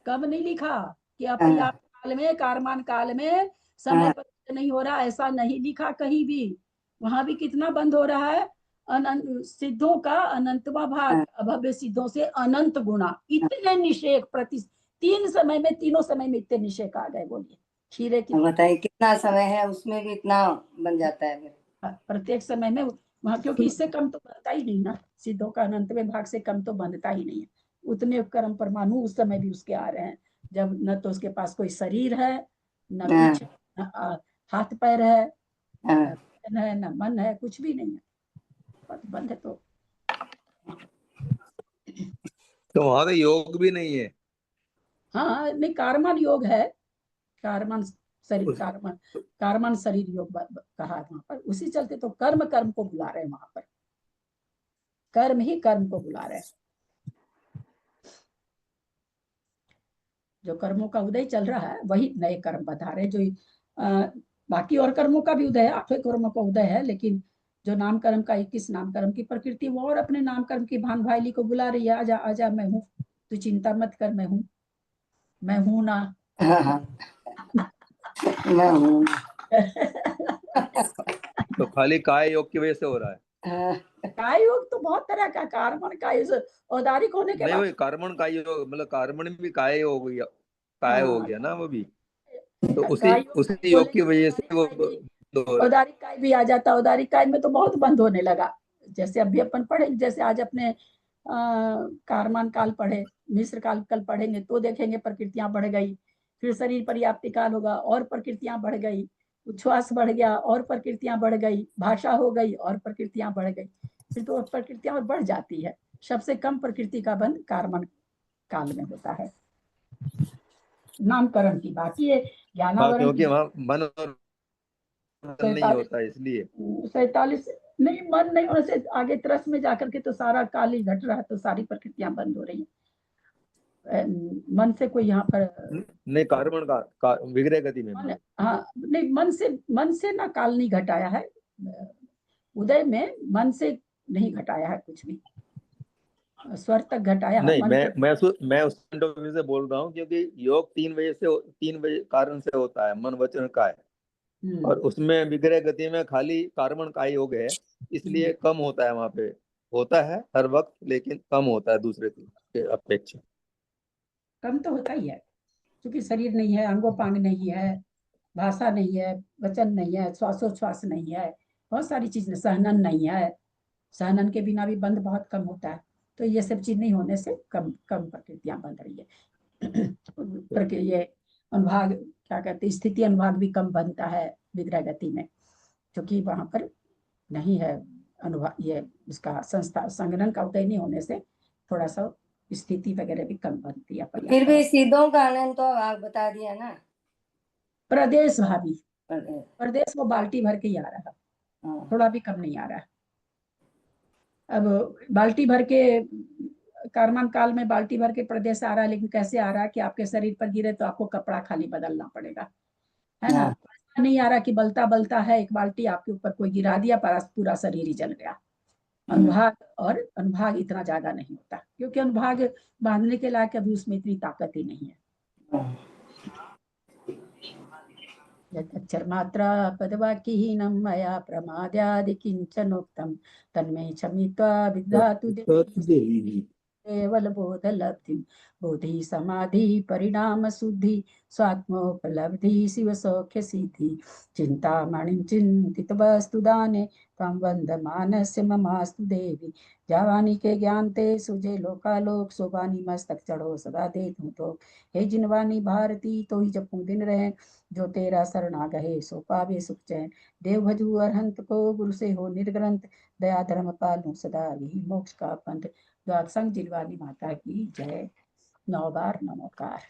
कब नहीं लिखा कि अपयाप काल में, कारमान काल में समय पर नहीं हो रहा, ऐसा नहीं लिखा कहीं भी। वहां भी कितना बंद हो रहा है? अनंत सिद्धों का अनंतवा भाग, अभव्य सिद्धों से अनंत गुणा, इतने निषेक प्रति 3 समय में, तीनों समय में इतने निषेक आ गए। बोलिए, खीरे की बताइए कितना समय है, उसमें भी इतना बन जाता है प्रत्येक समय में वहां, क्योंकि इससे कम तो बनता ही नहीं ना। सिद्धों का अनंत में भाग से कम तो बनता ही नहीं है। उतने कर्म परमाणु उस समय भी उसके आ रहे हैं, जब न तो उसके पास कोई शरीर है, न कुछ, न हाथ पैर है, न मन है, कुछ भी नहीं है, बंद है। तो वहां तो योग भी नहीं है। हाँ, नहीं, कारमान योग है, कारमान शरीर, कारमान शरीर योग कहा है वहां पर। उसी चलते तो कर्म को बुला रहे हैं वहां पर, कर्म ही कर्म को बुला रहे हैं। जो कर्मों का उदय चल रहा है वही नए कर्म बता रहे, जो बाकी और कर्मों का भी उदय है, 8 कर्मों का उदय है, लेकिन जो नाम कर्म का 21 नाम कर्म की प्रकृति, वो और अपने नाम कर्म की भान भाईली को बुला रही है, आजा आजा, मैं हूँ, तू चिंता मत कर, मैं हूँ ना। मैं हूँ। तो खाली काय योग की वजह से हो रहा है। काय योग तो बहुत तरह का, कार्मण का औदारिक होने के बाद, नहीं, कार्मण काय योग मतलब कार्मण भी काय हो गया, काय हो गया ना वो भी, तो उसी योग की वजह से वो औदारिक काय भी आ जाता। औदारिक काय में तो बहुत बंद होने लगा। जैसे अभी अपन पढ़े, जैसे आज अपने कारमान काल पढ़े, मिश्र काल कल पढ़ेंगे तो देखेंगे प्रकृतियां बढ़ गई, फिर शरीर पर्याप्ति काल होगा और प्रकृतियां बढ़ गई, उच्छ्वास बढ़ गया और प्रकृतियां बढ़ गई, भाषा हो गई और प्रकृतियां बढ़ गई, फिर तो प्रकृतियां और बढ़ जाती है। सबसे कम प्रकृति का बंध कारमान काल में होता है। नामकरण की बात, ये हाँ, ज्ञानावरण क्योंकि की वहाँ मन और धन नहीं 47 होता इसलिए। 47 नहीं, मन नहीं होने से आगे त्रस में जाकर के तो सारा काल ही घट रहा है, तो सारी प्रकृतियां बंद हो रही है। मन से कोई यहाँ पर नहीं, कार्बन का विग्रह गति में मन, हाँ नहीं, मन से ना काल नहीं घटाया है, उदय में मन से नहीं घटाया है कुछ भी, स्वर तक घटाया है नहीं, मन से। मैं उस point of view से बोल रहा हूँ, क्योंकि योग 3 कारण से होता है, मन वचन काय, और उसमें विग्रह गति में खाली कार्बन का योग है, इसलिए कम होता है। वहां पे होता है हर वक्त, लेकिन कम होता है दूसरे के अपेक्षा। कम तो होता ही है, क्योंकि शरीर नहीं है, अंगोपांग नहीं है, भाषा नहीं है, वचन नहीं है, श्वासोच्छ्वास नहीं है, बहुत सारी चीजें, सहनन नहीं है, सहनन के बिना भी बंध बहुत कम होता है। तो ये सब चीज नहीं होने से कम प्रकृतियां बंध रही है। ये अनुभाग क्या कहते हैं, स्थिति अनुभाग भी कम बनता है विग्रह गति में, क्योंकि वहां पर नहीं है अनुभाग, ये उसका संस्था संगठन का उदय नहीं होने से थोड़ा सा स्थिति वगैरह भी कम बनती है। फिर भी सीधों का आनंद तो आप बता दिया ना। प्रदेश भाभी, प्रदेश वो बाल्टी भर के ही आ रहा है, थोड़ा भी कम नहीं आ रहा है। अब बाल्टी भर के कार्मन काल में बाल्टी भर के प्रदेश आ रहा है, लेकिन कैसे आ रहा है कि आपके शरीर पर गिरे तो आपको कपड़ा खाली बदलना पड़ेगा, है ना। ऐसा नहीं आ रहा कि बलता बलता है एक बाल्टी आपके ऊपर कोई गिरा दिया, पूरा शरीर ही जल गया। अनुभाग और अनुभाग इतना ज्यादा नहीं होता, क्योंकि अनुभाग बांधने के लायक अभी उसमें इतनी ताकत ही नहीं है। यच्चर मात्रा पदवाक्यहीनं मया प्रमाद्यादि किंचनोक्तं तन्मे क्षमित्वा विदधातु देवी केवल बोध लब्धि बोधि समाधि परिणाम शुद्धि स्वात्मोपलब्धि शिव सौख्य सिद्धि चिंतामणिं चिंतित वस्तु दाने तम वंदमानस्य ममास्तु देवी जावानी के ज्ञान ते सुजे लोकालोक सोबानी मस्तक चढ़ो सदा दे तू तो हे जिनवानी भारती तो ही जपू दिन रहे जो तेरा शरणा गहे सो पावे सुख चैन देव भजू अरहंत को गुरु से हो निर्ग्रंथ दया धर्म पालू सदा यही मोक्ष का पंथ। द्वादशंग जिलवानी माता की जय। 9 बार नमोकार।